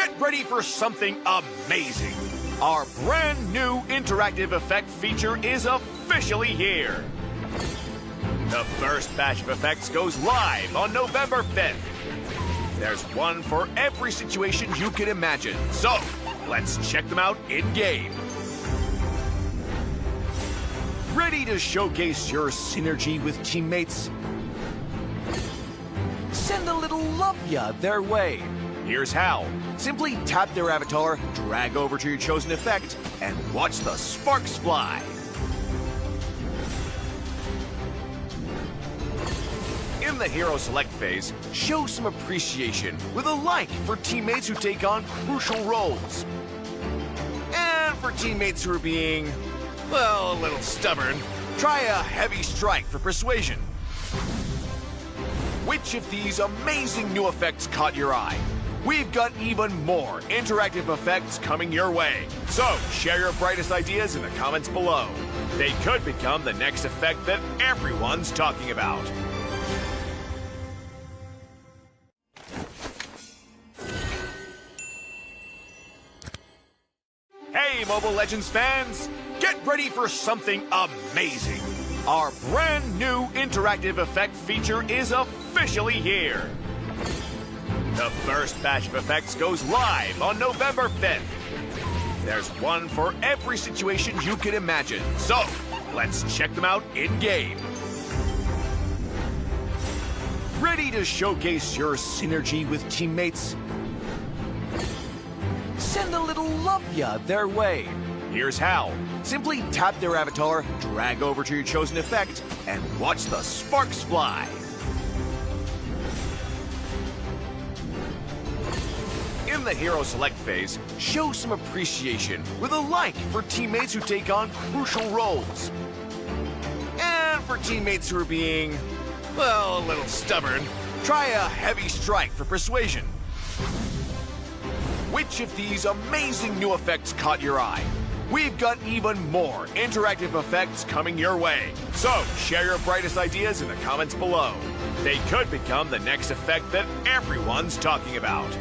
Get ready for something amazing. Our brand new interactive effect feature is officially here. The first batch of effects goes live on November 5th. There's one for every situation you can imagine. So, let's check them out in-game. Ready to showcase your synergy with teammates? Send a little love ya their way. Here's how. Simply tap their avatar, drag over to your chosen effect, and watch the sparks fly. In the Hero Select phase, show some appreciation with a like for teammates who take on crucial roles. And for teammates who are being, well, a little stubborn, try a heavy strike for persuasion. Which of these amazing new effects caught your eye? We've got even more interactive effects coming your way. So, share your brightest ideas in the comments below. They could become the next effect that everyone's talking about. Hey, Mobile Legends fans! Get ready for something amazing! Our brand new interactive effect feature is officially here. The first batch of effects goes live on November 5th. There's one for every situation you can imagine. So, let's check them out in-game. Ready to showcase your synergy with teammates? Send a little love ya their way. Here's how. Simply tap their avatar, drag over to your chosen effect, and watch the sparks fly. In the Hero Select phase, show some appreciation with a like for teammates who take on crucial roles. And for teammates who are being, well, a little stubborn, try a heavy strike for persuasion. Which of these amazing new effects caught your eye? We've got even more interactive effects coming your way. So, share your brightest ideas in the comments below. They could become the next effect that everyone's talking about.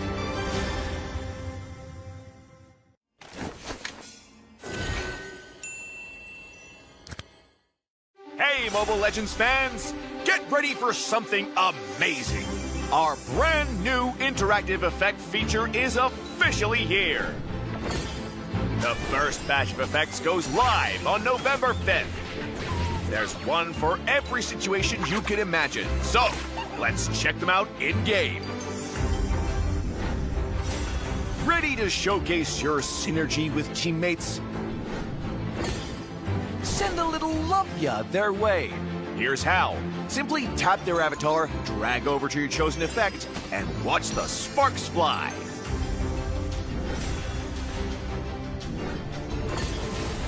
Hey, Mobile Legends fans! Get ready for something amazing! Our brand new interactive effect feature is officially here. The first batch of effects goes live on November 5th. There's one for every situation you can imagine. So, let's check them out in-game. Ready to showcase your synergy with teammates? Send a little love ya their way. Here's how. Simply tap their avatar, drag over to your chosen effect, and watch the sparks fly.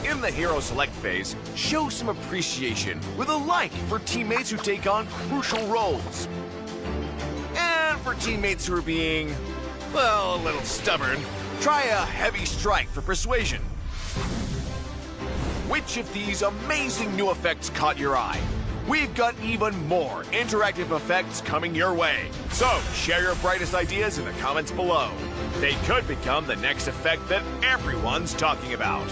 In the Hero Select phase, show some appreciation with a like for teammates who take on crucial roles. And for teammates who are being, well, a little stubborn, try a heavy strike for persuasion. Which of these amazing new effects caught your eye? We've got even more interactive effects coming your way. So, share your brightest ideas in the comments below. They could become the next effect that everyone's talking about.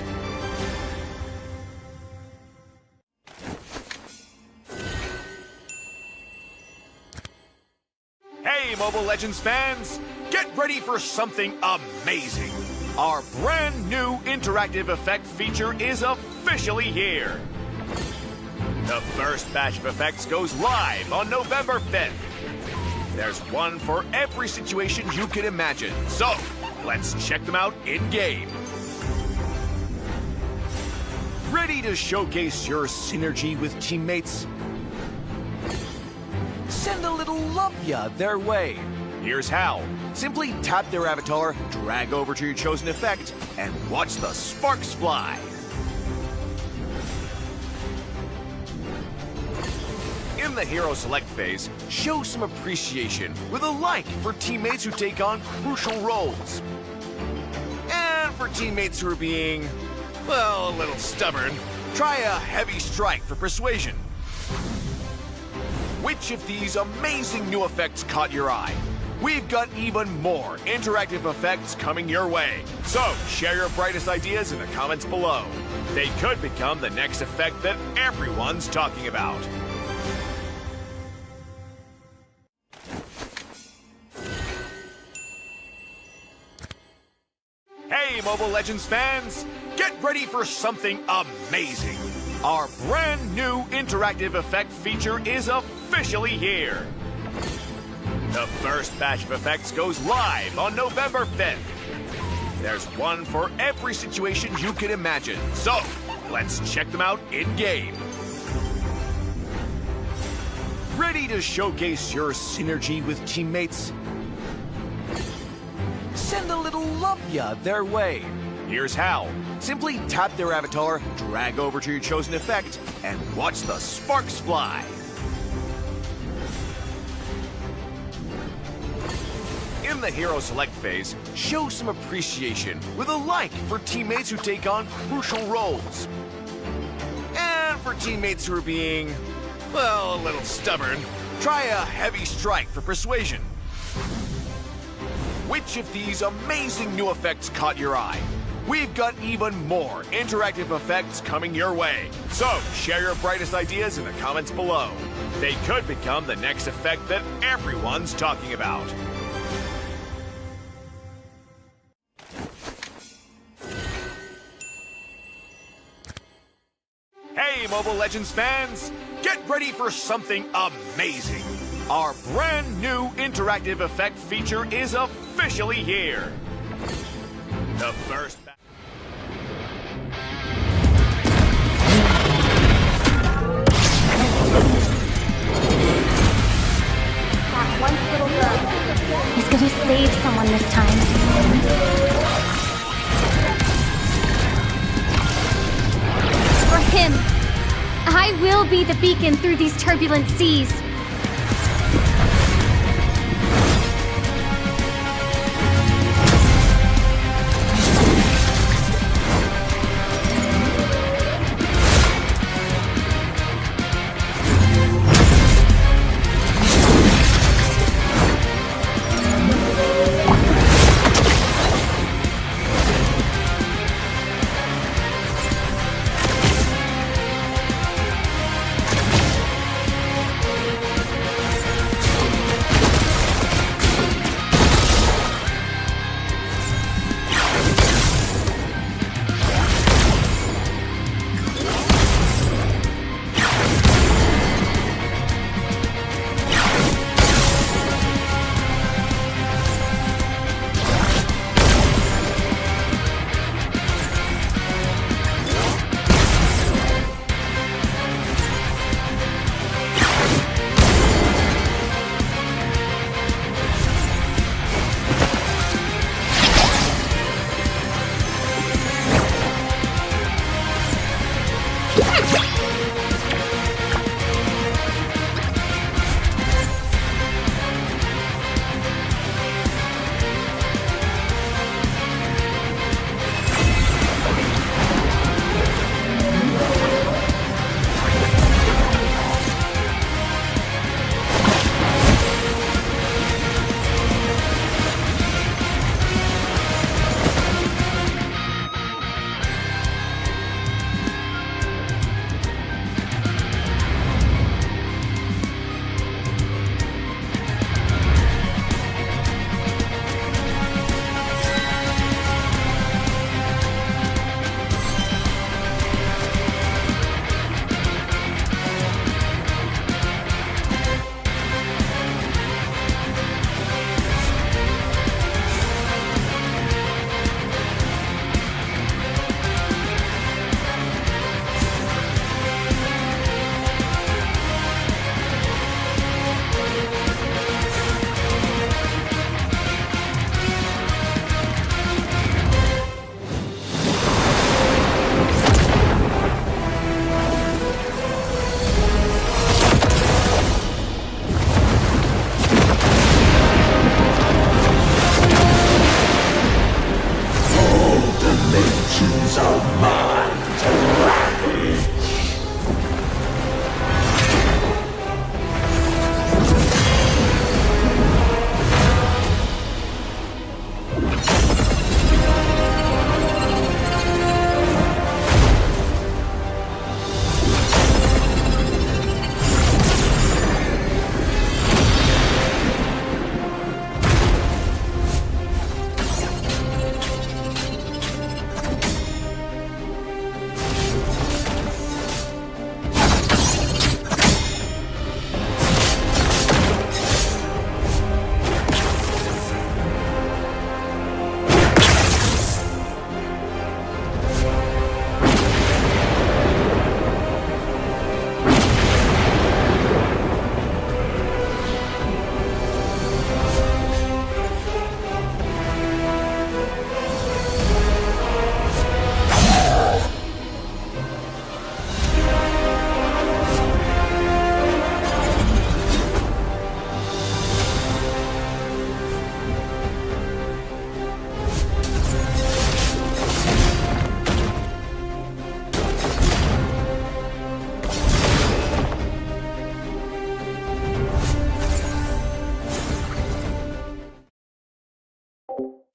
Hey, Mobile Legends fans! Get ready for something amazing! Our brand new interactive effect feature is officially here. The first batch of effects goes live on November 5th. There's one for every situation you can imagine. So, let's check them out in-game. Ready to showcase your synergy with teammates? Send a little love ya their way. Here's how. Simply tap their avatar, drag over to your chosen effect, and watch the sparks fly. In the Hero Select phase, show some appreciation with a like for teammates who take on crucial roles. And for teammates who are being, well, a little stubborn, try a heavy strike for persuasion. Which of these amazing new effects caught your eye? we've got even more interactive effects coming your way. So share your brightest ideas in the comments below. They could become the next effect that everyone's talking about. Hey, Mobile Legends fans! Get ready for something amazing! Our brand new interactive effect feature is officially here! The first batch of effects goes live on November 5th. There's one for every situation you can imagine, so let's check them out in-game. Ready to showcase your synergy with teammates? Send a little love ya their way. Here's how. Simply tap their avatar, drag over to your chosen effect, and watch the sparks fly. In the hero select phase, show some appreciation with a like for teammates who take on crucial roles. And for teammates who are being, well, a little stubborn, try a heavy strike for persuasion. Which of these amazing new effects caught your eye? We've got even more interactive effects coming your way. So share your brightest ideas in the comments below. They could become the next effect that everyone's talking about. Hey, Mobile Legends fans! Get ready for something amazing! Our brand new interactive effect feature is officially here! The first... That one little girl is gonna save someone this time. For him, I will be the beacon through these turbulent seas.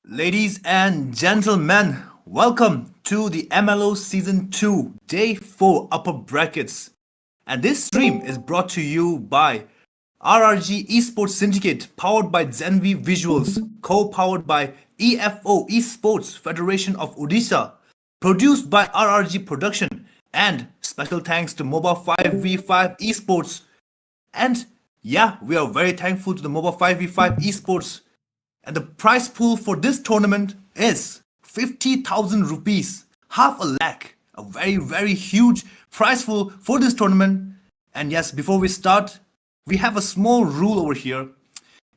Ladies and gentlemen, welcome to the MLOS Season 2, Day 4 Upper Brackets. And this stream is brought to you by RRG Esports Syndicate, powered by Zenvy Visuals, co-powered by EFO Esports Federation of Odisha, produced by RRG Production, and special thanks to MOBA 5v5 Esports. And yeah, we are very thankful to the MOBA 5v5 Esports, and the prize pool for this tournament is 50,000 rupees, half a lakh. A very, very huge prize pool for this tournament. And yes, before we start, we have a small rule over here.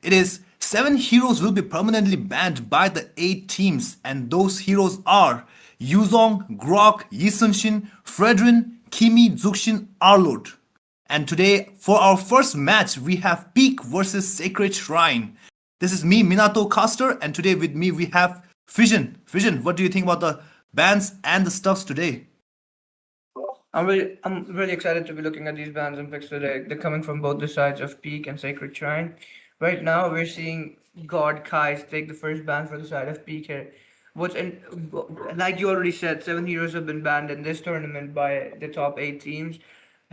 It is 7 heroes will be permanently banned by the 8 teams, and those heroes are Yuzong, Grok, Yisunshin, Fredrin, Kimi, Zuxin, Arlord. And today, for our first match, we have Peak versus Sacred Shrine. This is me, Minato Caster, and today with me we have Fission. Fission, what do you think about the bands and the stuffs today? I'm really excited to be looking at these bands and picks today. They're coming from both the sides of Peak and Sacred Shrine. Right now, we're seeing God Kais take the first ban for the side of Peak here. Like you already said, 7 heroes have been banned in this tournament by the top 8 teams.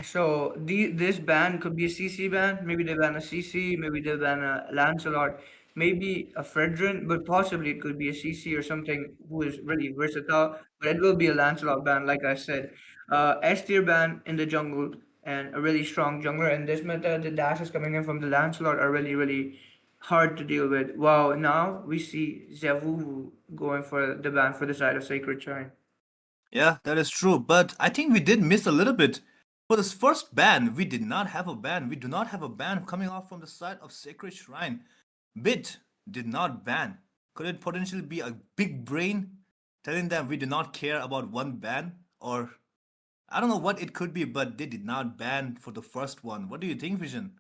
So this ban could be a CC ban. Maybe they ban a CC. Maybe they ban a Lancelot. Maybe a Fredrin, but possibly it could be a CC or something who is really versatile. But it will be a Lancelot ban, like I said. S tier ban in the jungle and a really strong jungler. And this meta, the dashes coming in from the Lancelot are really, really hard to deal with. Wow, now we see Zevu going for the ban for the side of Sacred Shrine. Yeah, that is true, but I think we did miss a little bit. For this first ban, we did not have a ban. We do not have a ban coming off from the side of Sacred Shrine. Bit did not ban. Could it potentially be a big brain telling them we do not care about one ban? Or I don't know what it could be, but they did not ban for the first one. What do you think, Vision?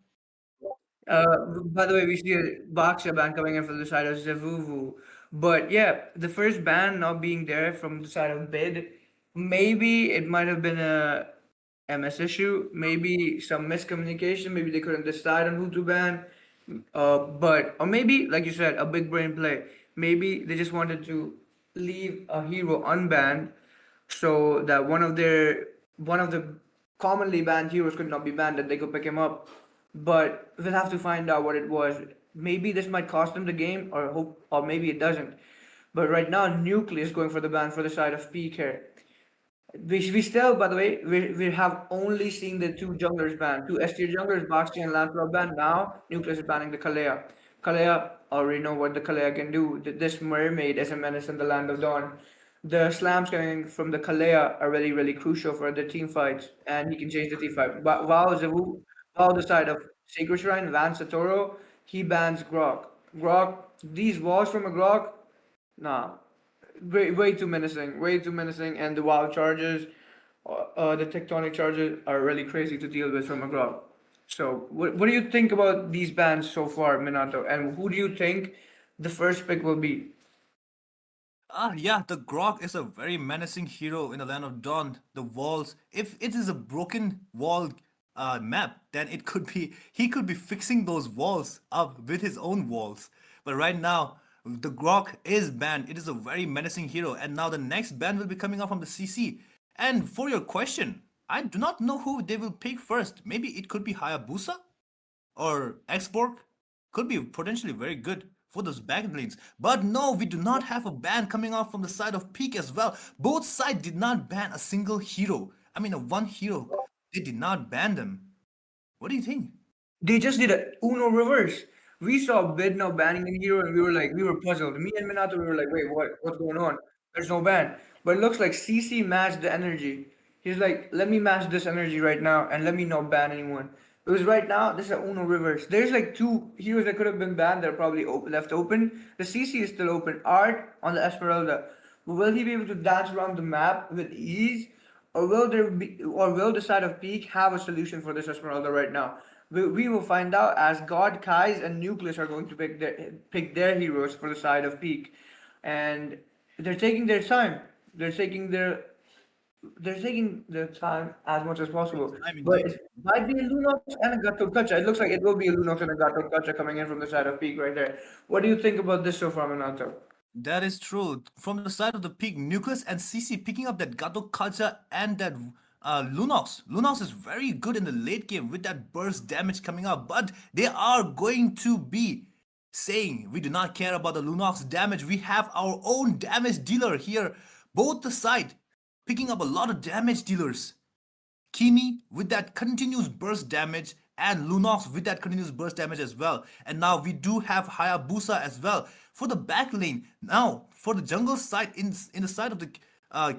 By the way, we see a Boxer ban coming in from the side of Zevuvu. But yeah, the first ban not being there from the side of Bid, maybe it might have been a MS issue, maybe some miscommunication, maybe they couldn't decide on who to ban. Or maybe, like you said, a big brain play. Maybe they just wanted to leave a hero unbanned so that one of the commonly banned heroes could not be banned and they could pick him up. But we'll have to find out what it was. Maybe this might cost them the game, or maybe it doesn't. But right now, Nucleus going for the ban for the side of Peak here. We still, by the way, we have only seen the 2 junglers banned. 2 S tier junglers, Baxter and Lancelot banned. Now, Nucleus is banning the Kalea. Kalea, already know what the Kalea can do. This mermaid is a menace in the Land of Dawn. The slams coming from the Kalea are really, really crucial for the team fights, and he can change the team fight. But while the side of Sacred Shrine, Van Satoro, he bans Grok. Grok, these walls from a Grok, nah, way too menacing, and the wild charges, the tectonic charges are really crazy to deal with from a Grok. So, what do you think about these bans so far, Minato? And who do you think the first pick will be? Yeah, the Grok is a very menacing hero in the Land of Dawn. The walls, if it is a broken wall map, then it could be he could be fixing those walls up with his own walls. But right now, the Grok is banned. It is a very menacing hero, and now the next ban will be coming up from the CC. And for your question, I do not know who they will pick first. Maybe it could be Hayabusa or Xborg, could be potentially very good for those back lanes. But no, we do not have a ban coming out from the side of Peak as well. Both sides did not ban a single hero. I mean, a one hero. They did not ban them. What do you think? They just did a Uno reverse. We saw Bid now banning a hero, and we were puzzled. Me and Minato, we were like, wait, what's going on? There's no ban. But it looks like CC matched the energy. He's like, let me match this energy right now, and let me not ban anyone. Because right now, this is a Uno reverse. There's like 2 heroes that could have been banned that are probably left open. The CC is still open. Art on the Esmeralda. Will he be able to dance around the map with ease? Or will the side of Peak have a solution for this Esmeralda right now? We will find out as God, Kais, and Nucleus are going to pick their heroes for the side of Peak, and they're taking their time. They're taking their time as much as possible. I'm But indeed. it might be a Lunox and a Gato Kacha. It looks like it will be a Lunox and a Gato Kacha coming in from the side of Peak right there. What do you think about this so far, Minato? That is true. From the side of the peak, Nucleus and CC picking up that Gato Kaja and that Lunox. Lunox is very good in the late game with that burst damage coming up, but they are going to be saying we do not care about the Lunox damage. We have our own damage dealer here. Both the side picking up a lot of damage dealers. Kimi with that continuous burst damage and Lunox with that continuous burst damage as well. And now we do have Hayabusa as well for the back lane. Now for the jungle side in the side of the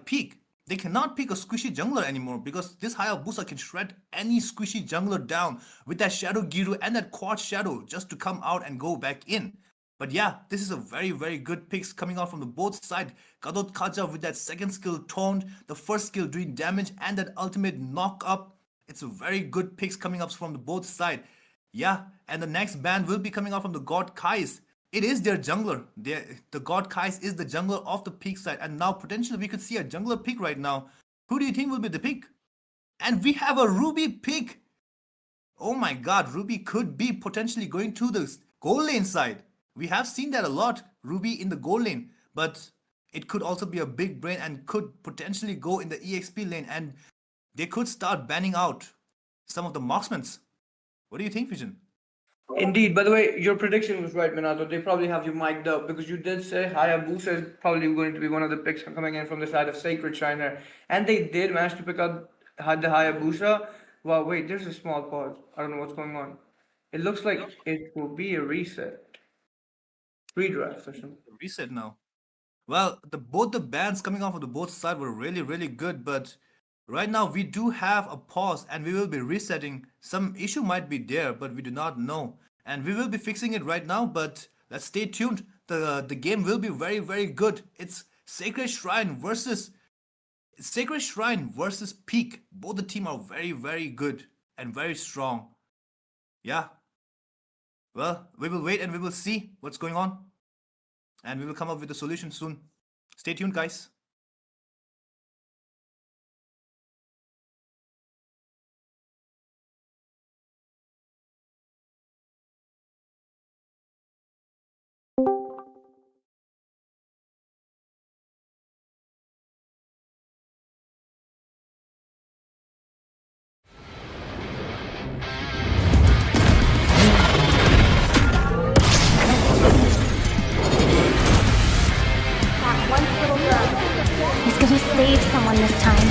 peak, they cannot pick a squishy jungler anymore because this Hayabusa can shred any squishy jungler down with that Shadow Giru and that Quad Shadow just to come out and go back in. But yeah, this is a very, very good picks coming out from the both side. Kadot Kaja with that second skill toned, the first skill doing damage, and that ultimate knock up. It's a very good picks coming up from the both side. Yeah, and the next ban will be coming out from the God Kais. It is their jungler. The God Kais is the jungler of the peak side, and now potentially we could see a jungler pick right now. Who do you think will be the pick? And we have a Ruby pick. Oh my god, Ruby could be potentially going to the goal lane side. We have seen that a lot, Ruby in the goal lane, but it could also be a big brain and could potentially go in the EXP lane and they could start banning out some of the marksmen. What do you think, Vision? Indeed. By the way, your prediction was right, Minato. They probably have you mic'd up because you did say Hayabusa is probably going to be one of the picks coming in from the side of Sacred Shriner. And they did manage to pick up the Hayabusa. Wow, wait, there's a small pause. I don't know what's going on. It looks like it will be a reset. Redraft or something. Reset now. Well, both the bans coming off of the both side were really, really good, but right now we do have a pause and we will be resetting. Some issue might be there, but we do not know. And we will be fixing it right now, but let's stay tuned. The game will be very, very good. It's Sacred Shrine versus Peak. Both the team are very, very good and very strong. Yeah. Well, we will wait and we will see what's going on. And we will come up with a solution soon. Stay tuned, guys. That one little girl is gonna save someone this time.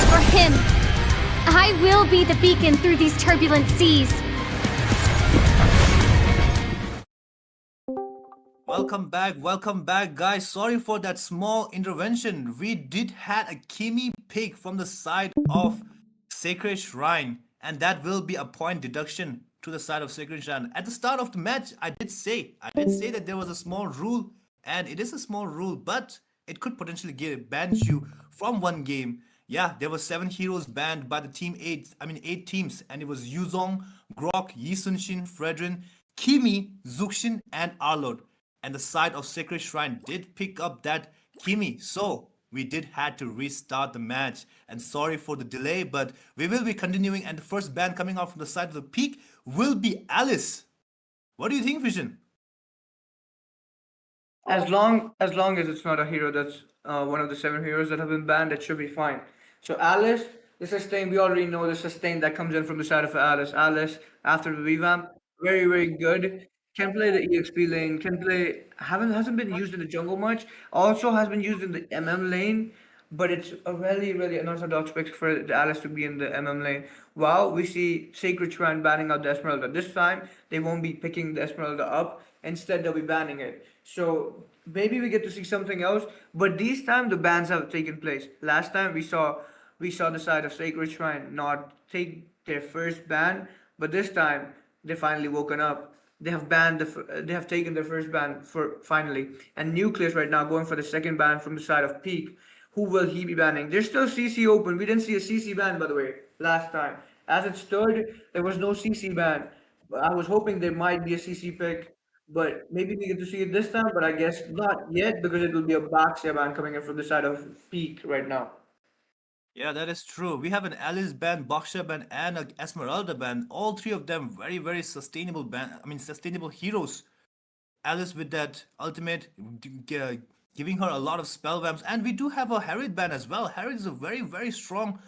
For him, I will be the beacon through these turbulent seas. Welcome back, guys. Sorry for that small intervention. We did had a Kimi pick from the side of Sacred Shrine, and that will be a point deduction to the side of Sacred Shrine. At the start of the match, I did say that there was a small rule, and it is a small rule, but it could potentially ban you from one game. Yeah, there were 7 heroes banned by the team eight. I mean 8 teams, and it was Yuzong, Grok, Yisunshin, Fredrin, Kimi, Zuxin, and Arlord. And the side of Sacred Shrine did pick up that Kimi. So we did had to restart the match. And sorry for the delay, but we will be continuing. And the first ban coming out from the side of the peak will be Alice. What do you think, Vision? As long as it's not a hero that's one of the 7 heroes that have been banned, it should be fine. So Alice, the sustain, we already know the sustain that comes in from the side of Alice. Alice, after the revamp, very, very good. Can play the EXP lane, can play hasn't been used in the jungle much. Also has been used in the MM lane, but it's a really, really unorthodox pick for the Alice to be in the MM lane. Wow, we see Sacred Shrine banning out the Esmeralda. This time they won't be picking the Esmeralda up. Instead, they'll be banning it. So maybe we get to see something else. But this time the bans have taken place. Last time we saw the side of Sacred Shrine not take their first ban, but this time they finally woken up. They have they have taken their first ban for finally. And Nucleus right now going for the second ban from the side of Peak. Who will he be banning? There's still CC open. We didn't see a CC ban, by the way, last time. As it stood, there was no CC ban. I was hoping there might be a CC pick, but maybe we get to see it this time, but I guess not yet because it will be a Baxia ban coming in from the side of Peak right now. Yeah, that is true. We have an Alice band, Baksha band, and a Esmeralda band. All three of them very, very sustainable band. I mean, sustainable heroes. Alice with that ultimate, giving her a lot of spell vamps, and we do have a Harriet band as well. Harriet is a very, very strong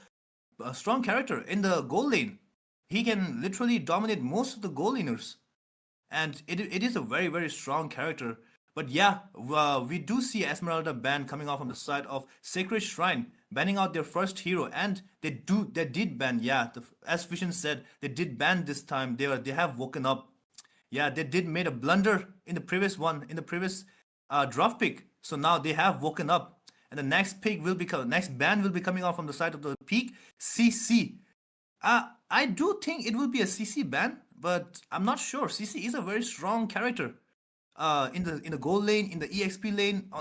character in the gold lane. He can literally dominate most of the gold laners, and it is a very, very strong character. But yeah, we do see Esmeralda ban coming off on the side of Sacred Shrine, banning out their first hero, and they did ban. Yeah, as Vision said, they did ban this time. They have woken up. Yeah, they did made a blunder in the previous one, in the previous draft pick. So now they have woken up, and the next ban will be coming off from the side of the peak CC. I do think it will be a CC ban, but I'm not sure. CC is a very strong character. In the gold lane, in the EXP lane,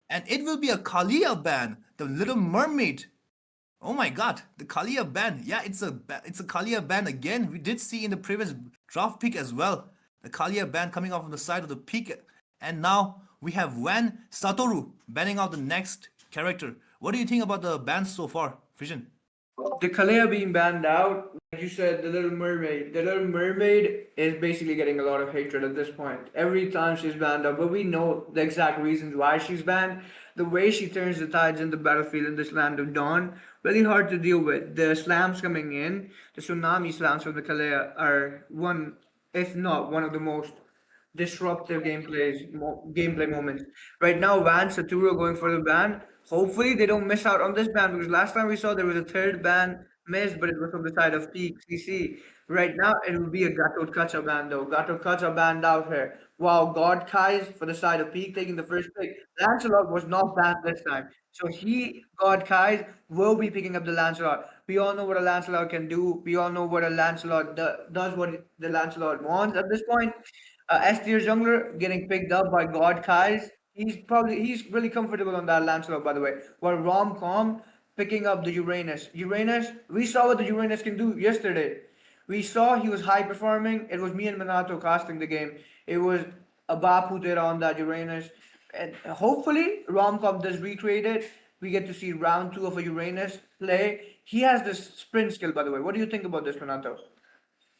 and it will be a Kalia ban, the Little Mermaid. Oh my God, the Kalia ban. Yeah, it's a Kalia ban again. We did see in the previous draft pick as well, the Kalia ban coming off on the side of the peak, and now we have Wan Satoru banning out the next character. What do you think about the bans so far, Vision? The Kalea being banned out, like you said, the Little Mermaid. The Little Mermaid is basically getting a lot of hatred at this point. Every time she's banned out, but we know the exact reasons why she's banned. The way she turns the tides in the battlefield in this land of dawn, really hard to deal with. The slams coming in, the tsunami slams from the Kalea are one, if not one of the most disruptive gameplay moments. Right now, Van Saturo going for the ban. Hopefully, they don't miss out on this ban because last time we saw there was a third ban missed, but it was from the side of Peak CC. Right now, it will be a Gato Kacha ban though. Gato Kacha banned out here. Wow, God Kai's for the side of Peak taking the first pick. Lancelot was not banned this time. So God Kai's, will be picking up the Lancelot. We all know what a Lancelot can do. We all know what a Lancelot does, what the Lancelot wants at this point. S tier jungler getting picked up by God Kai's. He's really comfortable on that Lancelot, by the way. While Romcom picking up the Uranus. Uranus, we saw what the Uranus can do yesterday. We saw he was high performing. It was me and Minato casting the game. It was a Baputera on that Uranus. And hopefully Romcom does recreate it. We get to see round 2 of a Uranus play. He has this sprint skill, by the way. What do you think about this, Minato?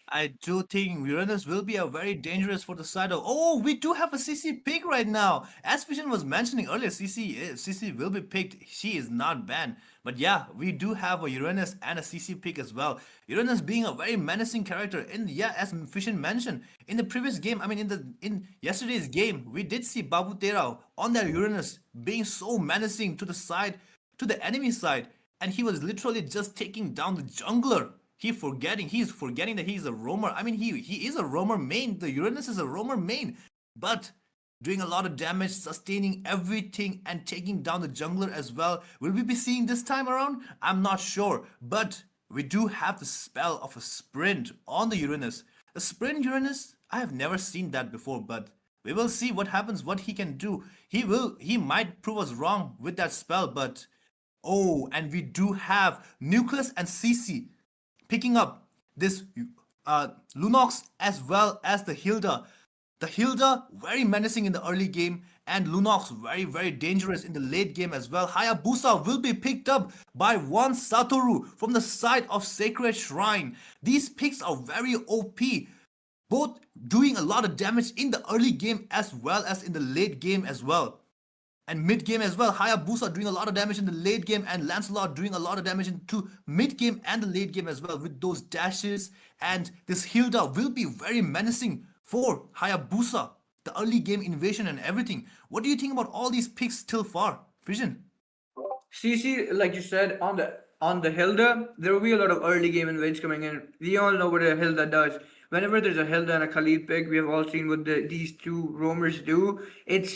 I do think Uranus will be a very dangerous for the side of. Oh, we do have a CC pick right now. As Vision was mentioning earlier, CC will be picked. She is not banned. But yeah, we do have a Uranus and a CC pick as well. Uranus being a very menacing character. And yeah, as Vision mentioned, in the previous game, I mean in yesterday's game, we did see Babu Terao on that Uranus being so menacing to the side, to the enemy side, and he was literally just taking down the jungler. He's forgetting that he's a roamer. I mean, he is a roamer main. The Uranus is a roamer main, but doing a lot of damage, sustaining everything, and taking down the jungler as well. Will we be seeing this time around? I'm not sure, but we do have the spell of a sprint on the Uranus. The sprint Uranus, I have never seen that before, but we will see what happens, what he can do. He might prove us wrong with that spell, but oh, and we do have Nucleus and CC picking up this Lunox as well as the Hilda. The Hilda very menacing in the early game, and Lunox very, very dangerous in the late game as well. Hayabusa will be picked up by one Satoru from the side of Sacred Shrine. These picks are very OP, both doing a lot of damage in the early game as well as in the late game as well. And mid game as well. Hayabusa doing a lot of damage in the late game, and Lancelot doing a lot of damage into mid game and the late game as well with those dashes. And this Hilda will be very menacing for Hayabusa, the early game invasion and everything. What do you think about all these picks till far, Vision? CC, like you said, on the Hilda, there will be a lot of early game invades coming in. We all know what a Hilda does. Whenever there's a Hilda and a Khalid pick, we have all seen what these two roamers do. It's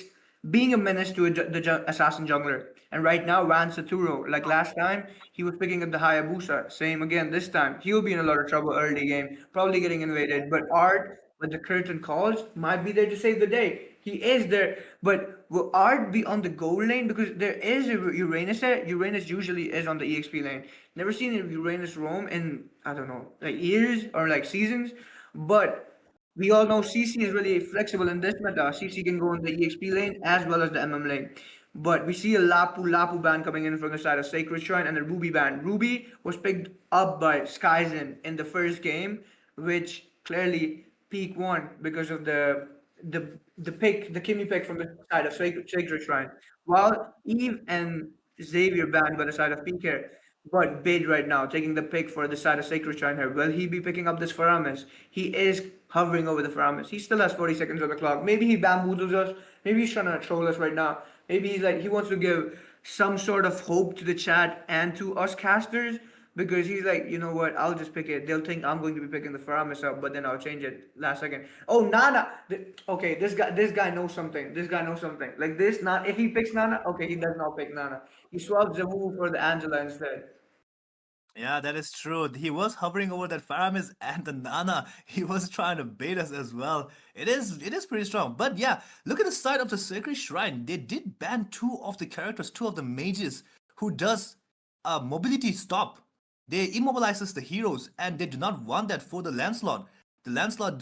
being a menace to the assassin jungler. And right now, Ran Saturo, like last time, he was picking up the Hayabusa. Same again this time. He'll be in a lot of trouble early game, probably getting invaded. But Art, when the curtain calls, might be there to save the day. He is there, but will Art be on the goal lane? Because there is a Uranus there. Uranus usually is on the EXP lane. Never seen a Uranus roam in, I don't know, like years or like seasons. But we all know CC is really flexible in this meta. CC can go in the EXP lane as well as the MM lane. But we see a Lapu Lapu band coming in from the side of Sacred Shrine and a Ruby band. Ruby was picked up by Skyzen in the first game, which clearly Peak won because of the Kimmy pick from the side of Sacred Shrine. While Eve and Xavier banned by the side of Peak here. But Bid right now taking the pick for the side of Sacred Shrine here. Will he be picking up this Faramis? He is hovering over the Faramis. He still has 40 seconds on the clock. Maybe he bamboozles us. Maybe he's trying to troll us right now. Maybe he's like he wants to give some sort of hope to the chat and to us casters because he's like, you know what, I'll just pick it. They'll think I'm going to be picking the Faramis up, but then I'll change it last second. Oh, Nana. Okay, this guy knows something. This guy knows something. Like this, not if he picks Nana, okay, he does not pick Nana. He swaps Zavu for the Angela instead. Yeah, that is true. He was hovering over that Faramis and the Nana. He was trying to bait us as well. It is pretty strong. But yeah, look at the side of the Sacred Shrine. They did ban two of the characters, two of the mages, who does a mobility stop. They immobilizes the heroes, and they do not want that for the Lancelot. The Lancelot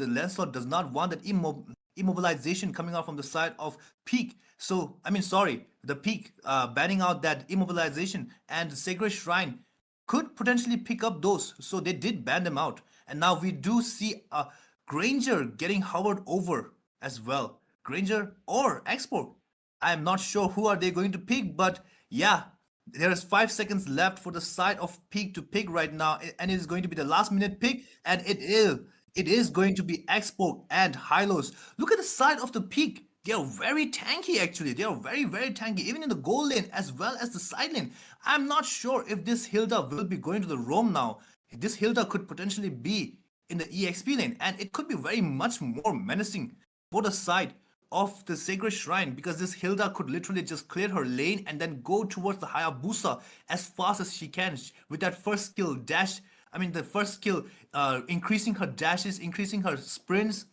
does not want that immobilization coming out from the side of Peak. So I mean, sorry, the Peak banning out that immobilization, and the Sacred Shrine could potentially pick up those. So they did ban them out. And now we do see a Granger getting hovered over as well. Granger or Export. I'm not sure who are they going to pick, but yeah, there is 5 seconds left for the side of Peak to pick right now, and it is going to be the last minute pick, and it is going to be Export and Hylos. Look at the side of the Peak. They are very tanky actually. They are very, very tanky, even in the goal lane as well as the side lane. I'm not sure if this Hilda will be going to the roam now. This Hilda could potentially be in the EXP lane, and it could be very much more menacing for the side of the Sacred Shrine, because this Hilda could literally just clear her lane and then go towards the Hayabusa as fast as she can with that first skill dash. I mean, the first skill, increasing her dashes, increasing her sprints,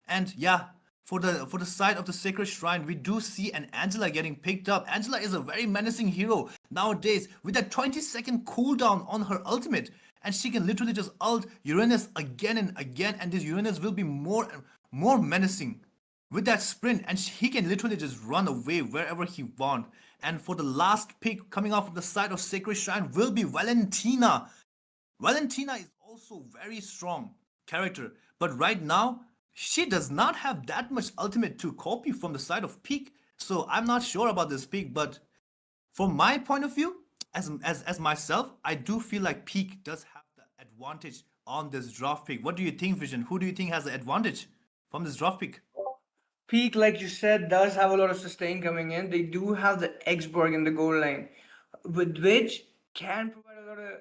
and yeah, for the side of the Sacred Shrine, we do see an Angela getting picked up. Angela is a very menacing hero nowadays with that 20-second cooldown on her ultimate, and she can literally just ult Uranus again and again, and this Uranus will be more menacing with that sprint, and he can literally just run away wherever he wants. And for the last pick coming off of the side of Sacred Shrine will be Valentina. Valentina is also very strong character, but right now she does not have that much ultimate to copy from the side of Peak. So I'm not sure about this pick, but from my point of view, as myself, I do feel like Peak does have the advantage on this draft pick. What do you think, Vision? Who do you think has the advantage from this draft pick? Peak, like you said, does have a lot of sustain coming in. They do have the Xborg in the goal lane, with which can provide a lot of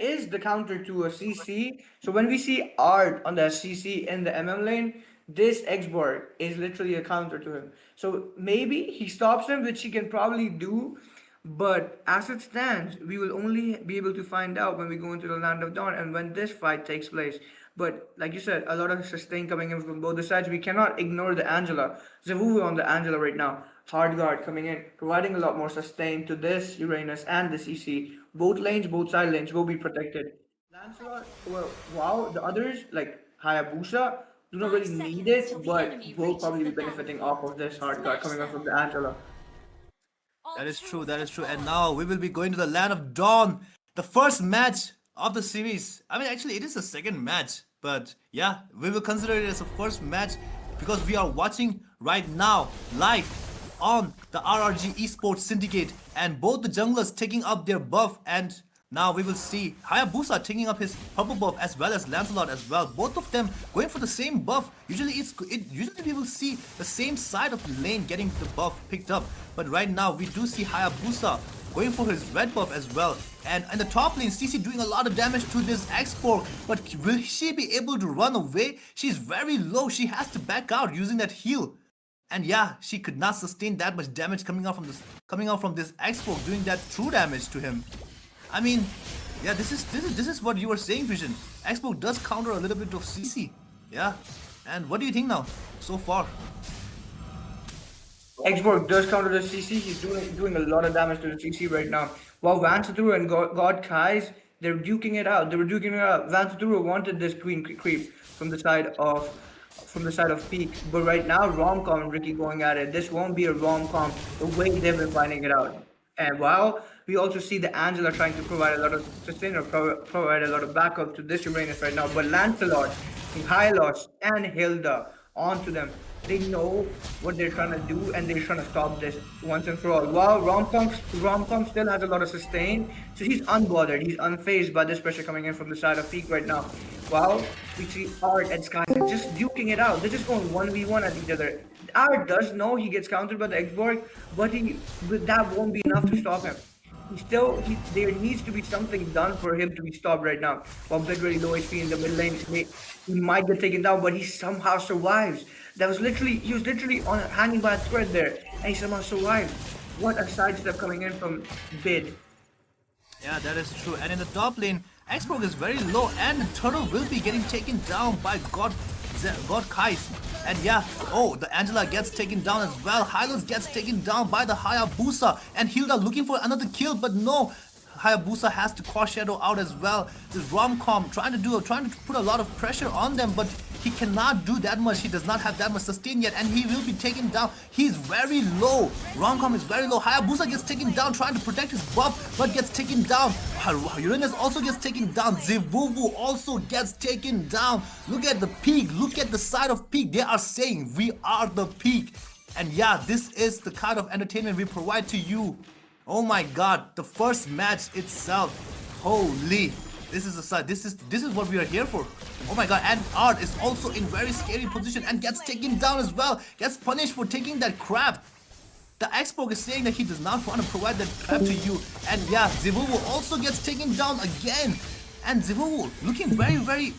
is the counter to a CC. So when we see Art on the CC in the MM lane, this Xborg is literally a counter to him. So maybe he stops him, which he can probably do. But as it stands, we will only be able to find out when we go into the Land of Dawn and when this fight takes place. But like you said, a lot of sustain coming in from both the sides. We cannot ignore the Angela. Zavuvu on the Angela right now. Hard guard coming in, providing a lot more sustain to this Uranus and the CC. Both lanes, both side lanes will be protected. Lancelot, well, wow, the others like Hayabusa do not really need it, but will probably be benefiting off of this hard guard coming up from the Angela. That is true, that is true. And now we will be going to the Land of Dawn, the first match of the series. I mean, actually, it is the second match, but yeah, we will consider it as a first match because we are watching right now live on the RRG Esports Syndicate, and both the junglers taking up their buff, and now we will see Hayabusa taking up his purple buff as well as Lancelot as well. Both of them going for the same buff. Usually we will see the same side of the lane getting the buff picked up, but right now we do see Hayabusa going for his red buff as well. And in the top lane, CC doing a lot of damage to this X4, but will she be able to run away? She's very low. She has to back out using that heal. And yeah, she could not sustain that much damage coming out from this X4 doing that true damage to him. I mean, yeah, this is what you were saying, Vision. Xbox does counter a little bit of CC. Yeah. And what do you think now so far? Xborg does counter the CC. He's doing a lot of damage to the CC right now. While Vansaturu and God Kai's, they're duking it out. They were duking it out. Vansaturu wanted this green creep from the side of from the side of Peak. But right now, Rom-Com and Ricky going at it. This won't be a rom-com the way they've been finding it out. And while we also see the Angela trying to provide a lot of sustain or provide a lot of backup to this Uranus right now, but Lancelot, Hylos, and Hilda onto them. They know what they're trying to do and they're trying to stop this once and for all. While Rom-Com still has a lot of sustain, so he's unbothered, he's unfazed by this pressure coming in from the side of Peak right now. While we see Art and Sky just duking it out. They're just going 1v1 at each other. Art does know he gets countered by the Xborg, but that won't be enough to stop him. There needs to be something done for him to be stopped right now. While Big really low HP in the mid lane, he might get taken down, but he somehow survives. He was literally on hanging by a thread there, and he somehow survived. What a sidestep coming in from Bid. Yeah, that is true. And in the top lane, Xborg is very low, and Turtle will be getting taken down by God Kais. And yeah, oh, the Angela gets taken down as well. Hylos gets taken down by the Hayabusa, and Hilda looking for another kill, but no. Hayabusa has to cross shadow out as well. This Rom-Com trying to put a lot of pressure on them, but he cannot do that much. He does not have that much sustain yet, and he will be taken down. He's very low. Rom-Com is very low. Hayabusa gets taken down trying to protect his buff, but gets taken down. Uranus also gets taken down. Zevuvu also gets taken down. Look at the Peak. Look at the side of Peak. They are saying we are the Peak. And yeah, this is the kind of entertainment we provide to you. Oh my god, the first match itself. Holy. This is what we are here for. Oh my god, and Art is also in very scary position and gets taken down as well. Gets punished for taking that crap. The Xborg is saying that he does not want to provide that crap to you. And yeah, Zevuvu also gets taken down again. And Zevuvu looking very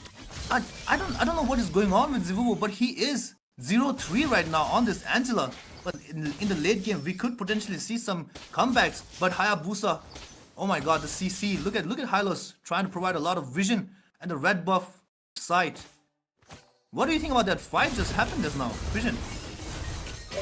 I don't know what is going on with Zevuvu, but he is 0-3 right now on this Angela. But in the late game, we could potentially see some comebacks. But Hayabusa, oh my god, the CC. Look at Hylos trying to provide a lot of vision and the red buff sight. What do you think about that fight just happened just now, Vision?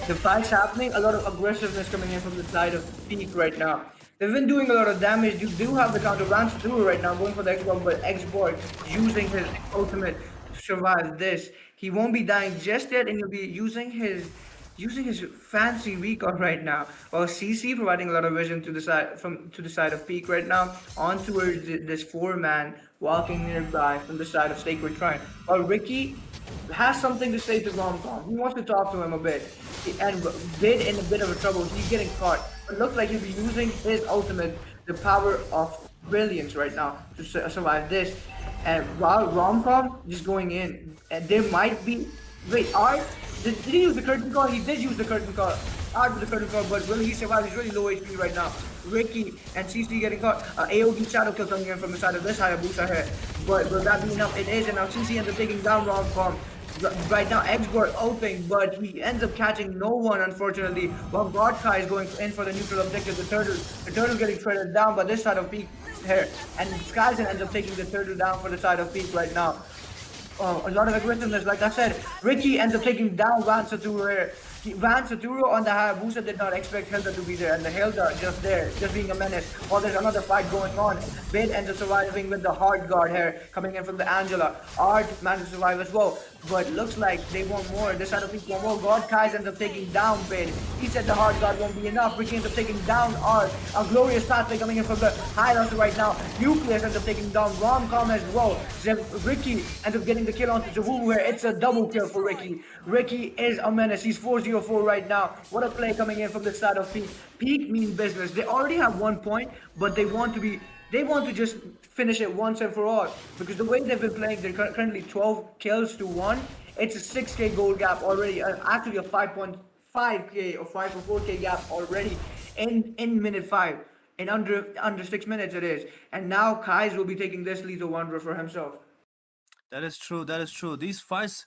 The fight's happening, a lot of aggressiveness coming in from the side of Peak right now. They've been doing a lot of damage. You do have the counter Rance through right now, going for the Xborg, but Xborg using his ultimate to survive this. He won't be dying just yet, and he'll be using his fancy recall right now. While CC providing a lot of vision to the side of Peak right now, on towards this 4-man walking nearby from the side of Sacred Shrine. While Ricky has something to say to Rom-Com. He wants to talk to him a bit. And Bid in a bit of a trouble. He's getting caught. It looks like he'll be using his ultimate, the power of brilliance right now to survive this. And while Rom-Com just going in, and there might be. Wait, Art? Did he use the curtain call? He did use the curtain call. Art with the curtain call, but will he survive? He's really low HP right now. Ricky and CC getting caught. AOD shadow kill coming in from the side of this Hayabusa here. But will that be enough? It is, and now CC ends up taking down Rom-Com. Right now, Xborg opening, but he ends up catching no one, unfortunately. While Godkai is going in for the neutral objective, the turtle getting shredded down by this side of Peak here. And Skyzen ends up taking the turtle down for the side of Peak right now. A lot of aggressiveness, like I said. Ricky ends up taking down Van Saturo here. Van Saturo on the Hayabusa did not expect Hilda to be there, and the Hilda just there, just being a menace. While there's another fight going on, Bid ends up surviving with the hard guard here, coming in from the Angela. Art managed to survive as well, but looks like they want more. This side of Peak want more. God Kais ends up taking down Bid. He said the hard guard won't be enough. Ricky ends up taking down Art. A glorious pathway coming in from the Highlands right now. Nucleus ends up taking down Rom-Com as well. Ricky ends up getting the kill onto Zavuvu here. It's a double kill for Ricky. Ricky is a menace. He's 4-0-4 right now. What a play coming in from the side of Peak. Peak means business. They already have 1 point, but they want to just finish it once and for all. Because the way they've been playing, they're currently 12 kills to 1. It's a 6k goal gap already. Actually a 5.5k or 5.4k gap already in minute 5. In under 6 minutes it is. And now Kais will be taking this lethal wanderer for himself. That is true. These fights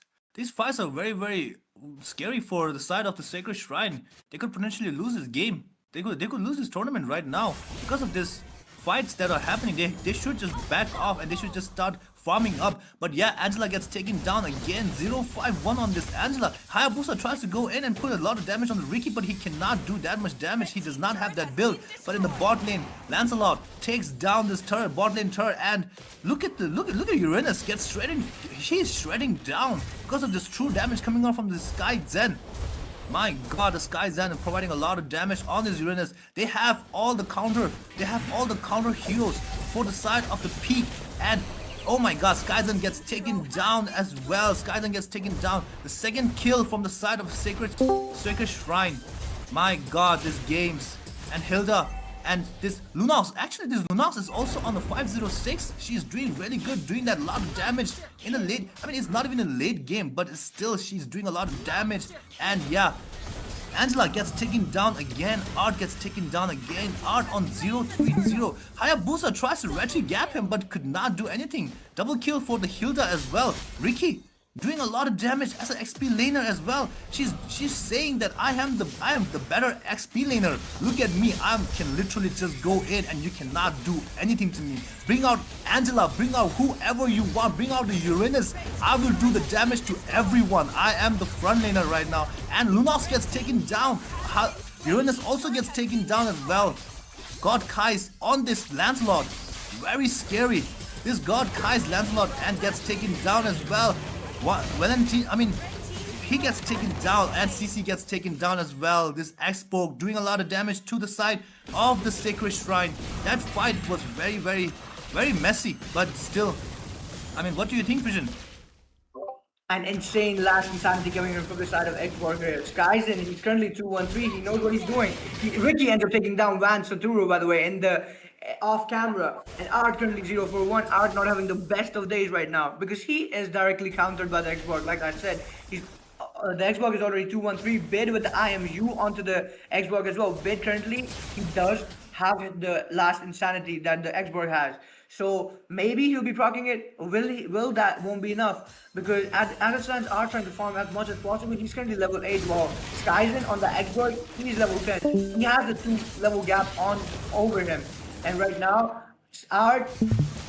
are very scary for the side of the Sacred Shrine. They could potentially lose this game. They could lose this tournament right now because of this fights that are happening. They should just back off and they should just start farming up. But yeah, Angela gets taken down again. 0-5-1 on this Angela. Hayabusa tries to go in and put a lot of damage on the Ricky, but he cannot do that much damage. He does not have that build. But in the bot lane, Lancelot takes down this turret, bot lane turret, and look at Uranus gets shredding. She's shredding down because of this true damage coming out from the Sky Zen. My god, the Sky Zen is providing a lot of damage on this Uranus. They have all the counter heroes for the side of the peak, and oh my god, Sky Zen gets taken down as well. Sky Zen gets taken down. The second kill from the side of Sacred Shrine. My god, these games. And Hilda and this Lunox. Actually, this Lunox is also on the 506. She's doing really good, doing that lot of damage in the late. I mean, it's not even a late game, but it's still she's doing a lot of damage. And yeah, Angela gets taken down again. Art gets taken down again. Art on 0-3-0. Hayabusa tries to retry gap him, but could not do anything. Double kill for the Hilda as well. Ricky doing a lot of damage as an XP laner as well. She's saying that I am the better XP laner. Look at me, I can literally just go in and you cannot do anything to me. Bring out Angela, bring out whoever you want, bring out the Uranus. I will do the damage to everyone. I am the front laner right now. And Lunox gets taken down. Uranus also gets taken down as well. God Kai's on this Lancelot. Very scary. This God Kai's Lancelot and gets taken down as well. Valentine, I mean, he gets taken down and CC gets taken down as well. This X-Poke doing a lot of damage to the side of the Sacred Shrine. That fight was very messy, but still, I mean, what do you think, Vision? An insane last insanity coming in from the side of Xbox here. Skyzen, he's currently 2-1-3. He knows what he's doing. Ricky ends up taking down Van Saturo, by the way, in the off camera. And Art currently 0-4-1. Art not having the best of days right now because he is directly countered by the Xbox. Like I said, he's the Xbox is already 2-1-3. Bid with the IMU onto the Xbox as well. Bid currently, he does have the last insanity that the Xbox has. So maybe he'll be proccing it. Will that won't be enough? Because as it stands, Art trying to farm as much as possible. He's currently level 8 while Skyzen on the Xbox, he's level 10. He has the 2 level gap on over him. And right now, Art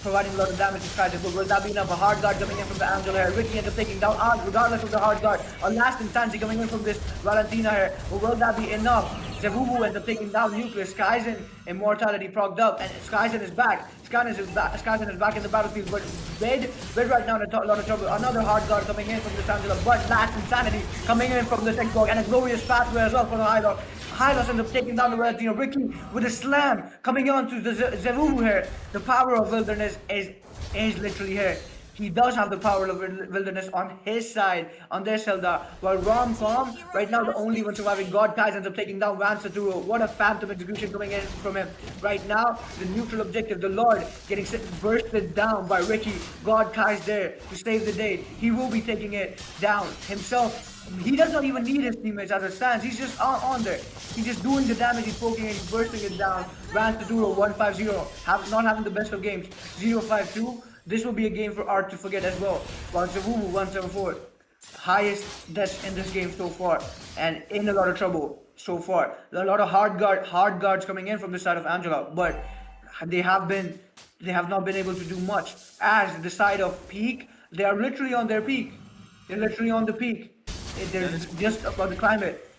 providing a lot of damage to Skyzen. But will that be enough? A hard guard coming in from the Angela here. Ricky ends up taking down Art regardless of the hard guard. A last insanity coming in from this Valentina here. But will that be enough? Zevuvu ends up taking down Nucleus. Skyzen immortality progged up, and Skyzen is back. Skyzen is back in the battlefield, but Bid right now in a lot of trouble. Another hard guard coming in from this Angela, but last insanity coming in from this Xbox, and a glorious pathway as well for the Hylos. Hylos ends up taking down the Valentina. Ricky with a slam coming on to the Zevuvu here. The power of wilderness is literally here. He does have the power of wilderness on his side, on their Zelda. While Rom-Com, right now the only one surviving, God Kai's ends up taking down Van Saturo. What a phantom execution coming in from him. Right now, the neutral objective, the Lord, getting bursted down by Ricky. God Kai's there to save the day. He will be taking it down himself. He does not even need his teammates as it stands. He's just on there. He's just doing the damage, he's poking it, he's bursting it down. Van Saturo 1-5-0, not having the best of games. 0-5-2. This will be a game for Art to forget as well. While Zevuvu 1-7-4, highest deaths in this game so far, and in a lot of trouble so far. A lot of hard guards coming in from the side of Angela, but they have not been able to do much. As the side of Peak, they are literally on their peak. They're literally on the peak. They're just about to climb it.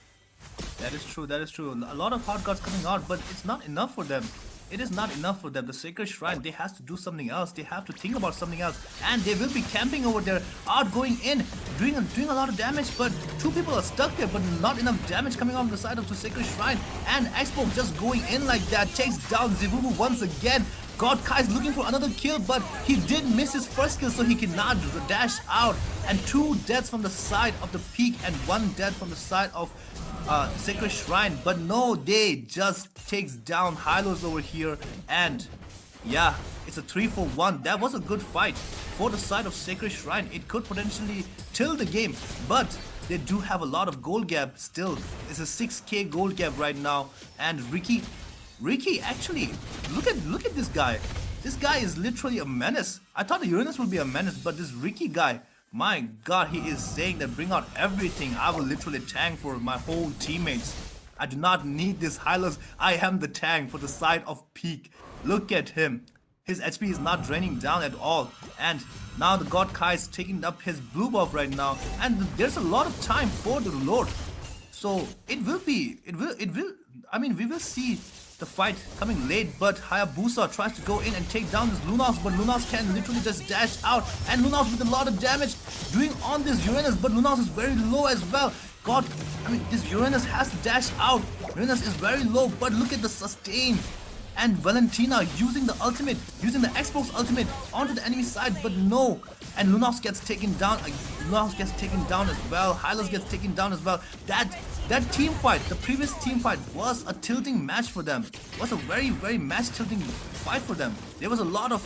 That is true. A lot of hard guards coming out, but it's not enough for them. It is not enough for them. The Sacred Shrine, they have to do something else. They have to think about something else. And they will be camping over there. Art going in, doing a lot of damage, but 2 people are stuck there, but not enough damage coming on the side of the Sacred Shrine. And Expo just going in like that, takes down Zevuvu once again. God Kai's looking for another kill, but he did miss his first kill, so he cannot dash out. And 2 deaths from the side of the peak and 1 death from the side of Sacred Shrine. But no, they just takes down Hylos over here, and yeah, it's a 3-4-1. That was a good fight for the side of Sacred Shrine. It could potentially tilt the game, but they do have a lot of gold gap still. It's a 6k gold gap right now, and Ricky actually, look at this guy. This guy is literally a menace. I thought the Uranus would be a menace, but this Ricky guy, my god, he is saying that bring out everything. I will literally tank for my whole teammates. I do not need this Hylos. I am the tank for the side of Peak. Look at him. His HP is not draining down at all. And now the God Kai is taking up his blue buff right now. And there's a lot of time for the Lord. So I mean, we will see the fight coming late, but Hayabusa tries to go in and take down this Lunas, but Lunas can literally just dash out, and Lunas with a lot of damage doing on this Uranus, but Lunas is very low as well. God, I mean, this Uranus has to dash out. Uranus is very low, but look at the sustain. And Valentina using the ultimate, using the Xbox ultimate onto the enemy side, but no. And Lunas gets taken down. Lunas gets taken down as well. Hylos gets taken down as well. That team fight, the previous team fight, was a tilting match for them. Was a very, very match tilting fight for them. There was a lot of,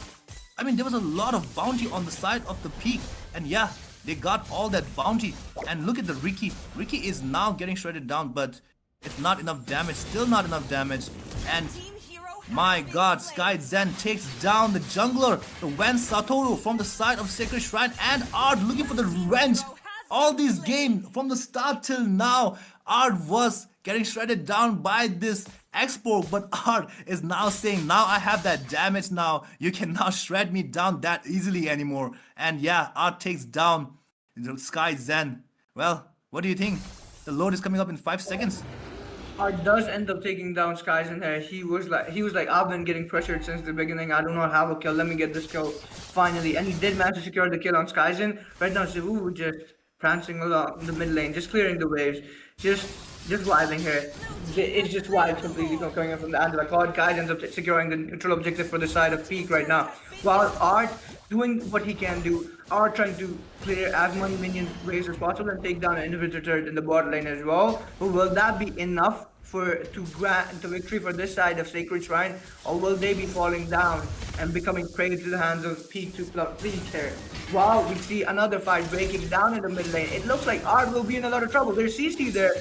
I mean, there was a lot of bounty on the side of the peak, and yeah, they got all that bounty. And look at the Ricky. Ricky is now getting shredded down, but it's not enough damage. Still not enough damage. And my god, Sky Zen takes down the jungler, the Wen Satoru from the side of Sacred Shrine, and Art looking for the revenge. All these games from the start till now, Art was getting shredded down by this Expo, but Art is now saying, now I have that damage now, you cannot shred me down that easily anymore. And yeah, Art takes down Sky Zen. Well, what do you think? The load is coming up in 5 seconds. Art does end up taking down Skies in here. He was like, I've been getting pressured since the beginning. I do not have a kill. Let me get this kill finally. And he did manage to secure the kill on Skyzen. Right now, Zivu just prancing along the mid lane, just clearing the waves, just vibing here. It's just wild completely coming in from the Angela. God, Guys ends up securing the neutral objective for the side of Peak right now. While Art doing what he can do, Art trying to clear as many minion waves as possible and take down an inhibitor turret in the bot lane as well. But will that be enough to grant the victory for this side of Sacred Shrine, or will they be falling down and becoming prey to the hands of Peak to Peak here? Wow, we see another fight breaking down in the mid lane. It looks like Art will be in a lot of trouble. There's CC there,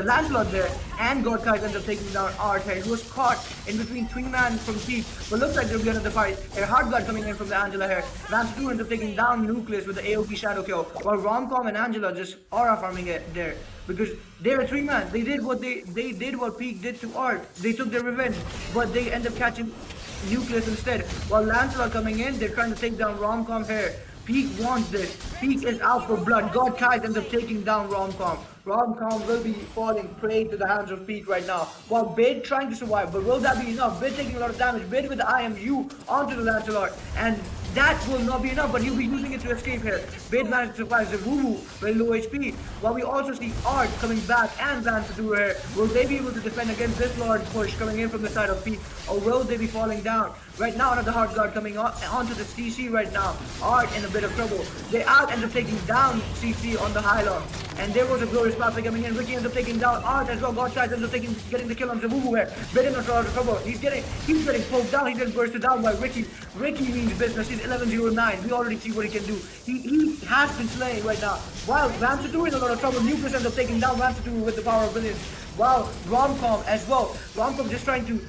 Lancelot there, and Godkai ends up taking down Art here, who was caught in between 3 man from Peak. But looks like there'll be another fight. Here, Hardguard coming in from the Angela here. Vance 2 ends up taking down Nucleus with the AOP Shadow Kill, while Romcom and Angela just aura farming it there. Because they're a 3 man. They did what Peak did to Art. They took their revenge, but they end up catching Nucleus instead. While Lancelot coming in, they're trying to take down Romcom here. Peak wants this. Peak is out for blood. God Kai ends up taking down Romcom. Romcom will be falling prey to the hands of Peak right now. While Bid trying to survive, but will that be enough? Bid taking a lot of damage. Bid with the IMU onto the Lancelot, and that will not be enough, but he'll be using it to escape here. Bid managed to survive. Zevuvu very low HP. While we also see Art coming back and Vance through here. Will they be able to defend against this large push coming in from the side of Peak, or will they be falling down? Right now, another hard guard coming onto the CC right now. Art in a bit of trouble. They end up taking down CC on the Hylon. And there was a glorious pathway coming in. Ricky ends up taking down Art as well. Godchild ends up getting the kill on Zevuvu here. Bid in a lot of trouble. He's getting poked down. He's getting bursted down by Ricky. Ricky means business. He's 11-0-9. We already see what he can do. He has been slaying right now. While Ramsatu is in a lot of trouble. Nucleus ends up taking down Ramsatu with the power of brilliance. Wow, Romcom as well. Romcom just trying to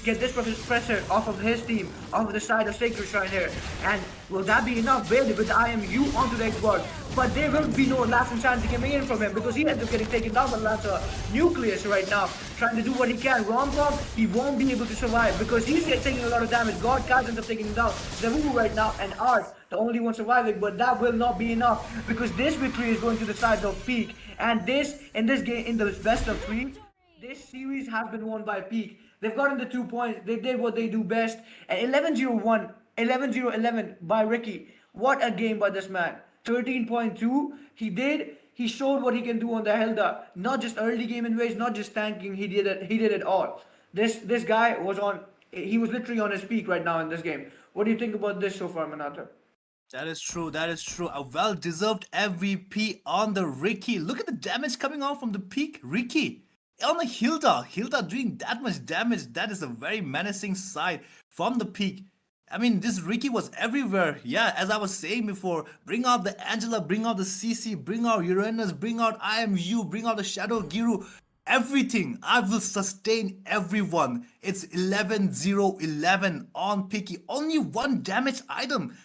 get this pressure off of his team, off of the side of Sacred Shrine here. And will that be enough? Barely with the IMU onto the Xbox. But there will be no lasting chance coming in from him, because he ends up getting taken down by Lancer. Nucleus right now, trying to do what he can. Romcom, he won't be able to survive because he's taking a lot of damage. God ends up taking him down. Zevuvu right now, and Art, the only one surviving, but that will not be enough, because this victory is going to the side of Peak. And in this game, in the best of 3, this series has been won by Peak. They've gotten the 2 points. They did what they do best. And 11-0-1, 11-0-11 by Ricky. What a game by this man. 13.2. He showed what he can do on the Helda. Not just early game in waves, not just tanking. He did it all. This guy he was literally on his peak right now in this game. What do you think about this so far, Manata? That is true. That is true. A well-deserved MVP on the Ricky. Look at the damage coming out from the Peak Ricky. On the Hilda doing that much damage. That is a very menacing side from the Peak. I mean, this Ricky was everywhere. Yeah, as I was saying before, bring out the Angela, bring out the CC, bring out Uranus, bring out IMU, bring out the Shadow Giru. Everything. I will sustain everyone. It's 11-0-11 on Picky. Only one damage item.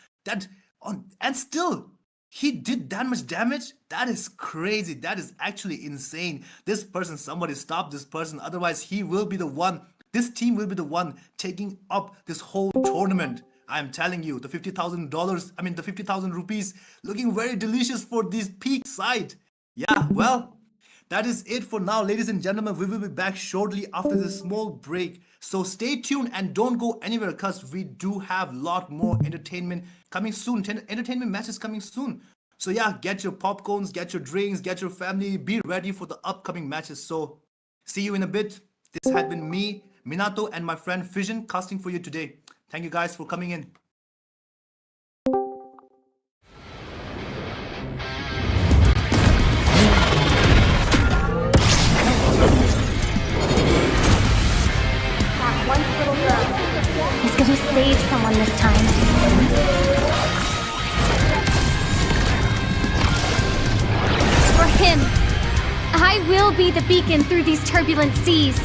And still, he did that much damage? That is crazy. That is actually insane. This person, somebody stop this person. Otherwise, he will be the one this team will be the one taking up this whole tournament. I'm telling you, the $50,000, I mean the 50,000 rupees looking very delicious for this peak side. Yeah, well, that is it for now, ladies and gentlemen. We will be back shortly after this small break. So stay tuned and don't go anywhere because we do have a lot more entertainment coming soon. Entertainment matches coming soon. So yeah, get your popcorns, get your drinks, get your family. Be ready for the upcoming matches. So see you in a bit. This had been me, Minato, and my friend Fission casting for you today. Thank you guys for coming in. One little girl. He's gonna save someone this time. For him, I will be the beacon through these turbulent seas.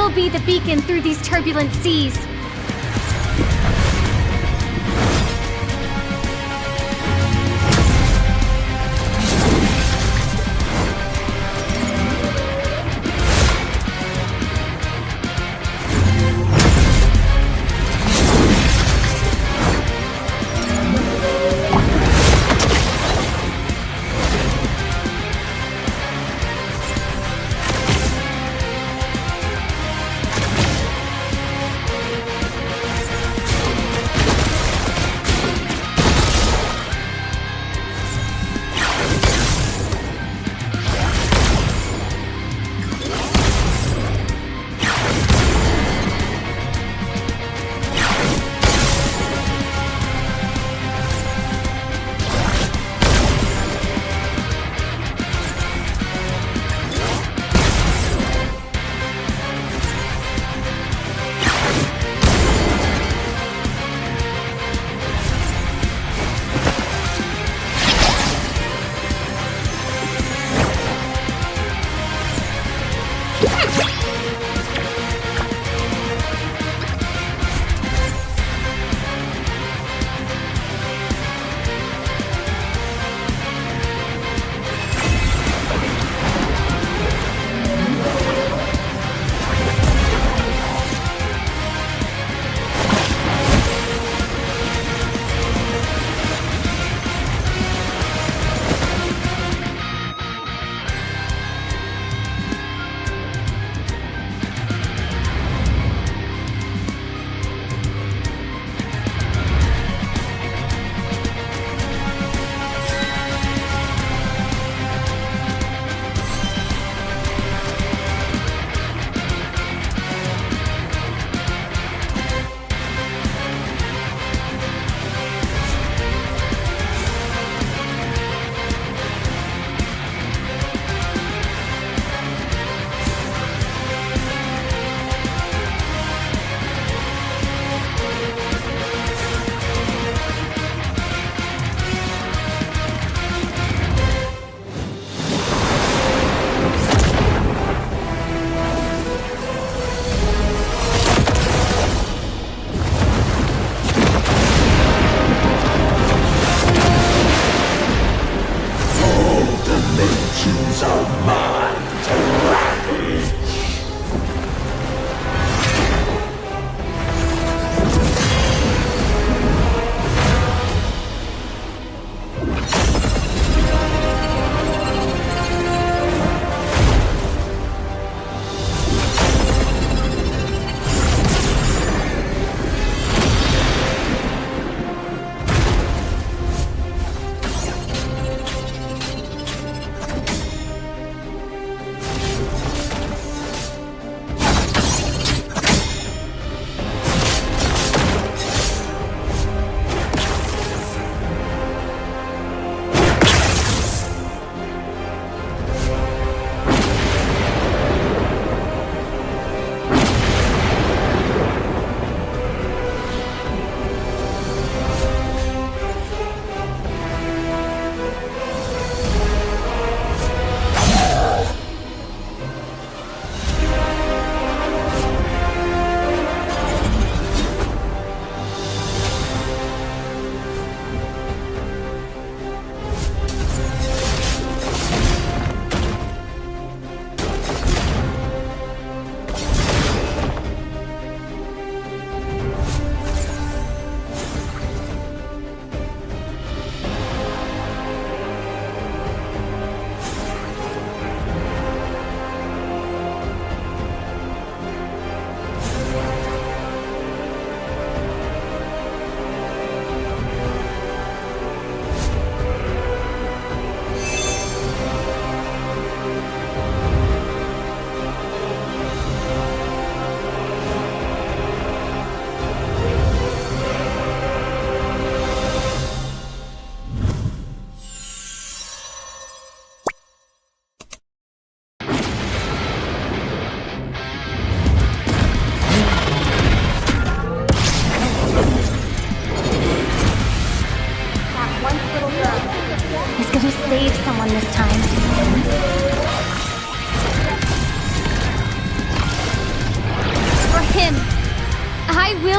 will be the beacon through these turbulent seas.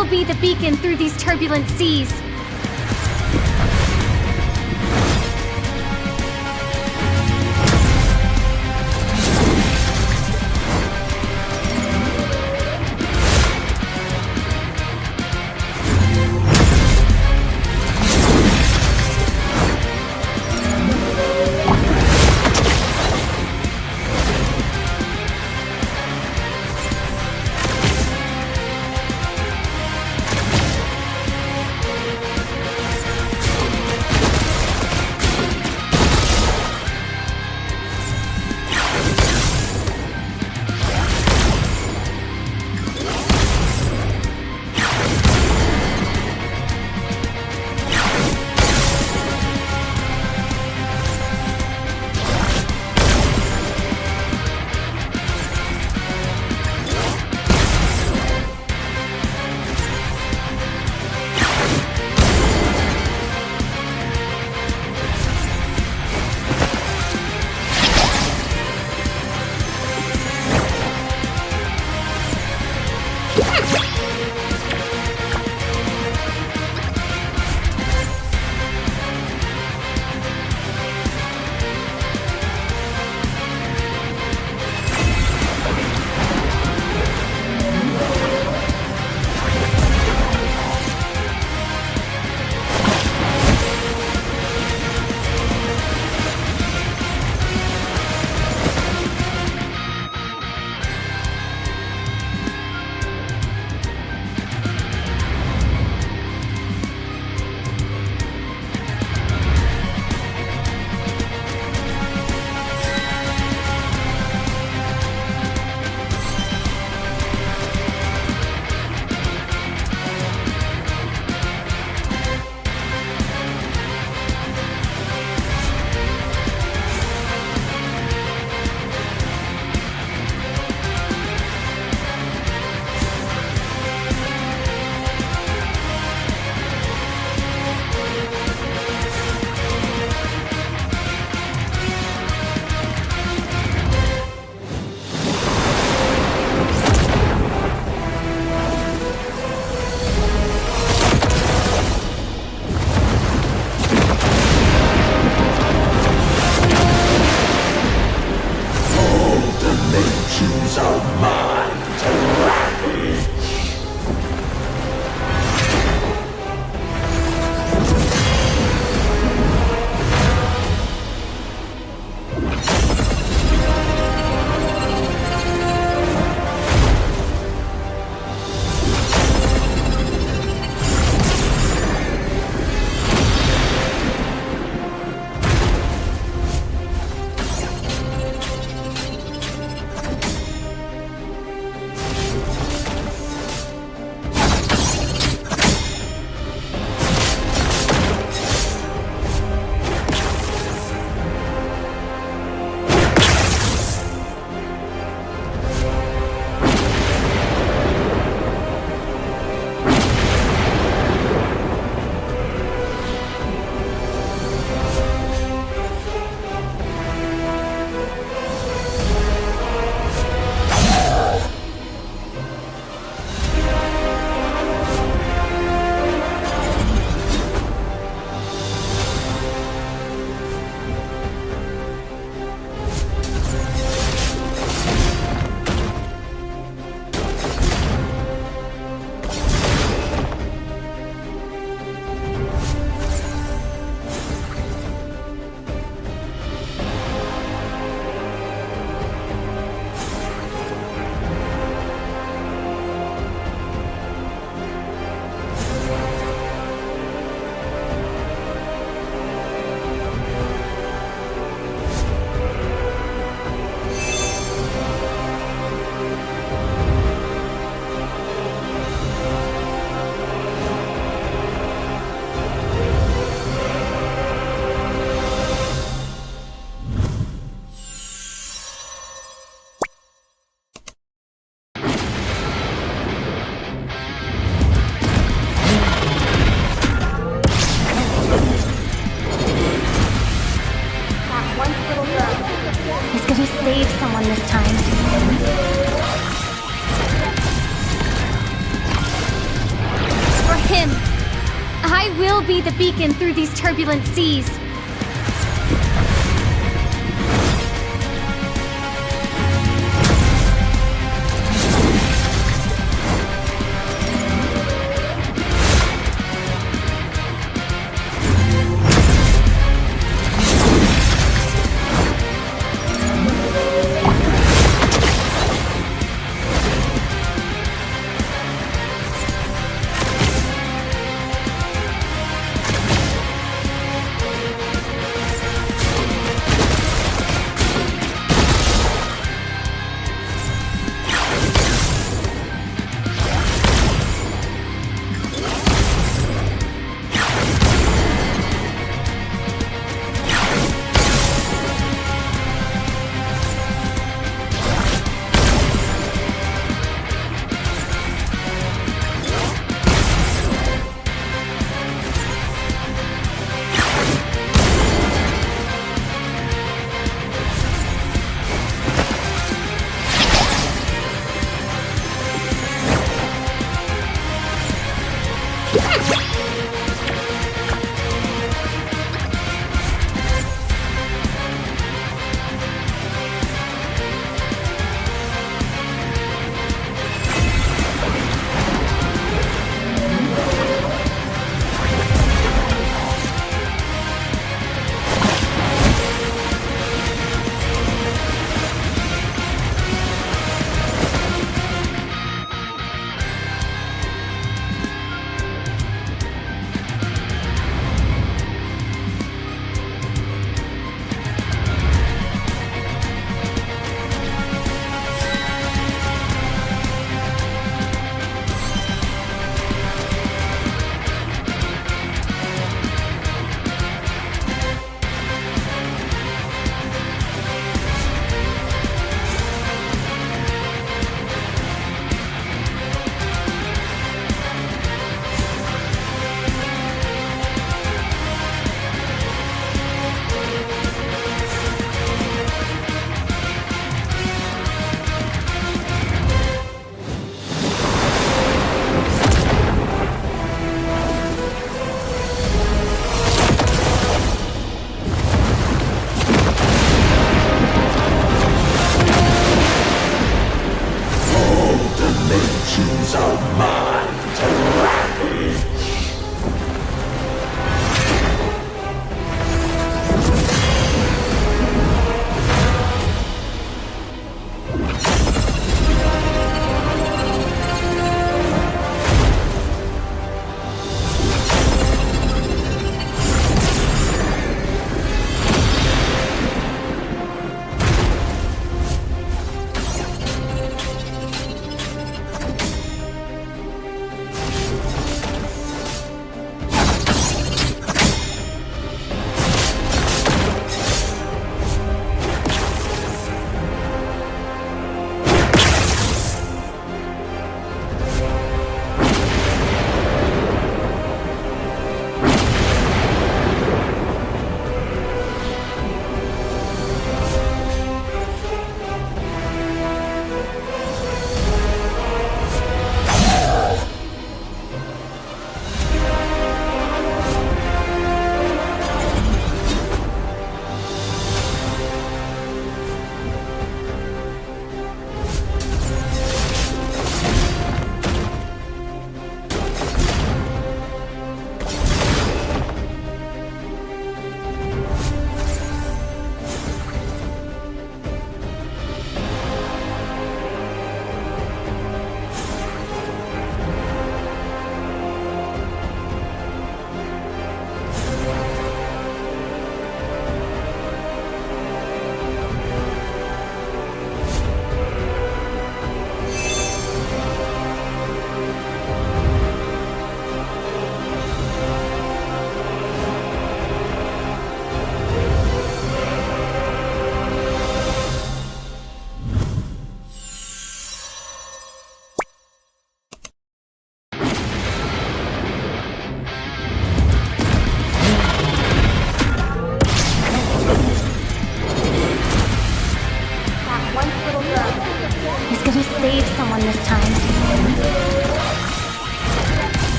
will be the beacon through these turbulent seas. someone this time. him, I will be the beacon through these turbulent seas.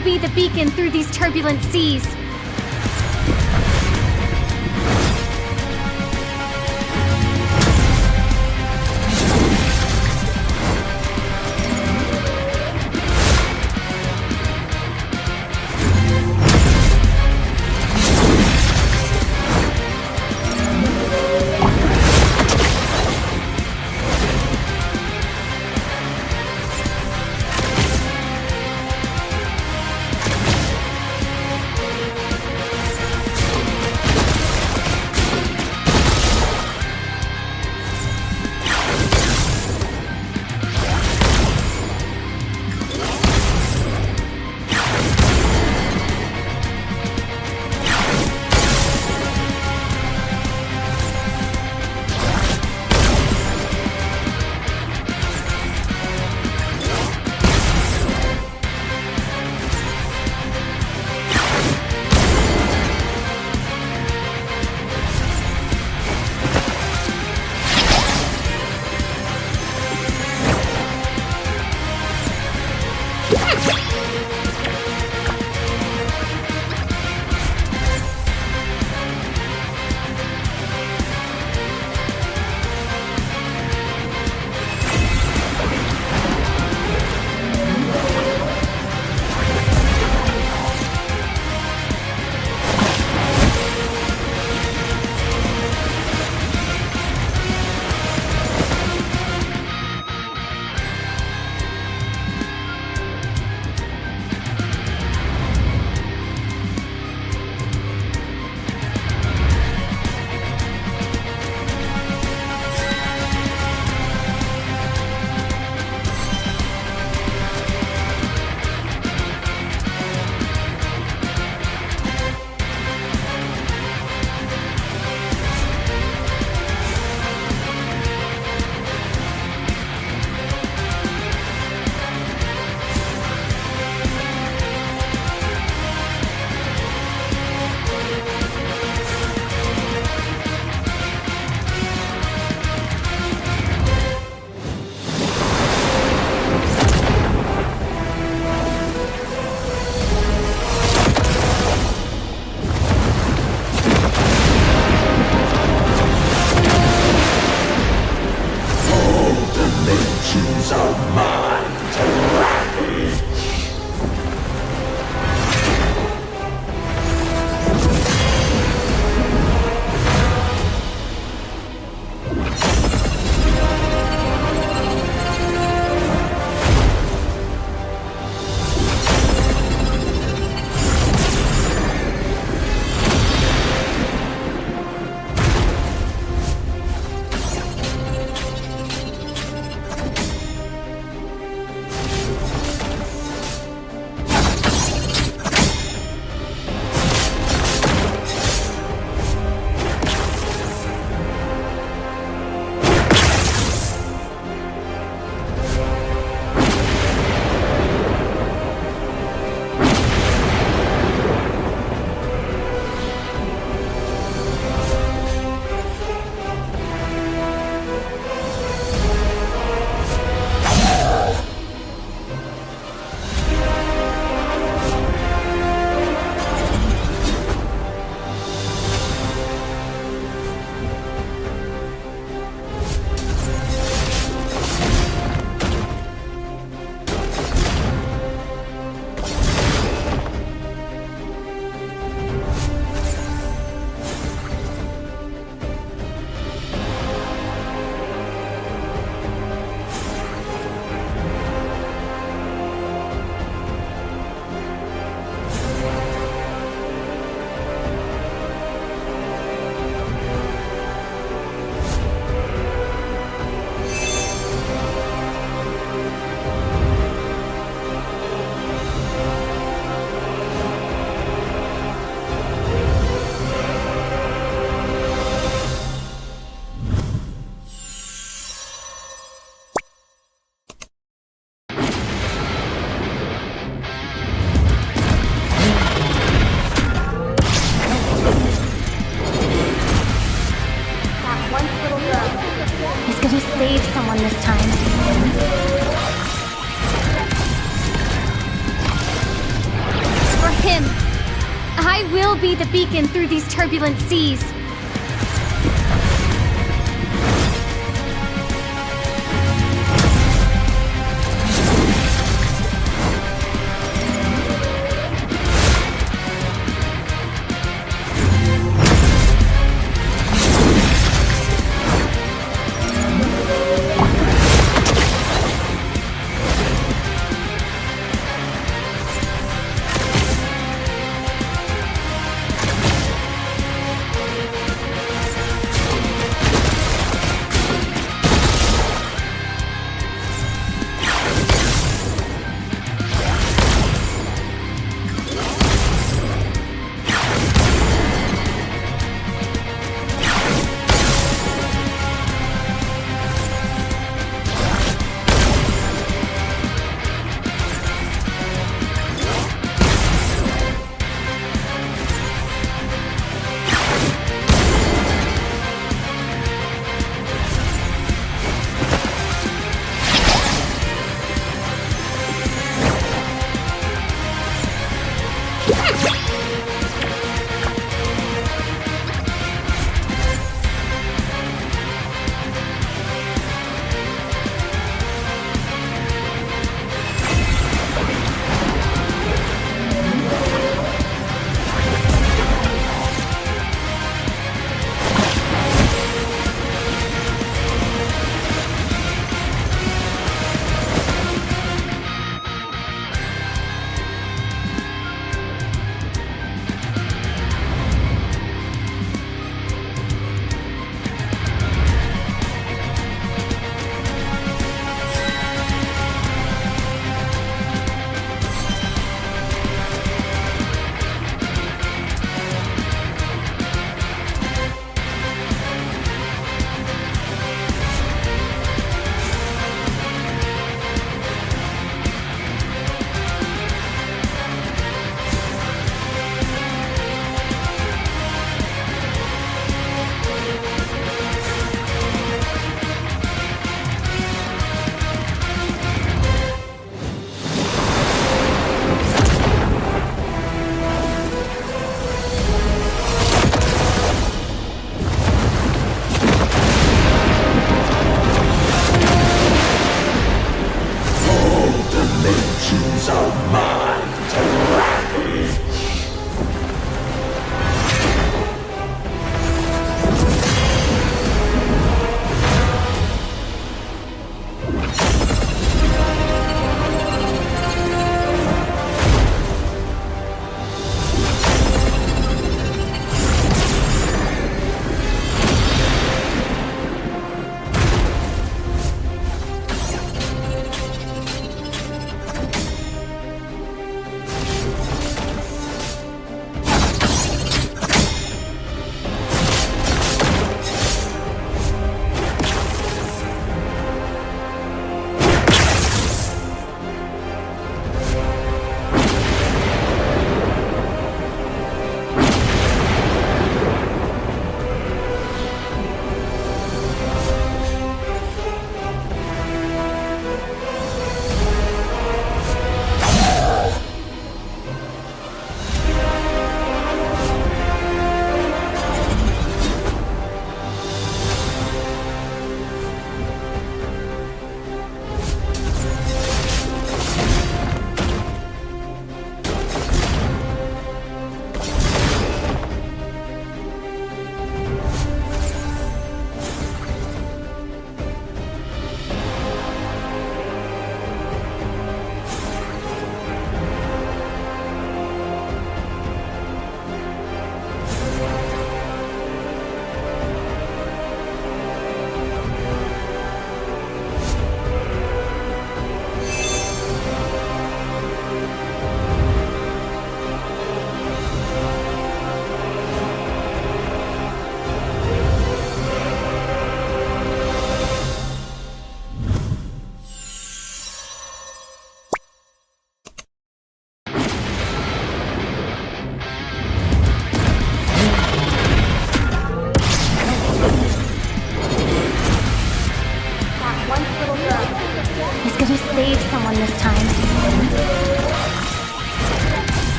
will be the beacon through these turbulent seas. be the beacon through these turbulent seas.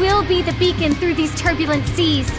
will be the beacon through these turbulent seas.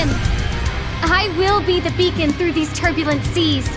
him. I will be the beacon through these turbulent seas.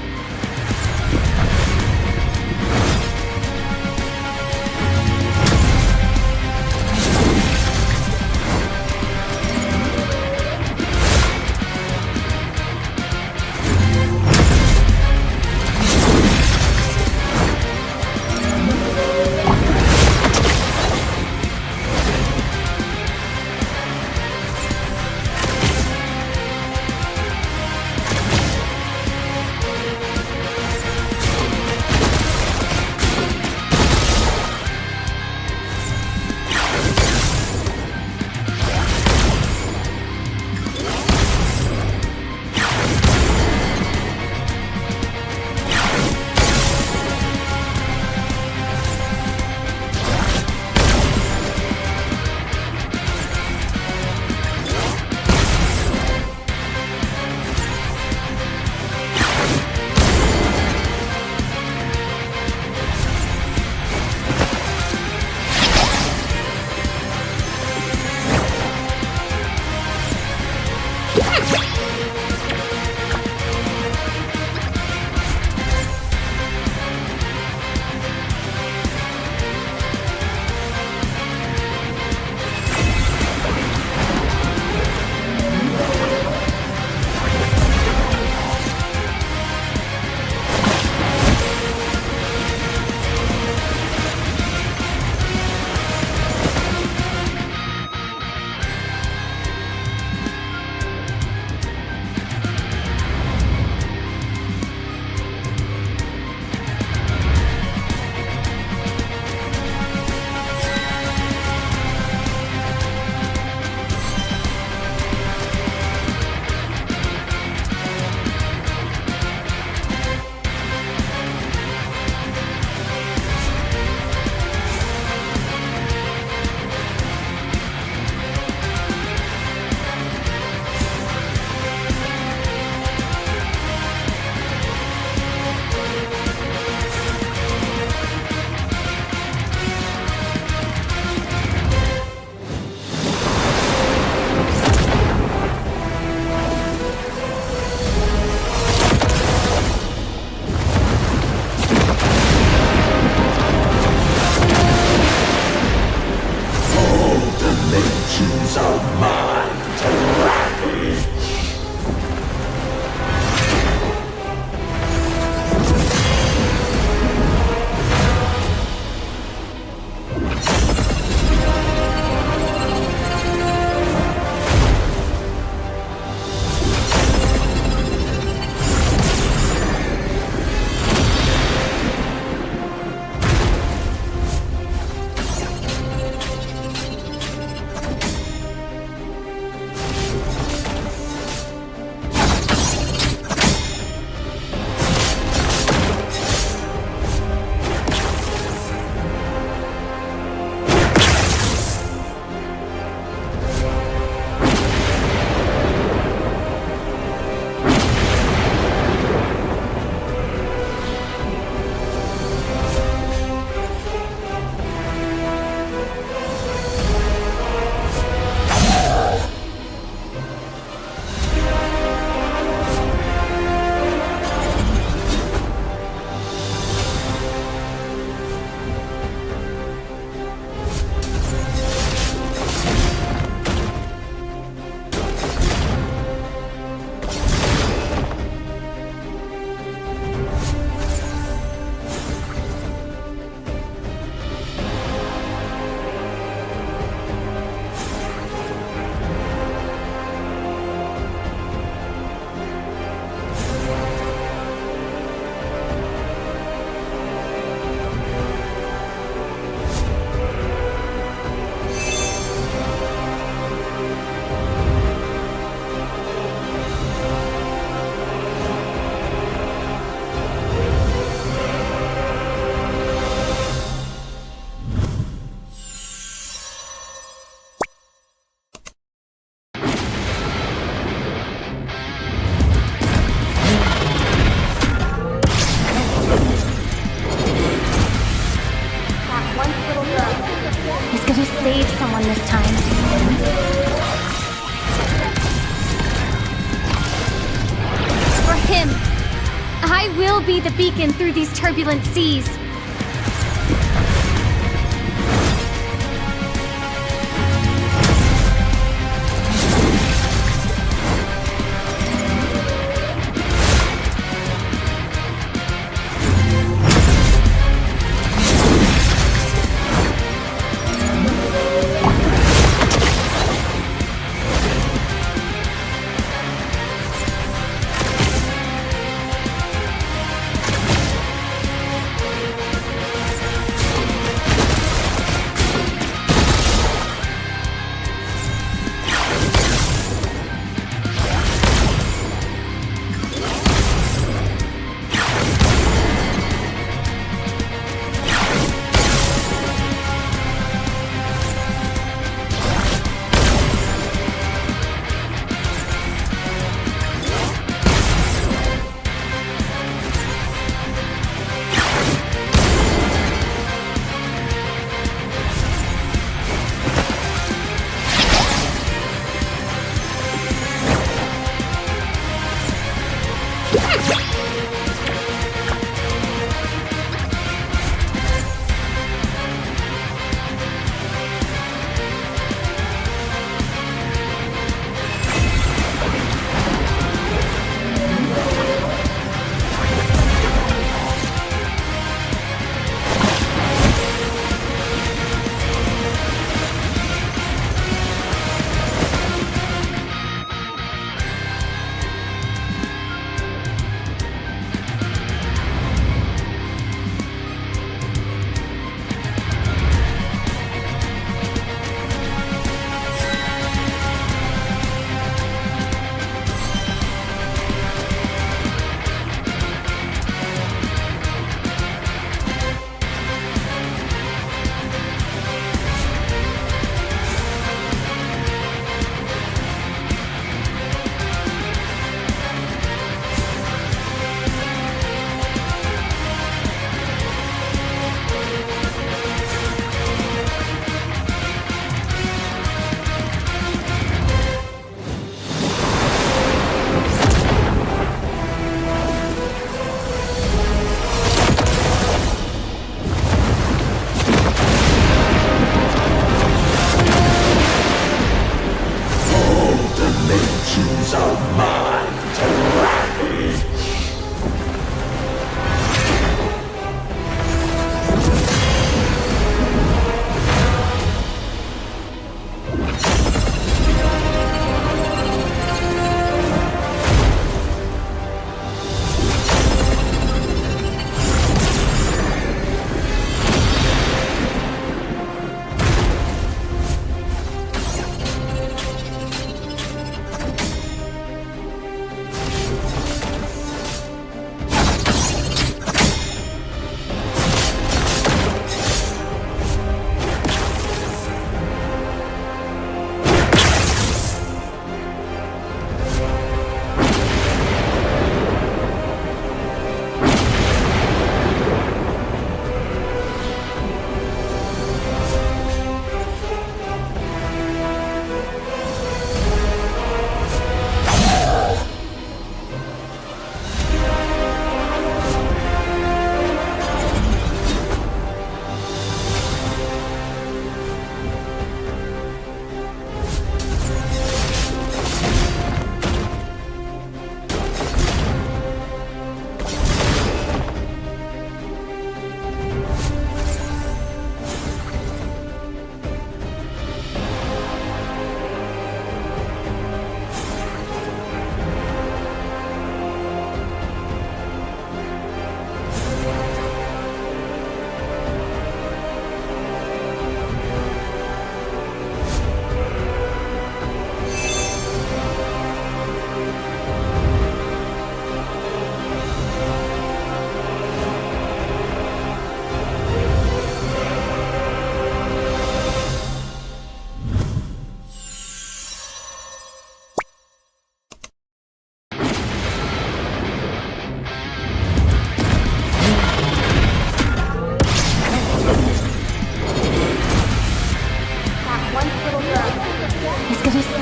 be the beacon through these turbulent seas.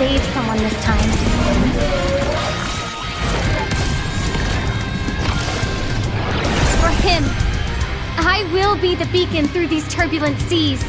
save someone this time. I will be the beacon through these turbulent seas.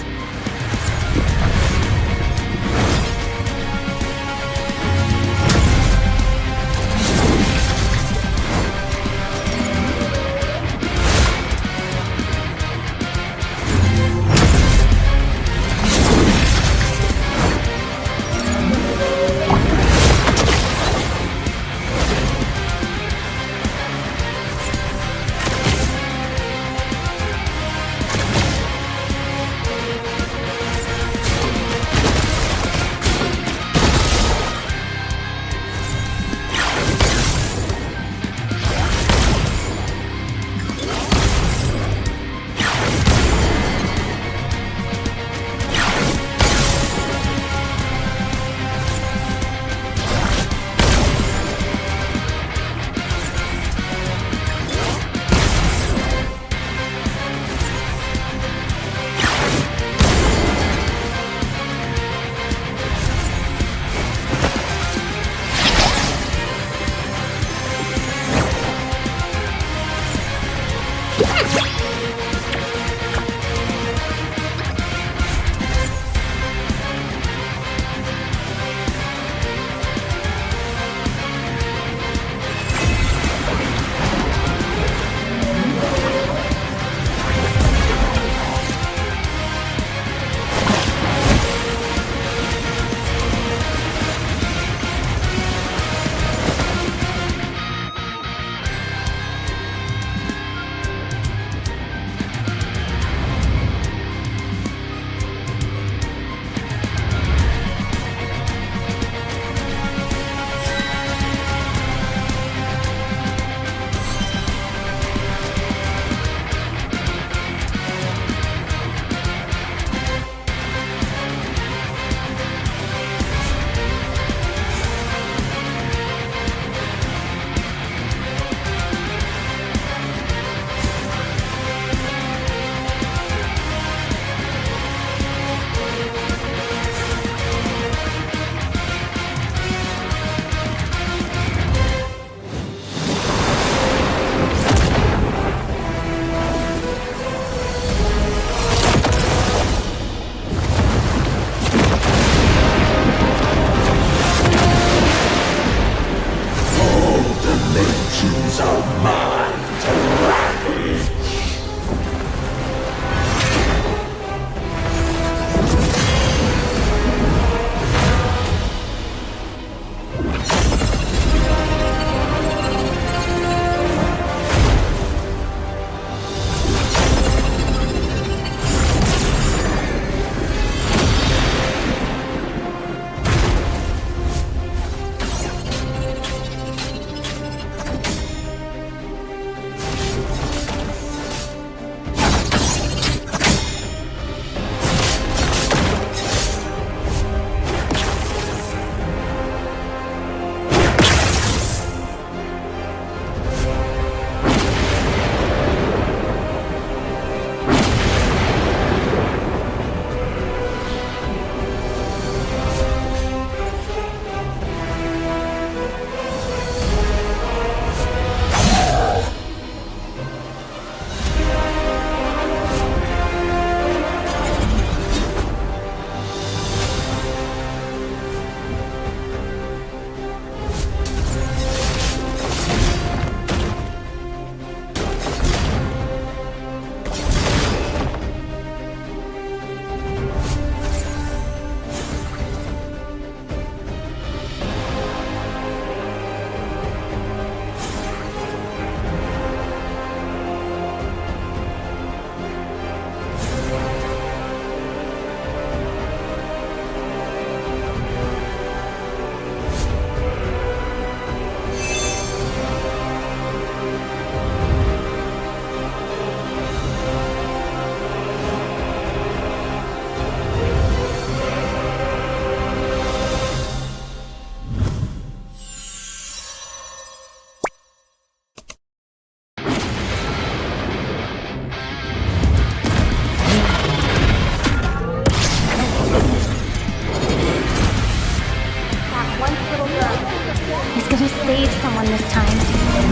save someone this time.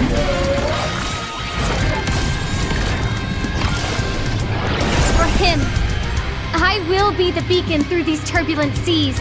him. I will be the beacon through these turbulent seas.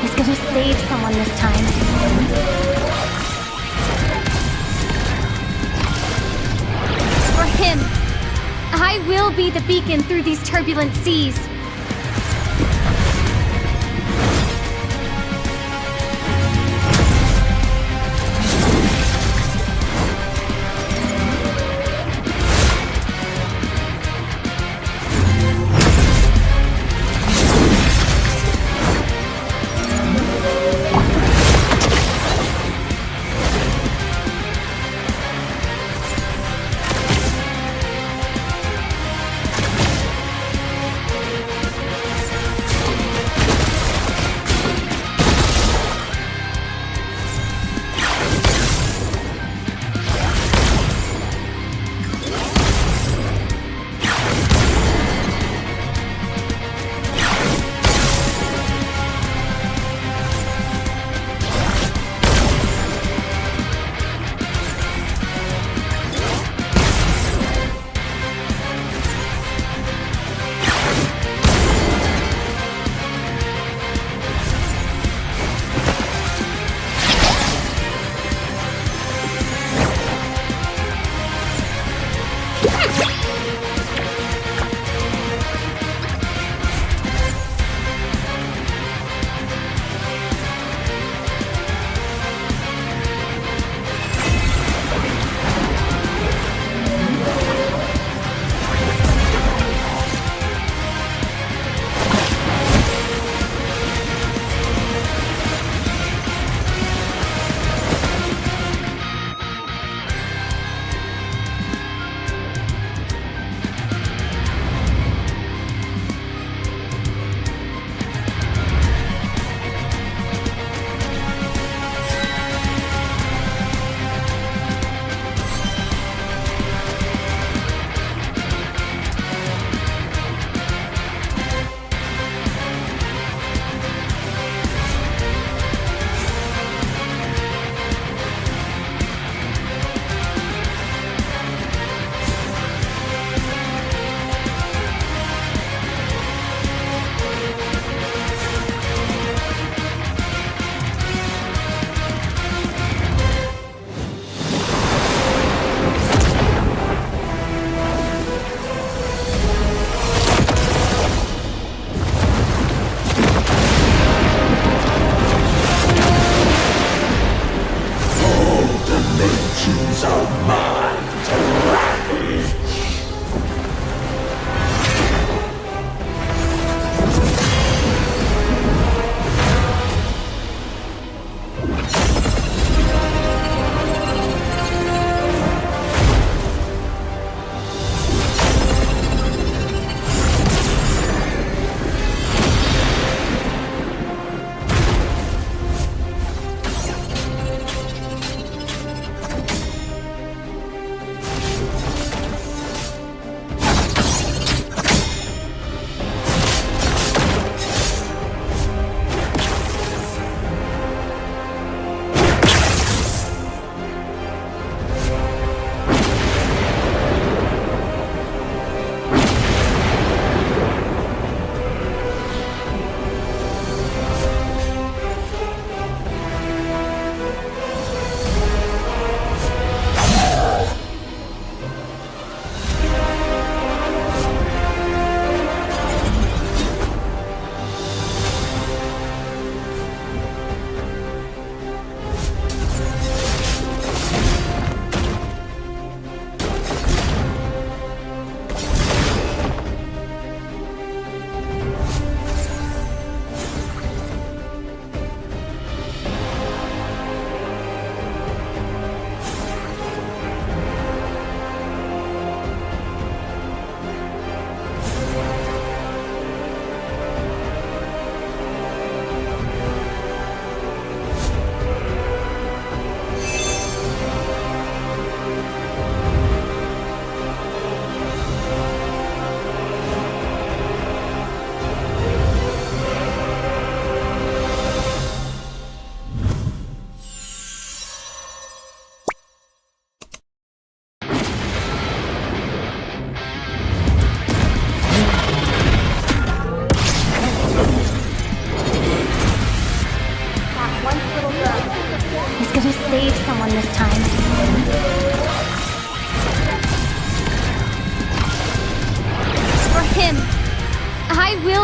He's gonna save someone this time. will be the beacon through these turbulent seas.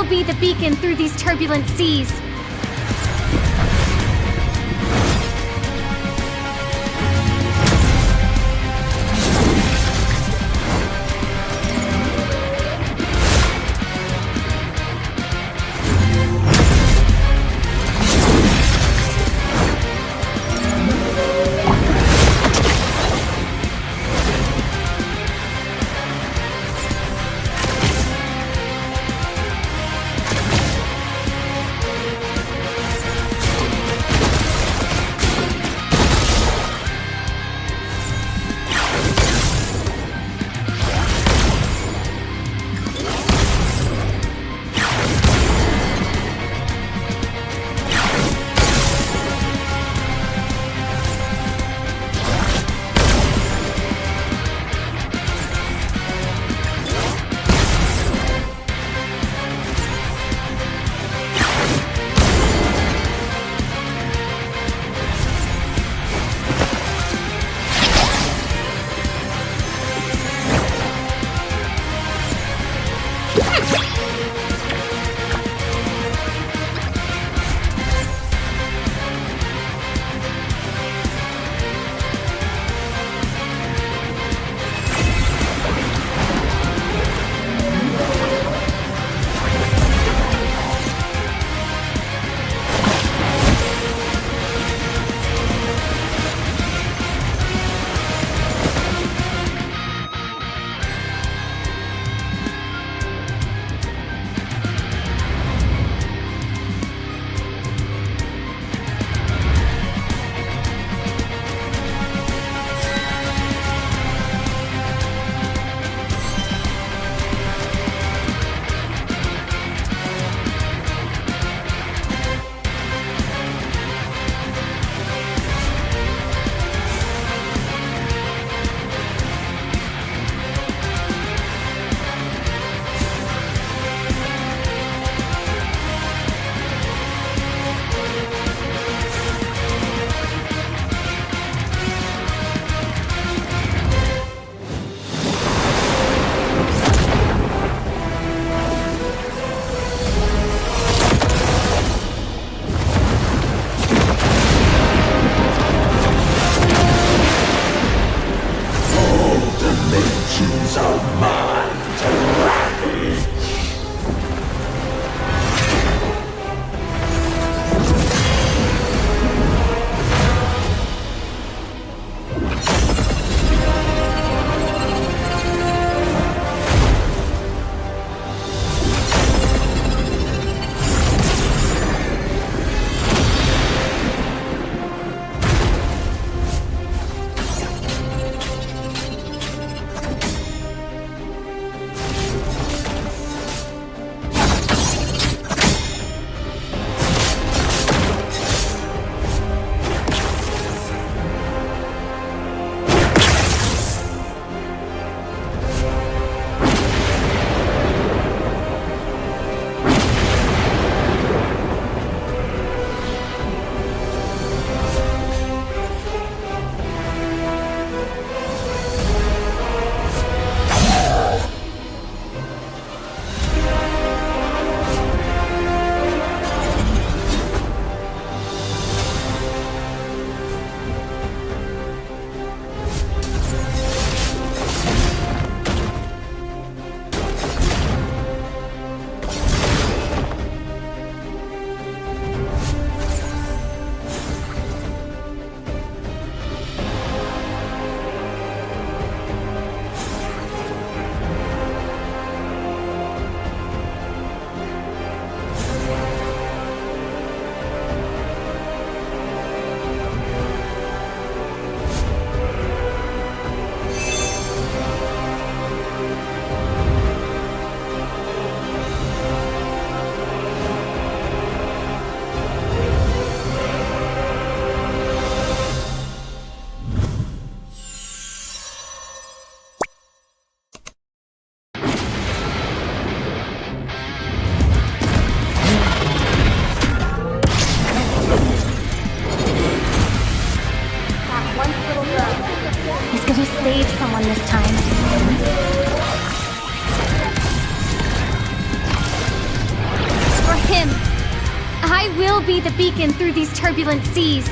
be the beacon through these turbulent seas. I will be the beacon through these turbulent seas.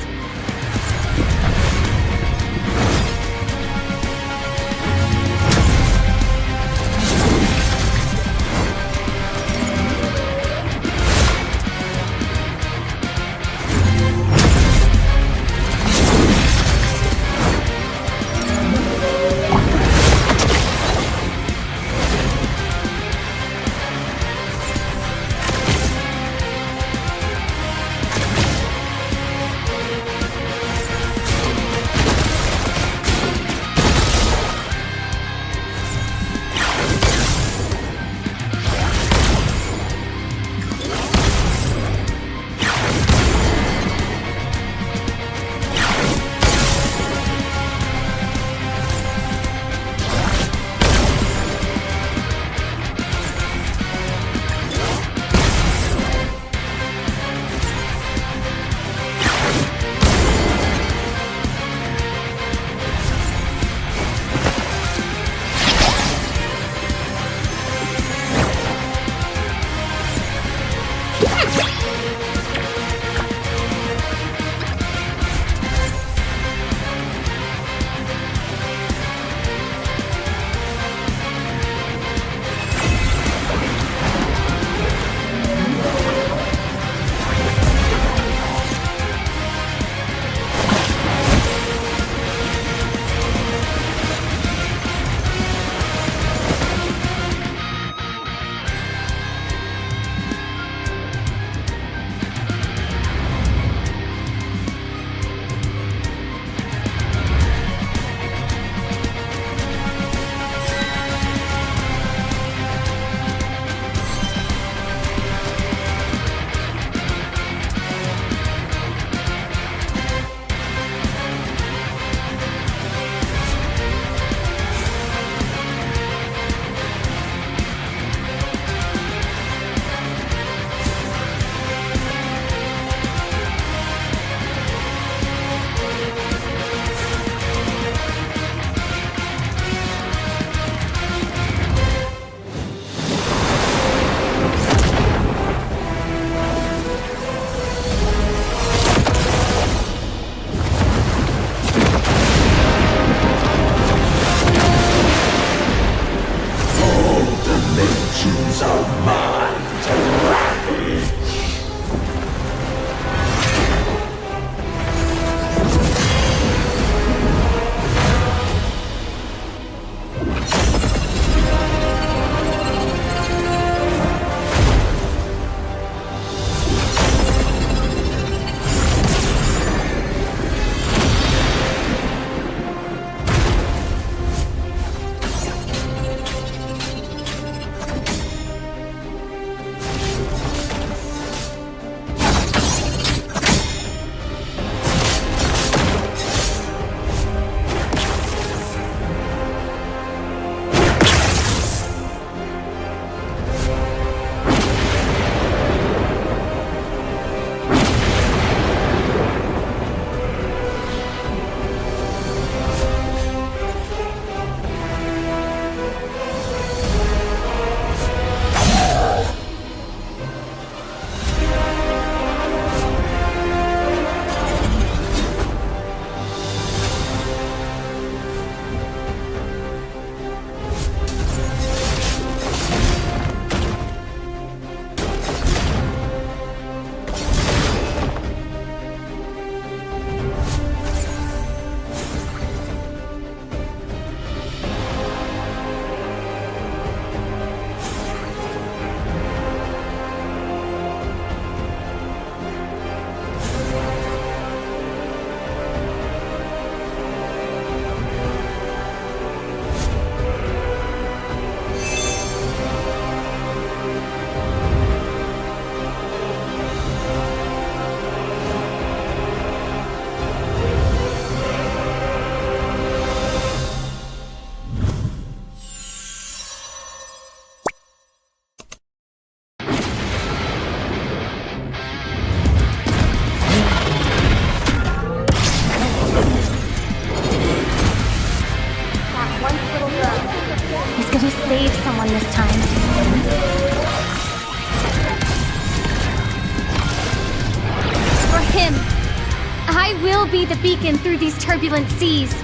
I will be the beacon through these turbulent seas.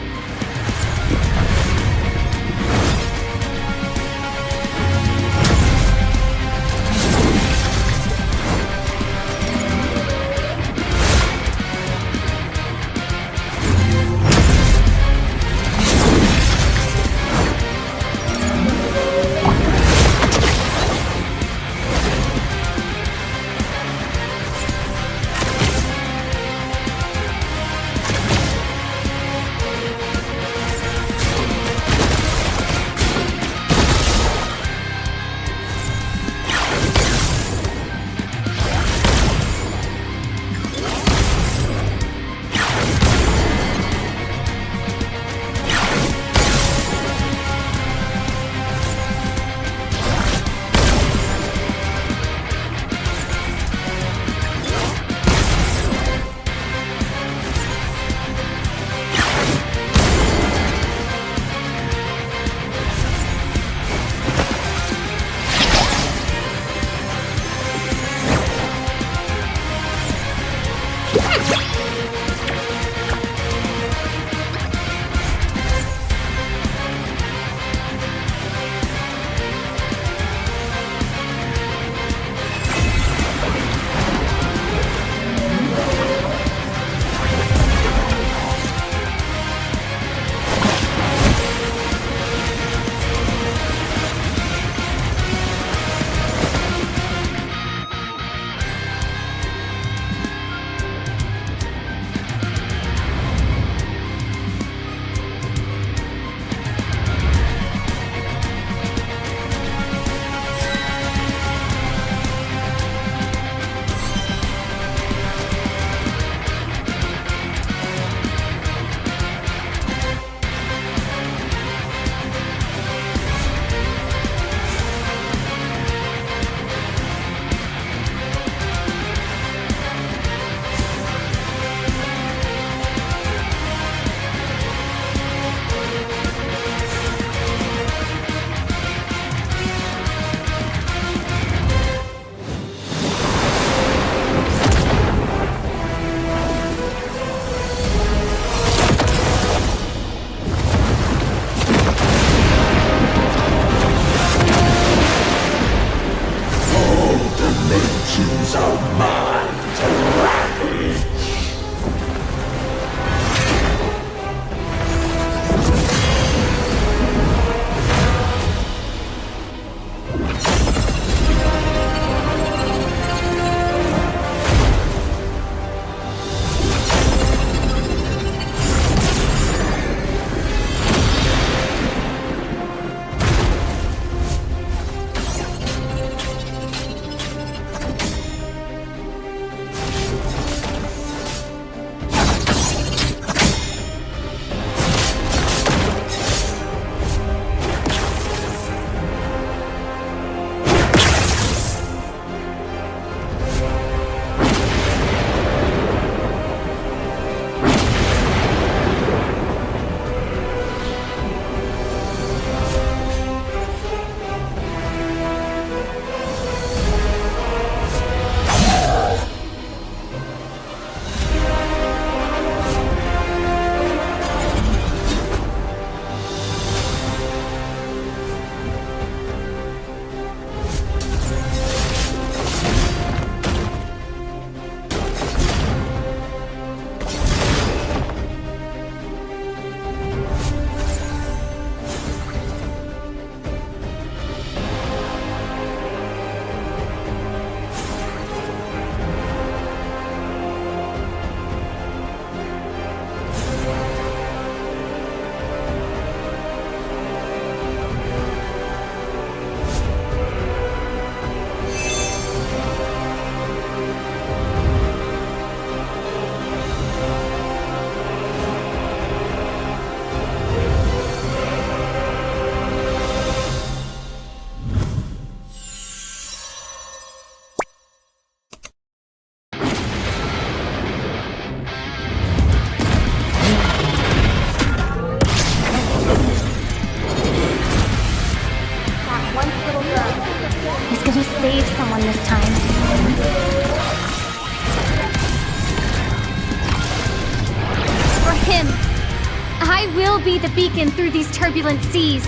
be the beacon through these turbulent seas.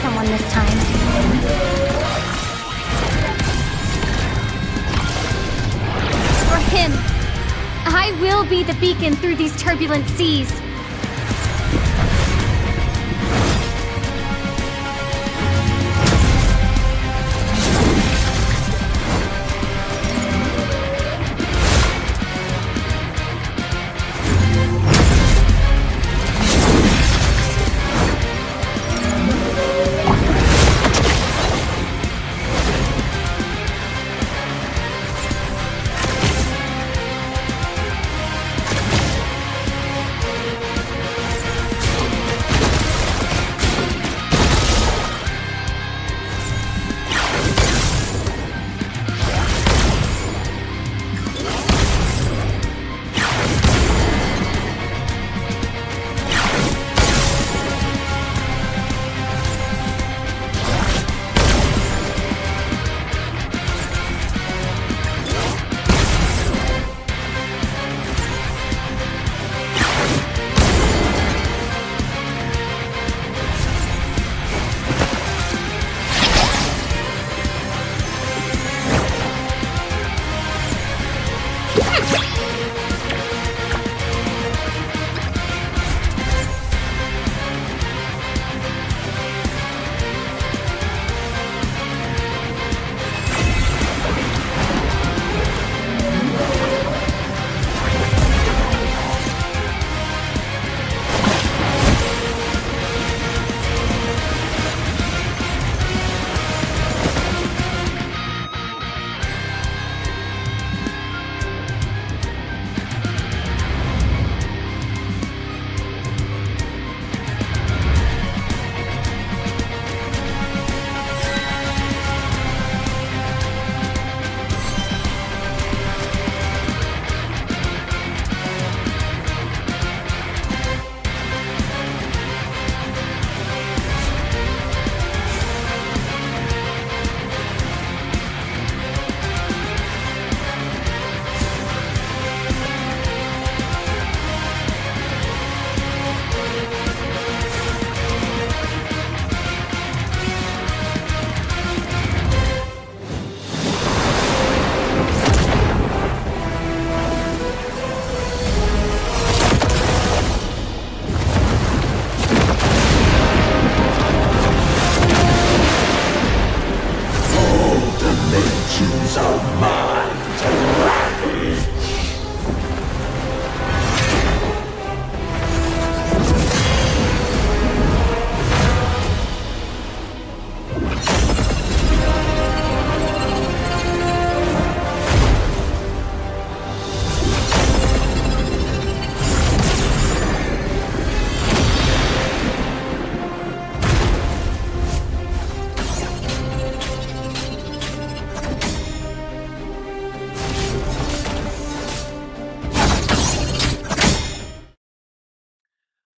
someone this time. him, I will be the beacon through these turbulent seas.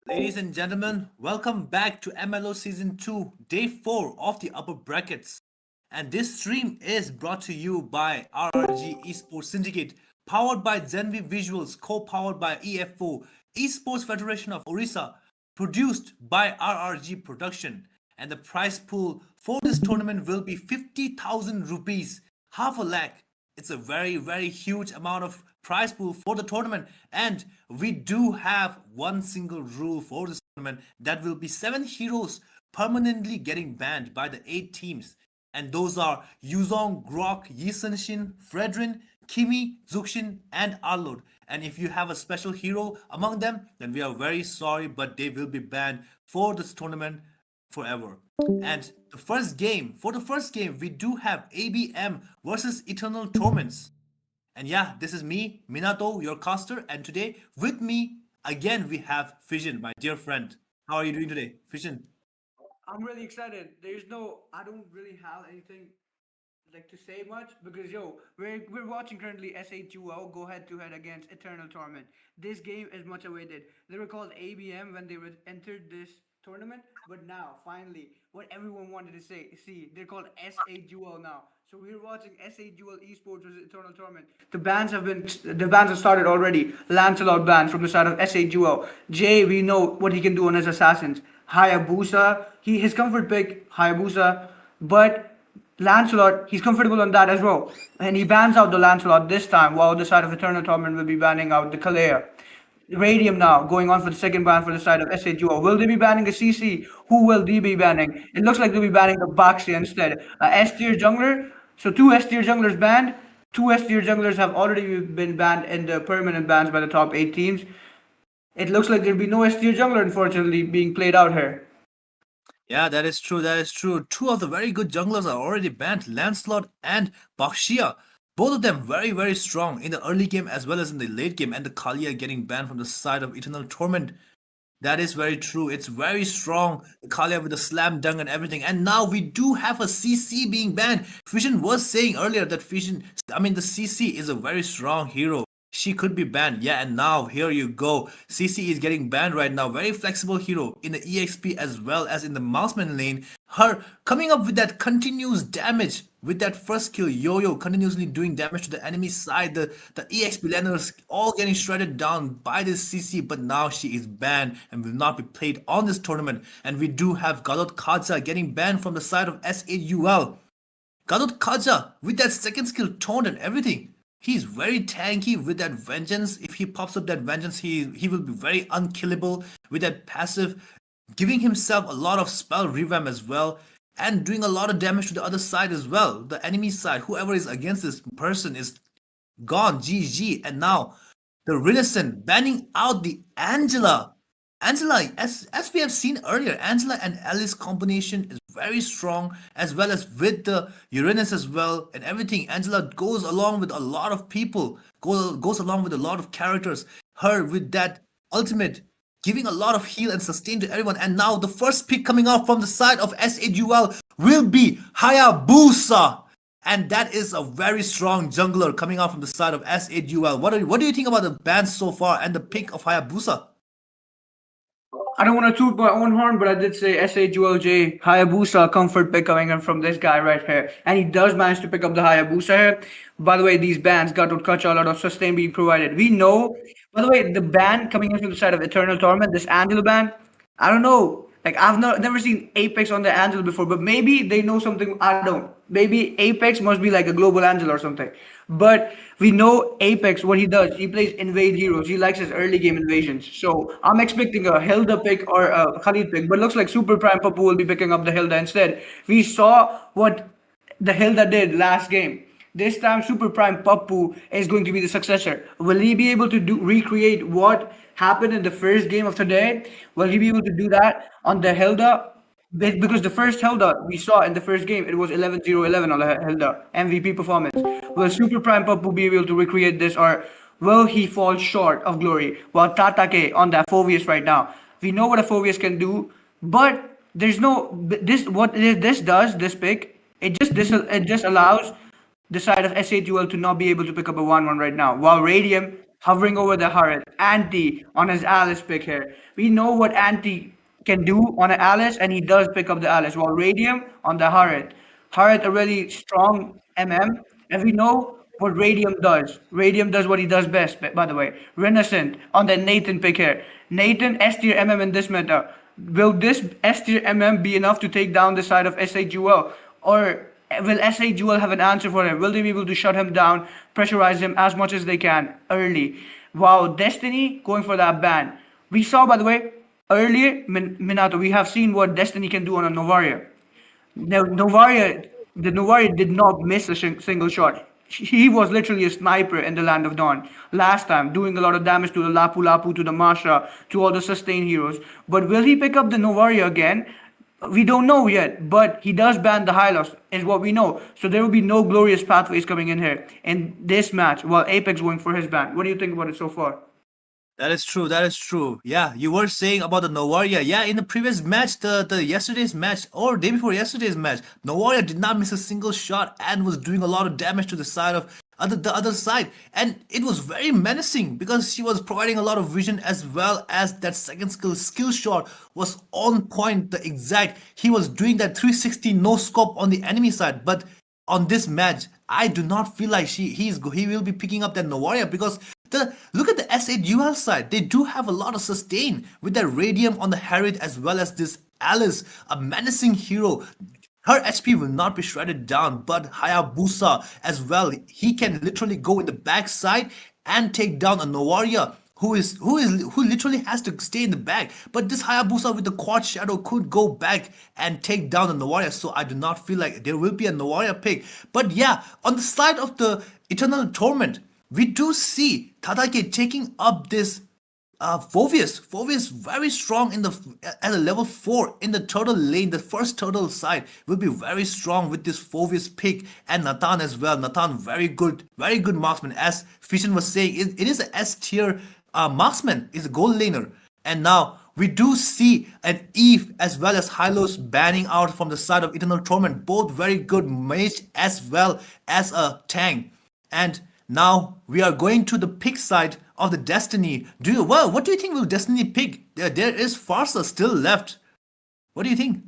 Ladies and gentlemen, welcome back to MLO Season 2, Day 4 of the upper brackets. And this stream is brought to you by RRG Esports Syndicate, powered by Zenvy Visuals, co-powered by EFO, Esports Federation of Odisha, produced by RRG Production. And the prize pool for this tournament will be 50,000 rupees, half a lakh. It's a very, very huge amount of prize pool for the tournament, and we do have one single rule for this tournament, that will be 7 heroes permanently getting banned by the 8 teams, and those are Yuzong, Grok, Yisenshin, Fredrin, Kimi, Zuxin, and Arlod. And if you have a special hero among them, then we are very sorry, but they will be banned for this tournament forever. And the first game, we do have ABM versus Eternal Torments. And yeah, this is me, Minato, your caster, and today with me again we have Fission, my dear friend. How are you doing today, Fission? I'm really excited. I don't really have anything like to say much because we're watching currently SA Duo go head to head against Eternal Torment. This game is much awaited. They were called ABM when they entered this tournament, but now finally what everyone wanted to see, they're called SA Duo now. So we're watching SA Duel Esports versus Eternal Torment. The bans have started already. Lancelot ban from the side of SA Duo. Jay, we know what he can do on his assassins. Hayabusa, his comfort pick Hayabusa, but Lancelot, he's comfortable on that as well. And he bans out the Lancelot this time, while the side of Eternal Torment will be banning out the Kalea. Radium now going on for the second ban for the side of SHUO. Will they be banning a CC? Who will they be banning? It looks like they'll be banning the Baxia instead. S tier jungler. So two S tier junglers banned. Two S tier junglers have already been banned in the permanent bans by the top 8 teams. It looks like there'll be no S tier jungler, unfortunately, being played out here. Yeah, that is true. That is true. Two of the very good junglers are already banned, Lancelot and Baxia. Both of them very, very strong in the early game as well as in the late game. And the Kalia getting banned from the side of Eternal Torment. That is very true. It's very strong. Kalia with the slam dunk and everything. And now we do have a CC being banned. Fission was saying earlier that the CC is a very strong hero. She could be banned. Yeah, and now here you go. CC is getting banned right now. Very flexible hero in the EXP as well as in the marksman lane. Her coming up with that continuous damage with that first kill, Yo-Yo continuously doing damage to the enemy side. The EXP laners all getting shredded down by this CC, but now she is banned and will not be played on this tournament. And we do have Galot Kaja getting banned from the side of SAUL. Galot Kaja with that second skill toned and everything. He's very tanky with that vengeance. If he pops up that vengeance, he will be very unkillable with that passive, giving himself a lot of spell revamp as well, and doing a lot of damage to the other side as well. The enemy side, whoever is against this person is gone. GG. And now the Renaissance banning out the Angela. Angela, as we have seen earlier, Angela and Alice combination is very strong, as well as with the Uranus as well and everything. Angela goes along with a lot of people, goes along with a lot of characters. Her with that ultimate, giving a lot of heal and sustain to everyone. And now the first pick coming out from the side of SAUL will be Hayabusa. And that is a very strong jungler coming out from the side of SAUL. What do you think about the bans so far and the pick of Hayabusa? I don't want to toot my own horn, but I did say SHULJ Hayabusa comfort pick coming in from this guy right here. And he does manage to pick up the Hayabusa here. By the way, these bans got to catch a lot of sustain being provided. We know, by the way, the ban coming in from the side of Eternal Torment, this Angela ban, I don't know. Like, never seen Apex on the Angela before, but maybe they know something I don't. Maybe Apex must be like a global Angela or something. But we know Apex, what he does. He plays invade heroes. He likes his early game invasions. So I'm expecting a Hilda pick or a Khalid pick, but looks like Super Prime Papu will be picking up the Hilda instead. We saw what the Hilda did last game. This time, Super Prime Papu is going to be the successor. Will he be able to recreate what happened in the first game of today? Will he be able to do that on the Hilda? Because the first Hilda we saw in the first game, it was 11-0-11 on the Hilda MVP performance. Will Super Prime Papu be able to recreate this, or will he fall short of glory? While Tatake on that Phoveus right now, we know what a Phoveus can do, but there's no this pick, it just allows the side of SAUL to not be able to pick up a 1-1 right now. While Radium hovering over the Harith, Anti on his Alice pick here. We know what Anti can do on an Alice, and he does pick up the Alice. While Radium on the Harith. Harith a really strong MM, and we know what Radium does. Radium does what he does best, by the way. Renaissance on the Nathan pick here. Nathan S tier MM in this meta. Will this S tier MM be enough to take down the side of SAUL? Or will SAUL have an answer for him? Will they be able to shut him down, pressurize him as much as they can early? While Destiny going for that ban. We saw, by the way, earlier, Minato, we have seen what Destiny can do on a Novaria. Now, the Novaria did not miss a single shot. He was literally a sniper in the Land of Dawn last time, doing a lot of damage to the Lapu Lapu, to the Masha, to all the sustain heroes. But will he pick up the Novaria again? We don't know yet, but he does ban the Hylos, is what we know. So there will be no glorious pathways coming in here in this match, while Apex going for his ban. What do you think about it so far? That is true. That is true. Yeah, you were saying about the Novaria. Yeah, in the previous match, the yesterday's match or day before yesterday's match, Novaria did not miss a single shot and was doing a lot of damage to the side of the other side, and it was very menacing because she was providing a lot of vision, as well as that second skill shot was on point. The exact, he was doing that 360 no scope on the enemy side, but on this match, I do not feel like he will be picking up that Novaria, because look at the SAUL side. They do have a lot of sustain with that Radium on the Harriet, as well as this Alice, a menacing hero. Her HP will not be shredded down, but Hayabusa as well. He can literally go in the backside and take down a Novaria who literally has to stay in the back. But this Hayabusa with the quad shadow could go back and take down the Novaria. So I do not feel like there will be a Novaria pick. But yeah, on the side of the Eternal Torment, we do see Tadake taking up this Fovius very strong in the at a level 4 in the turtle lane. The first turtle side will be very strong with this Fovius pick, and Nathan as well. Nathan very good marksman. As Fission was saying, it is a S tier marksman, is a gold laner. And now we do see an Eve as well as Hylos banning out from the side of Eternal Torment. Both very good mage as well as a tank. And now we are going to the pick side of the Destiny. What do you think will Destiny pick? There is Farsa still left. What do you think?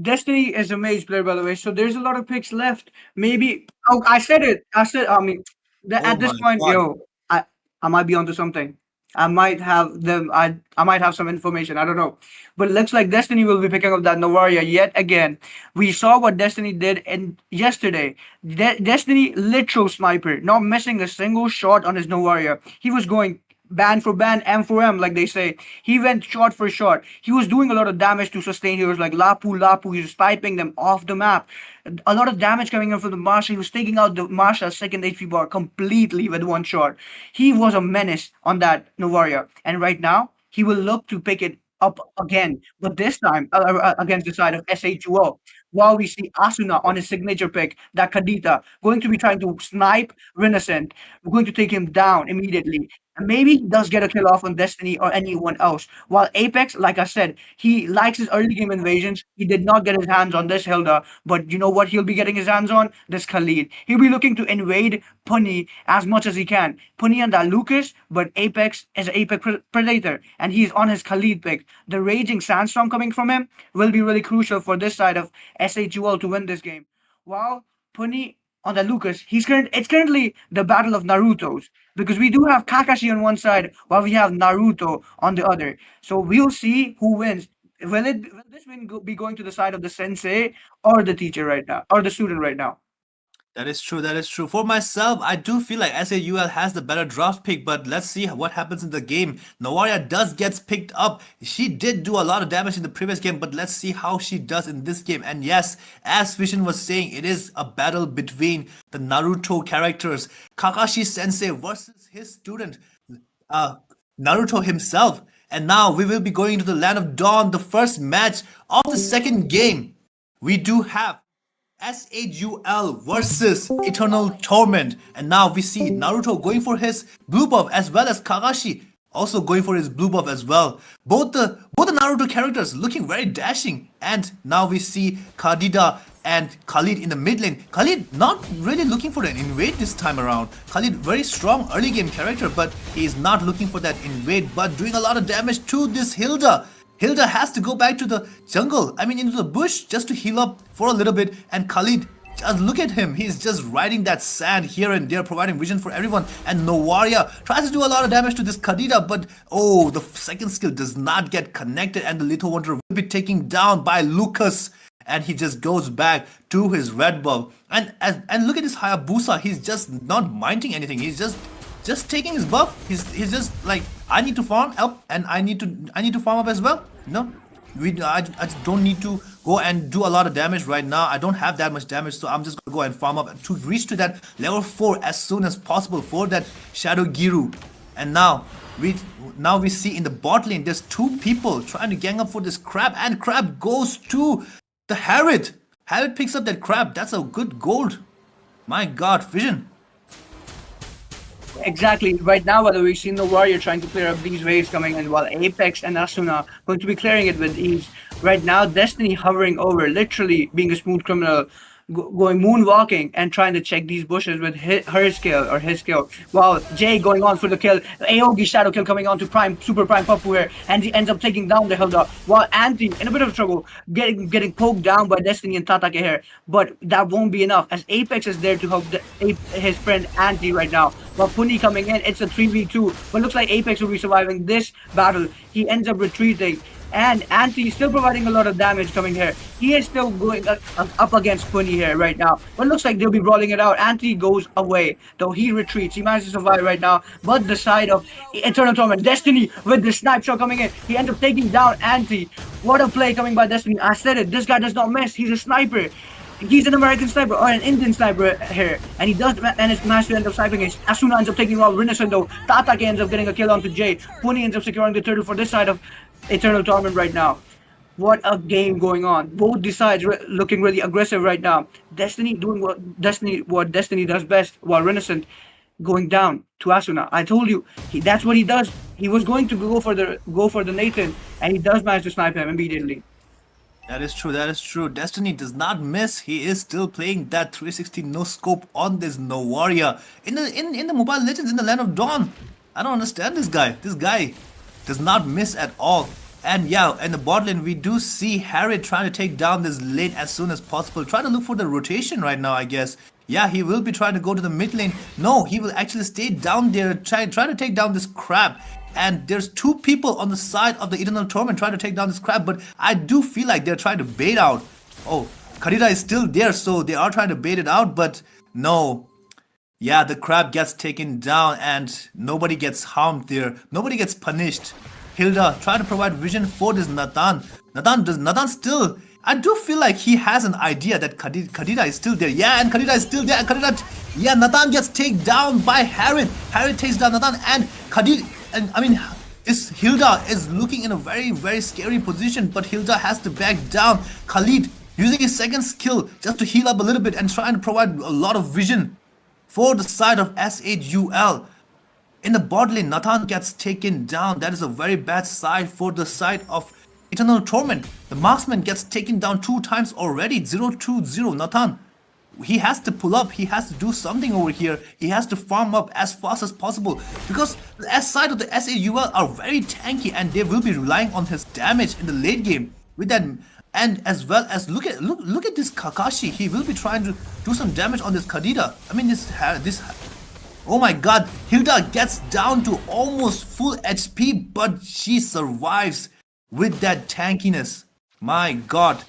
Destiny is a mage player, by the way, so there's a lot of picks left. Maybe. Oh, I said it. I mean, Oh at this my point, god. I might be onto something. I might have them. I might have some information. I don't know, but it looks like Destiny will be picking up that Novaria yet again. We saw what Destiny did in yesterday. Destiny literal sniper, not missing a single shot on his Novaria. He was going ban for ban, M for M, like they say. He went shot for shot. He was doing a lot of damage to sustain heroes like Lapu. He was sniping them off the map. A lot of damage coming in from the Marsha. He was taking out the Marsha's second HP bar completely with one shot. He was a menace on that Novaria. And right now, he will look to pick it up again, but this time against the side of SHUO. While we see Asuna on his signature pick, that Kadita, going to be trying to snipe Renascent. We're going to take him down immediately. And maybe he does get a kill off on Destiny or anyone else. While Apex, like I said, he likes his early game invasions. He did not get his hands on this Hilda, but you know what he'll be getting his hands on? This Khalid. He'll be looking to invade Punny as much as he can. Punny and that Lucas, but Apex is an Apex Predator, and he's on his Khalid pick. The Raging Sandstorm coming from him will be really crucial for this side of SHUL to win this game. While Punny on the Lucas, it's currently the battle of Naruto's because we do have Kakashi on one side while we have Naruto on the other. So we'll see who wins. Will this win be going to the side of the sensei or the teacher right now or the student right now? That is true. That is true. For myself, I do feel like SAUL has the better draft pick, but let's see what happens in the game. Novaria does gets picked up. She did do a lot of damage in the previous game, but let's see how she does in this game. And yes, as Vision was saying, it is a battle between the Naruto characters, Kakashi Sensei versus his student, Naruto himself. And now we will be going to the Land of Dawn, the first match of the second game. We do have SHUL versus Eternal Torment. And now we see Naruto going for his blue buff as well as Kakashi also going for his blue buff as well. Both the Naruto characters looking very dashing. And now we see Kadida and Khalid in the mid lane. Khalid not really looking for an invade this time around. Khalid very strong early game character, but he is not looking for that invade, but doing a lot of damage to this Hilda. Hilda has to go back to the jungle, into the bush just to heal up for a little bit. And Khalid, just look at him. He's just riding that sand here and there, providing vision for everyone. And Novaria tries to do a lot of damage to this Kadida, but oh, the second skill does not get connected and the Little Wonder will be taken down by Lucas. And he just goes back to his red buff. And look at this Hayabusa. He's just not minding anything. He's just taking his buff. He's just like, I need to farm up and I need to farm up as well. No, I just don't need to go and do a lot of damage right now. I don't have that much damage, so I'm just gonna go and farm up to reach to that level 4 as soon as possible for that Shadow Giru. And now we see in the bot lane there's two people trying to gang up for this crab, and crab goes to the Harriet. Harriet picks up that crab. That's a good gold. My God, Vision. Exactly. Right now, by the way, we've seen the Warrior trying to clear up these waves coming in, while Apex and Asuna going to be clearing it with ease. Right now, Destiny hovering over, literally being a smooth criminal, going moonwalking and trying to check these bushes with her skill or his skill. While Jay going on for the kill, Aogi shadow kill coming on to Super Prime Papu here, and he ends up taking down the Hilda. While Anti in a bit of trouble, getting poked down by Destiny and Tatake here, but that won't be enough as Apex is there to help his friend Anti right now. While Puni coming in, it's a 3v2, but looks like Apex will be surviving this battle. He ends up retreating. And Anti is still providing a lot of damage coming here. He is still going up against Puni here right now. But looks like they'll be rolling it out. Anti goes away, though he retreats. He manages to survive right now. But the side of Eternal Torment, Destiny with the snipe shot coming in. He ends up taking down Anti. What a play coming by Destiny. I said it. This guy does not miss. He's a sniper. He's an American sniper or an Indian sniper here, and he does manage to end up sniping it. Asuna ends up taking out Rinison though. Tatake ends up getting a kill onto Jay. Puni ends up securing the turtle for this side of Eternal Torment right now. What a game going on. Both the sides looking really aggressive right now. Destiny doing what Destiny does best, while Renaissance going down to Asuna. I told you, that's what he does. He was going to go for the Nathan, and he does manage to snipe him immediately. That is true. That is true. Destiny does not miss. He is still playing that 360 no scope on this no warrior in the Mobile Legends in the Land of Dawn. I don't understand this guy. This guy does not miss at all. And yeah, in the bot lane we do see Harriet trying to take down this lane as soon as possible. Trying to look for the rotation right now, I guess. Yeah, he will be trying to go to the mid lane. No, he will actually stay down there, try to take down this crab. And there's two people on the side of the Eternal Torment trying to take down this crab, but I do feel like they're trying to bait out. Oh, Karida is still there, so they are trying to bait it out, but no. Yeah, the crab gets taken down and nobody gets harmed there. Nobody gets punished. Hilda try to provide vision for this Nathan. Nathan still, I do feel like he has an idea that Kadira is still there. Yeah, and Kadira is still there. Yeah, Nathan gets taken down by Harriet. Harriet takes down Nathan and Kadira. And I mean, this Hilda is looking in a very, very scary position, but Hilda has to back down. Khalid using his second skill just to heal up a little bit and trying to provide a lot of vision for the side of SHUL. In the bot lane, Nathan gets taken down. That is a very bad side for the side of Eternal Torment. The marksman gets taken down 2 times already. 0-2-0. Nathan, he has to pull up. He has to do something over here. He has to farm up as fast as possible because the S side of the SAUL are very tanky and they will be relying on his damage in the late game with that. And as well as look at this Kakashi. He will be trying to do some damage on this Kadira. I mean this. Oh my god, Hilda gets down to almost full HP, but she survives with that tankiness. My god.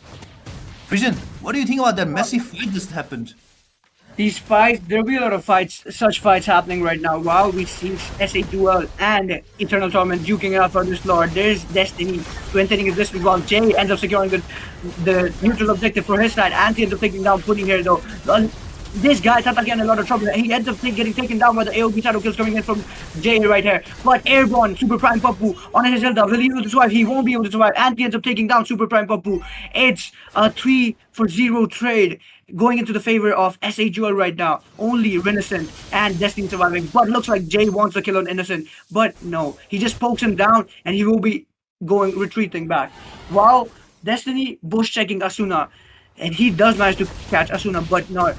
Vision, what do you think about that messy fight just happened? These fights, there'll be a lot of fights, such fights happening right now. While we see SA Duel and Eternal Torment duking it out for this lord, there's Destiny entering in this while Jay ends up securing the neutral objective for his side. Anti ends up taking down Pudding here though. This guy Tatake in a lot of trouble. He ends up getting taken down by the AoE shadow kills coming in from Jay right here. But Airborne, Super Prime Papu on his Zelda. Will he be able to survive? He won't be able to survive. Anti ends up taking down Super Prime Papu. It's a 3-for-0 trade going into the favor of SHUL right now. Only Renaissance and Destiny surviving. But looks like Jay wants to kill on Innocent. But no, he just pokes him down and he will be retreating back. While Destiny bush checking Asuna. And he does manage to catch Asuna, but not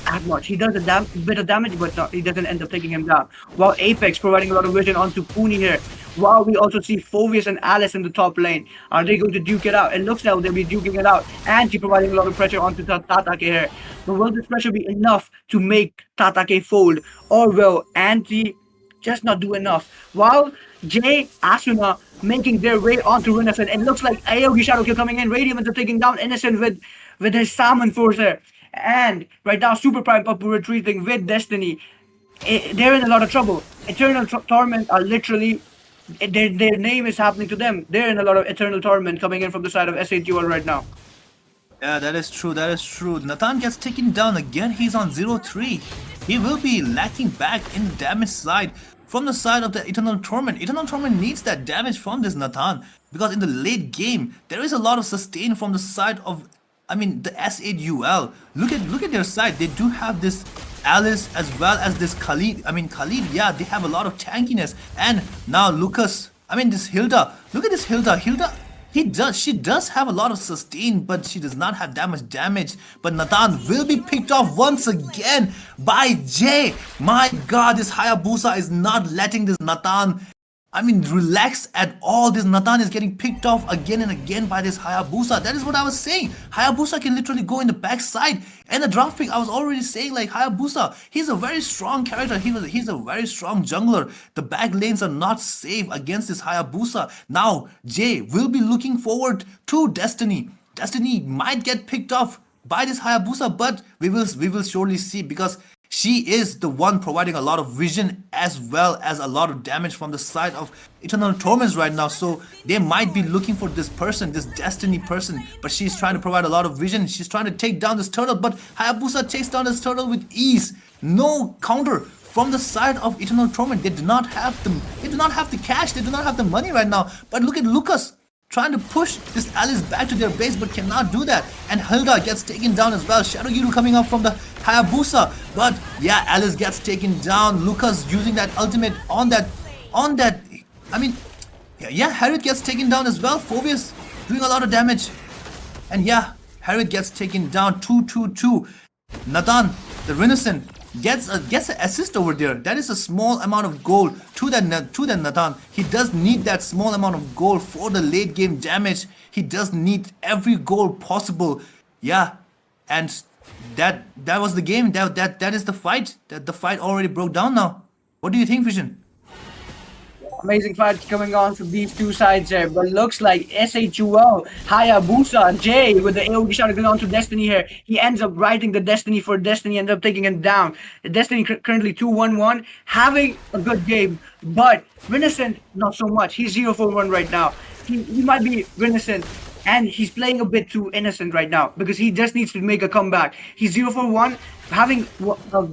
as much. He does a bit of damage, but he doesn't end up taking him down. While Apex providing a lot of vision onto Puni here. While we also see Phovius and Alice in the top lane. Are they going to duke it out? It looks like they'll be duking it out. And she providing a lot of pressure onto Tatake here. But will this pressure be enough to make Tatake fold? Or will Anti just not do enough? While Jay, Asuna making their way onto Renaissance. It looks like AoE Shadow Kill coming in. Radium ends up taking down Innocent with his Salmon Force there. And right now, Super Prime Papu retreating with Destiny. They're in a lot of trouble. Eternal Torment are literally, their name is happening to them. They're in a lot of Eternal Torment coming in from the side of SHUL right now. Yeah, that is true. That is true. Nathan gets taken down again. He's on 0-3. He will be lacking back in damage side from the side of the Eternal Torment. Eternal Torment needs that damage from this Nathan because in the late game, there is a lot of sustain from the side of the SHUL. Look at their side. They do have this Alice as well as this Khalid. Khalid, yeah, they have a lot of tankiness. And now Lucas, this Hilda. Look at this Hilda. She does have a lot of sustain, but she does not have that much damage. But Nathan will be picked off once again by Jay. My god, this Hayabusa is not letting this Nathan I mean, relax at all. This Nathan is getting picked off again and again by this Hayabusa. That is what I was saying. Hayabusa can literally go in the backside. And the draft pick, I was already saying, like, Hayabusa, he's a very strong character. He's a very strong jungler. The back lanes are not safe against this Hayabusa. Now, Jay will be looking forward to Destiny. Destiny might get picked off by this Hayabusa, but we will surely see, because she is the one providing a lot of vision as well as a lot of damage from the side of Eternal Torments right now. So they might be looking for this person, this Destiny person, but she's trying to provide a lot of vision. She's trying to take down this turtle, but Hayabusa takes down this turtle with ease. No counter from the side of Eternal Torment. They do not have the cash, they do not have the money right now. But look at Lucas trying to push this Alice back to their base, but cannot do that. And Hilda gets taken down as well. Shadow Guru coming up from the Hayabusa, but yeah, Alice gets taken down. Lucas using that ultimate on that. I mean, yeah, Harriet gets taken down as well. Phobius doing a lot of damage, and yeah, Harriet gets taken down. 2-2-2. Nathan, the Renaissance, gets an assist over there. That is a small amount of gold to that Nathan. He does need that small amount of gold for the late game damage. He does need every gold possible. Yeah, and that was the game. That is the fight. The fight already broke down now. What do you think, Vision? Amazing fight coming on from these two sides there, but looks like SHUL, Hayabusa, Jay with the AoE shot going on to Destiny here. He ends up writing the Destiny for Destiny, ends up taking him down. Destiny currently 2-1-1, having a good game, but Renaissance not so much. He's 0-4-1 right now. He might be Renaissance, and he's playing a bit too innocent right now because he just needs to make a comeback. He's 0-4-1, having a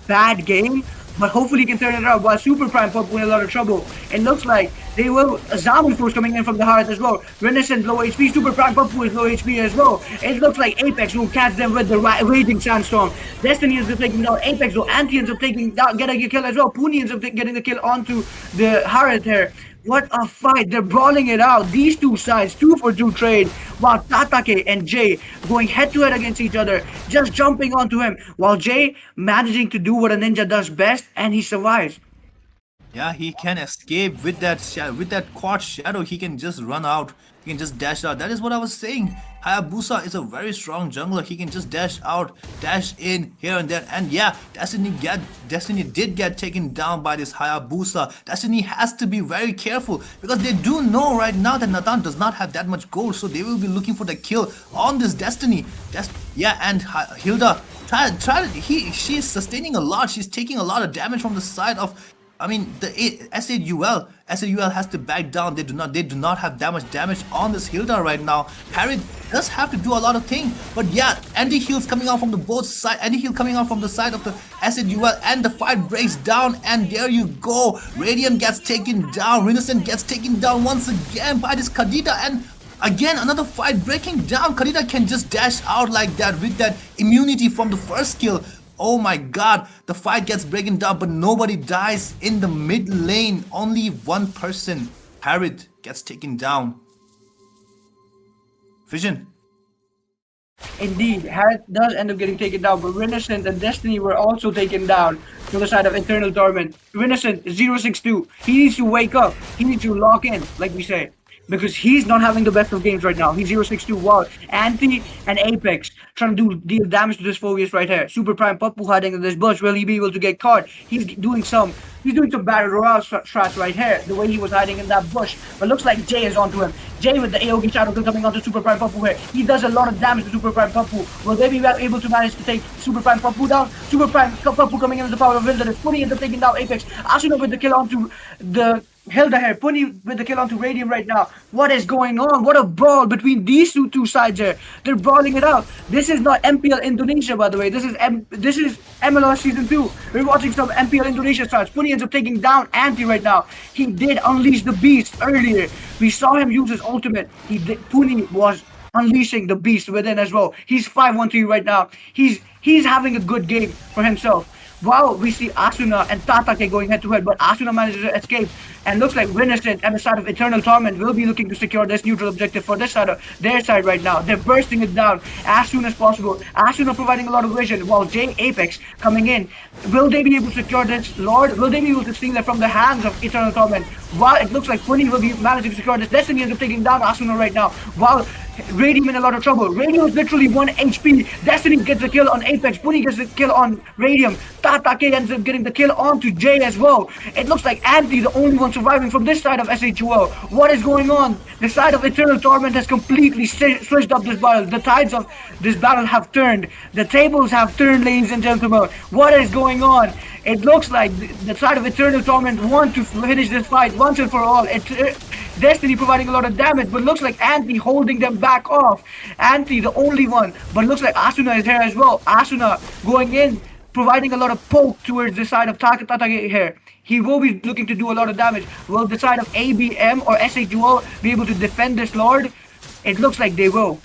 bad game, but hopefully he can turn it around while Super Prime Pop in a lot of trouble. It looks like they will. A Zamu force coming in from the heart as well. Renaissance low HP, Super Prime Pop is low HP as well. It looks like Apex will catch them with the Raging Sandstorm. Destiny ends up taking down Apex, though. Anti ends up getting a kill as well. Puni ends up getting the kill onto the Harriet here. What a fight. They're brawling it out. These two sides, 2-for-2 trade, while Tatake and Jay going head-to-head against each other, just jumping onto him, while Jay managing to do what a ninja does best, and he survives. Yeah, he can escape with that quad shadow. He can just run out. He can just dash out. That is what I was saying. Hayabusa is a very strong jungler. He can just dash out, dash in here and there. And yeah, Destiny did get taken down by this Hayabusa. Destiny has to be very careful because they do know right now that Nathan does not have that much gold. So they will be looking for the kill on this Destiny. Yeah, and Hilda, she's sustaining a lot. She's taking a lot of damage from the side of, I mean, the SAUL has to back down. They do not have that much damage on this Hilda right now. Harry does have to do a lot of things, but yeah, anti-heals coming out from the both side. Anti-heal coming out from the side of the SAUL, and the fight breaks down. And there you go. Radiant gets taken down. Renaissance gets taken down once again by this Kadita, and again another fight breaking down. Kadita can just dash out like that with that immunity from the first kill. Oh my god, the fight gets breaking down, but nobody dies in the mid lane. Only one person, Harriet, gets taken down. Vision. Indeed, Harriet does end up getting taken down, but Renaissance and Destiny were also taken down to the side of Eternal Torment. Renaissance 062. He needs to wake up. He needs to lock in, like we say, because he's not having the best of games right now. He's 062. Wow. Anti and Apex trying to deal damage to this Phobius right here. Super Prime Papu hiding in this bush. Will he be able to get caught? He's doing some battle royale strats right here, the way he was hiding in that bush. But looks like Jay is onto him. Jay with the AoE Shadow coming onto Super Prime Papu here. He does a lot of damage to Super Prime Papu. Will they be able to manage to take Super Prime Papu down? Super Prime Papu coming in with the power of Wilderness. Puni ends up taking down Apex. Asuna with the kill onto the Hilda here. Puni with the kill onto Radium right now. What is going on? What a brawl between these two sides here. They're brawling it out. This is not MPL Indonesia, by the way. This is MLOS Season 2. We're watching some MPL Indonesia starts. Puni ends up taking down Anti right now. He did unleash the beast earlier. We saw him use his ultimate. Puni was unleashing the beast within as well. He's 5-1-3 right now. He's having a good game for himself. Wow, we see Asuna and Tatake going head to head, but Asuna manages to escape. And looks like Renascent and the side of Eternal Torment will be looking to secure this neutral objective for this side of their side right now. They're bursting it down as soon as possible. Asuna providing a lot of vision, while J Apex coming in. Will they be able to secure this Lord? Will they be able to steal it from the hands of Eternal Torment? While it looks like Puni will be managing to secure this, Destiny ends up taking down Asuna right now. While Radium in a lot of trouble. Radium is literally 1 HP. Destiny gets the kill on Apex. Puni gets the kill on Radium. Tatake ends up getting the kill onto Jay as well. It looks like Anti the only one surviving from this side of SHUL. What is going on? The side of Eternal Torment has completely switched up this battle. The tides of this battle have turned. The tables have turned, ladies and gentlemen. What is going on? It looks like the side of Eternal Torment want to finish this fight once and for all. Destiny providing a lot of damage, but looks like Anti holding them back off. Anti the only one, but looks like Asuna is here as well. Asuna going in, providing a lot of poke towards the side of Tatake here. He will be looking to do a lot of damage. Will the side of ABM or SHUL be able to defend this Lord? It looks like they will.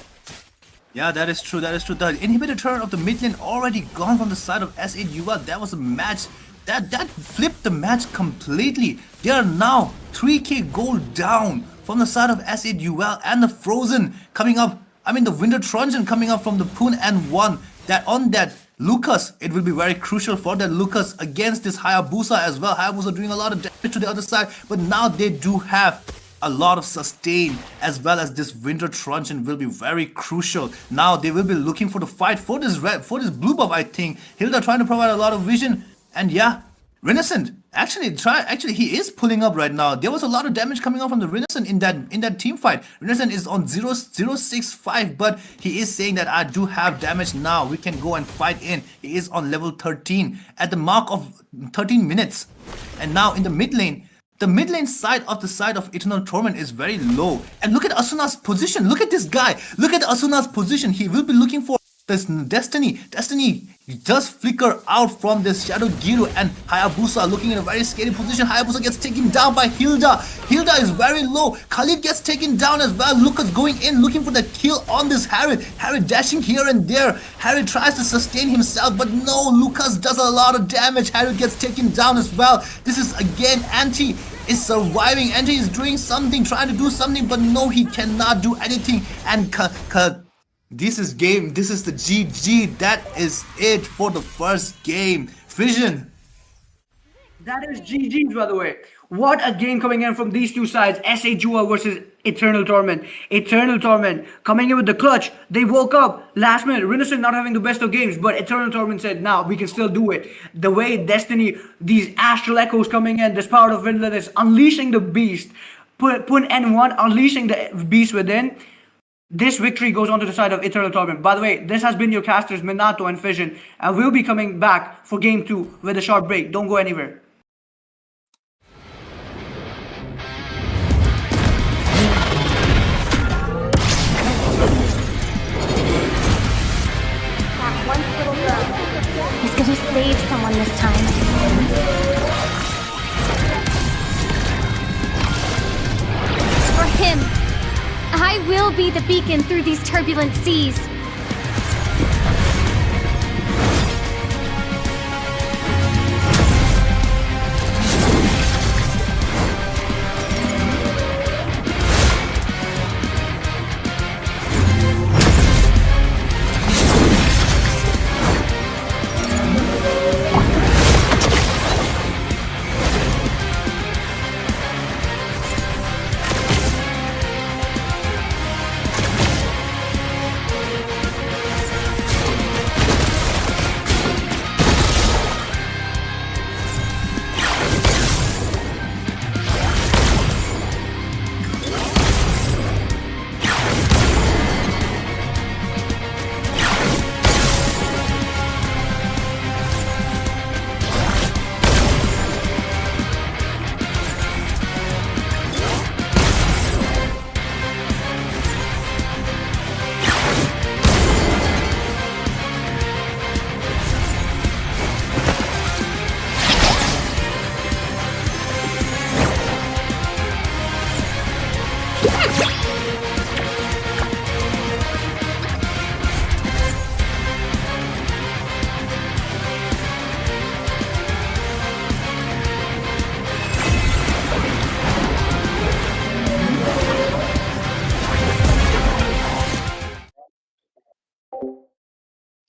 Yeah, that is true. That is true. The inhibitor turn of the mid lane already gone from the side of SAUL. That was a match that flipped the match completely. They are now 3k gold down from the side of SAUL, and the Frozen coming up. I mean, the Winter Trojan coming up from the Poon and one. That on that Lucas, it will be very crucial for that Lucas against this Hayabusa as well. Hayabusa doing a lot of damage to the other side, but now they do have a lot of sustain, as well as this Winter Truncheon will be very crucial. Now they will be looking for the fight for this blue buff. I think Hilda trying to provide a lot of vision, and yeah, Renascent actually he is pulling up right now. There was a lot of damage coming out from the Renascent in that team fight. Renascent is on 0.065, but he is saying that I do have damage now. We can go and fight in. He is on level 13 at the mark of 13 minutes, and now in the mid lane. The mid lane side of Eternal Torment is very low. And look at Asuna's position. Look at this guy. Look at Asuna's position. He will be looking for this Destiny. Destiny does flicker out from this Shadow Giru, and Hayabusa looking in a very scary position. Hayabusa gets taken down by Hilda. Hilda is very low. Khalid gets taken down as well. Lucas going in looking for the kill on this Harry. Harry dashing here and there. Harry tries to sustain himself, but no, Lucas does a lot of damage. Harry gets taken down as well. This is again Anti is surviving. Anti is doing something, trying to do something, but no, he cannot do anything. And this is the GG. That is it for the first game. Vision. That is GG's, by the way. What a game coming in from these two sides. SHUL versus Eternal Torment. Eternal Torment coming in with the clutch. They woke up last minute. Renascent not having the best of games, but Eternal Torment said, "Now we can still do it." The way Destiny, these astral echoes coming in, this power of Windless, unleashing the beast. Put N1, unleashing the beast within. This victory goes on to the side of Eternal Torment. By the way, this has been your casters Minato and Fission, and we'll be coming back for game 2 with a short break. Don't go anywhere. That one little girl is gonna save someone this time. For him, I will be the beacon through these turbulent seas.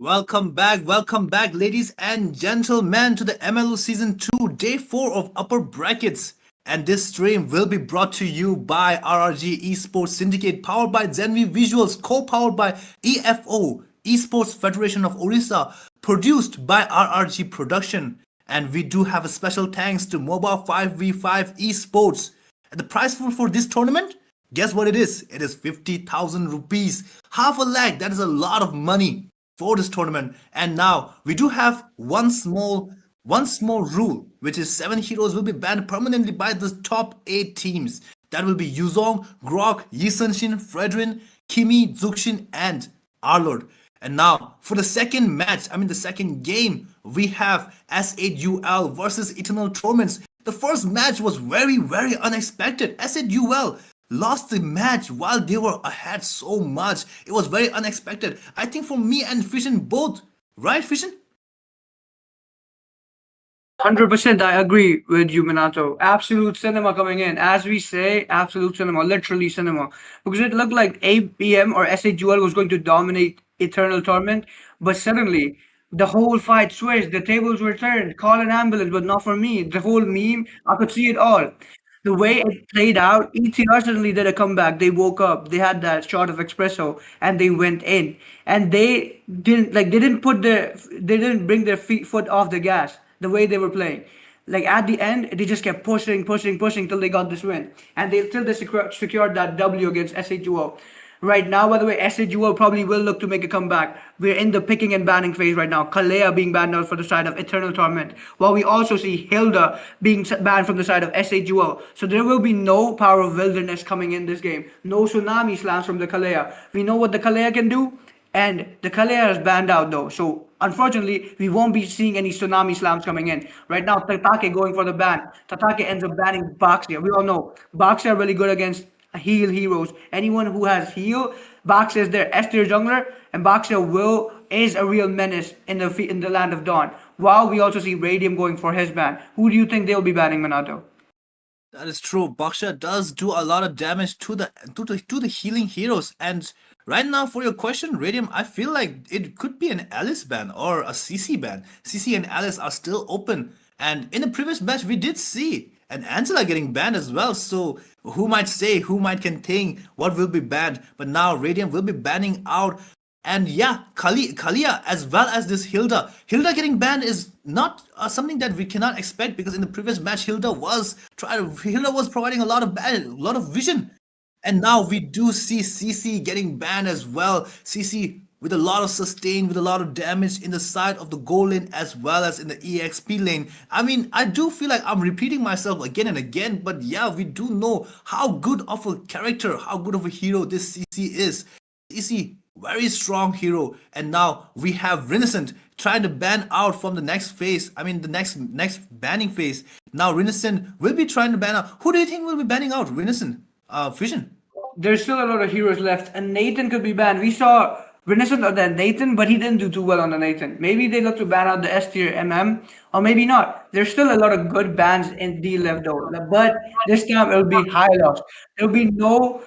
welcome back, ladies and gentlemen, to the MLO Season 2, Day 4 of Upper Brackets. And this stream will be brought to you by RRG Esports Syndicate, powered by Zenvy Visuals, co-powered by EFO, Esports Federation of Odisha, produced by RRG Production. And we do have a special thanks to Mobile 5v5 Esports. And the prize pool for this tournament? Guess what it is? It is 50,000 rupees. Half a lakh, that is a lot of money for this tournament. And now we do have one small rule, which is 7 heroes will be banned permanently by the top 8 teams. That will be Yuzong, Grok, Yisanshin, Fredrin, Kimi, Zuxin, and Arlord. And now for the second match, the second game, we have S8UL versus Eternal Torments. The first match was very unexpected. S8UL lost the match while they were ahead so much. It was very unexpected. I think for me and Fission both, right, Fission? 100% I agree with you, Minato. Absolute cinema coming in. As we say, absolute cinema, literally cinema. Because it looked like ABM or SHUL was going to dominate Eternal Torment, but suddenly the whole fight switched. The tables were turned. Call an ambulance, but not for me. The whole meme, I could see it all. The way it played out, ETR suddenly did a comeback. They woke up, they had that shot of espresso, and they went in. And they didn't bring their foot off the gas the way they were playing. Like at the end, they just kept pushing till they got this win, and they secured that W against SHUO. Right now, by the way, SHUO probably will look to make a comeback. We're in the picking and banning phase right now. Kalea being banned out for the side of Eternal Torment, while we also see Hilda being banned from the side of SHUO. So there will be no Power of Wilderness coming in this game. No Tsunami slams from the Kalea. We know what the Kalea can do, and the Kalea is banned out though. So unfortunately, we won't be seeing any Tsunami slams coming in. Right now, Tatake going for the ban. Tatake ends up banning Baxia. We all know Baxia are really good against heal heroes. Anyone who has heal, Baxia is their S tier jungler, and Baxia is a real menace in the land of Dawn. While we also see Radium going for his ban. Who do you think they'll be banning, Minato? That is true. Baksha does do a lot of damage to the healing heroes. And right now, for your question, Radium, I feel like it could be an Alice ban or a CC ban. CC and Alice are still open. And in the previous match, we did see an Angela getting banned as well. So who might say, who might can think what will be banned? But now Radium will be banning out. And yeah, Kalia as well as this Hilda. Hilda getting banned is not something that we cannot expect, because in the previous match Hilda was providing a lot of vision. And now we do see CC getting banned as well. CC with a lot of sustain, with a lot of damage in the side of the goal lane as well as in the EXP lane. I do feel like I'm repeating myself again and again, but yeah, we do know how good of a character, how good of a hero this CC is. CC, very strong hero. And now we have Renaissance trying to ban out from the next phase. The next banning phase. Now Renaissance will be trying to ban out. Who do you think will be banning out Renaissance? Vision. There's still a lot of heroes left, and Nathan could be banned. We saw Renaissance of that Nathan, but he didn't do too well on the Nathan. Maybe they look to ban out the S tier MM, or maybe not. There's still a lot of good bans in D left though, but this time it'll be high loss. There'll be no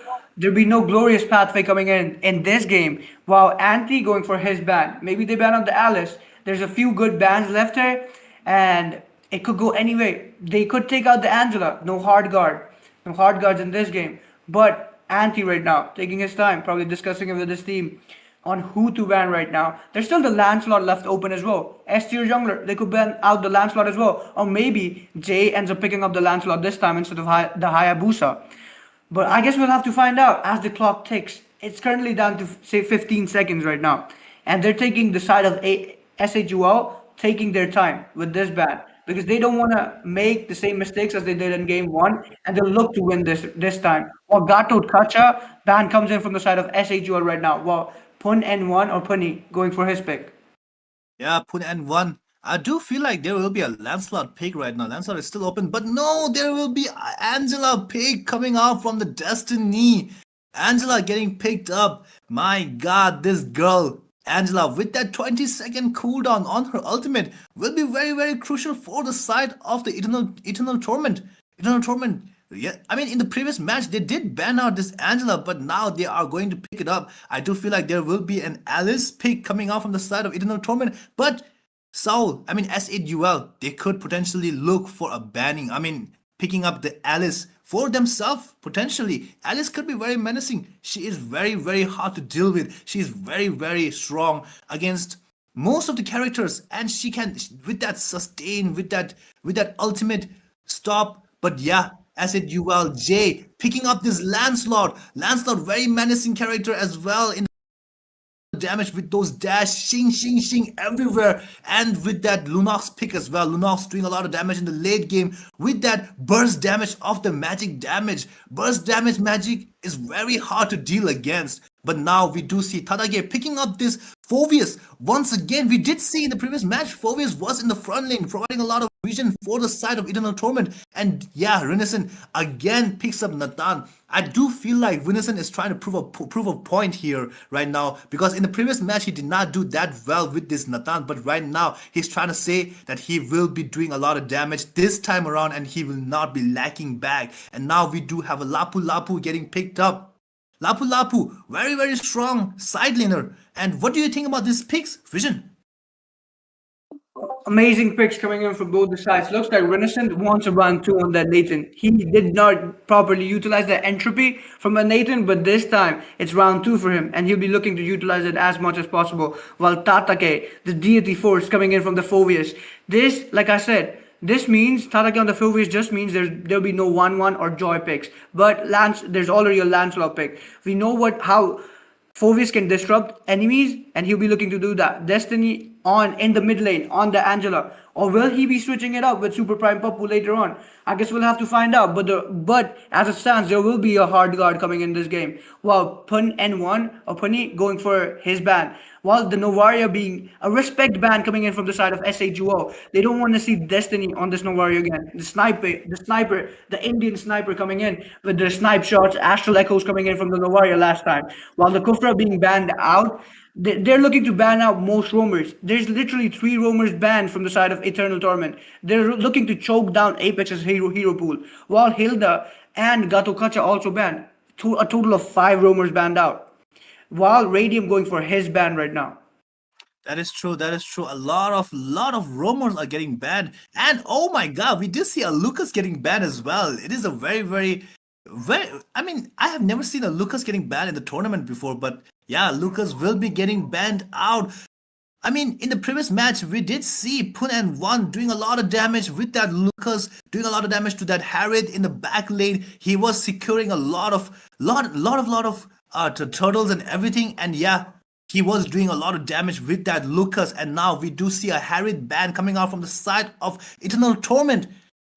glorious pathway coming in this game. While Anti going for his ban, maybe they ban out the Alice. There's a few good bans left here, and it could go anyway. They could take out the Angela. No hard guards in this game, but Anti right now taking his time, probably discussing it with his team on who to ban right now. There's still the Lancelot left open as well. S tier jungler, they could ban out the Lancelot as well. Or maybe Jay ends up picking up the Lancelot this time instead of the Hayabusa. But I guess we'll have to find out as the clock ticks. It's currently down to say 15 seconds right now. And they're taking the side of SHUL, taking their time with this ban, because they don't want to make the same mistakes as they did in game 1, and they'll look to win this time. Or Gato Kacha ban comes in from the side of SHUL right now. Well, Pun N1 or Punny going for his pick. Yeah, Pun N1. I do feel like there will be a Lancelot pick right now. Lancelot is still open, but no, there will be Angela pick coming out from the Destiny. Angela getting picked up. My god, this girl, Angela, with that 20-second cooldown on her ultimate, will be very crucial for the side of the Eternal Torment. Eternal Torment Yeah, I mean, in the previous match, they did ban out this Angela, but now they are going to pick it up. I do feel like there will be an Alice pick coming out from the side of Eternal Torment, but Saul, I mean, SAUL, they could potentially look for a banning. I mean, picking up the Alice for themselves, potentially. Alice could be very menacing. She is very, very hard to deal with. She is very, very strong against most of the characters, and she can, with that sustain, with that ultimate stop. But yeah, as it Jay picking up this Lancelot, very menacing character as well in damage with those dash, shing, shing, shing everywhere. And with that Lunox pick as well. Lunox doing a lot of damage in the late game with that burst damage of the magic damage. Burst damage magic is very hard to deal against. But now we do see Tadage picking up this Phoveus. Once again, we did see in the previous match, Phoveus was in the front lane, providing a lot of vision for the side of Eternal Torment. And yeah, Renison again picks up Nathan. I do feel like Renison is trying to prove a point here right now, because in the previous match he did not do that well with this Nathan, but right now he's trying to say that he will be doing a lot of damage this time around and he will not be lacking back. And now we do have a Lapu Lapu getting picked up. Lapu Lapu, very, very strong side laner. And what do you think about these picks, Vision? Amazing picks coming in from both the sides. Looks like Renaissance wants a round two on that Nathan. He did not properly utilize the entropy from a Nathan, but this time it's round two for him, and he'll be looking to utilize it as much as possible. While Tatake, the deity force coming in from the Phoveus. This, like I said, this means Tatake on the Phoveus just means there'll be no 1-1 or Joy picks. But there's already a Lancelot pick. We know how Phoveus can disrupt enemies, and he'll be looking to do that. Destiny on in the mid lane on the Angela, or will he be switching it up with Super Prime Papu later on? I guess we'll have to find out. But as it stands, there will be a hard guard coming in this game. While Pun N1 or Punny going for his ban, while the Novaria being a respect ban coming in from the side of SHUO. They don't want to see Destiny on this Novaria again. The Indian sniper coming in with the snipe shots, Astral Echoes coming in from the Novaria last time. While the Kufra being banned out, they're looking to ban out most roamers. There's literally 3 roamers banned from the side of Eternal Torment. They're looking to choke down Apex's hero pool, while Hilda and Gato Kacha also banned. A total of 5 roamers banned out. While Radium going for his ban right now. That is true. That is true. A lot of rumors are getting banned, and oh my God, we did see a Lucas getting banned as well. It is a very, very, very. I mean, I have never seen a Lucas getting banned in the tournament before, but yeah, Lucas will be getting banned out. I mean, in the previous match, we did see Pun and One doing a lot of damage with that Lucas, doing a lot of damage to that Harith in the back lane. He was securing a lot of turtles and everything, and yeah, he was doing a lot of damage with that Lucas. And now we do see a Harith ban coming out from the side of Eternal Torment.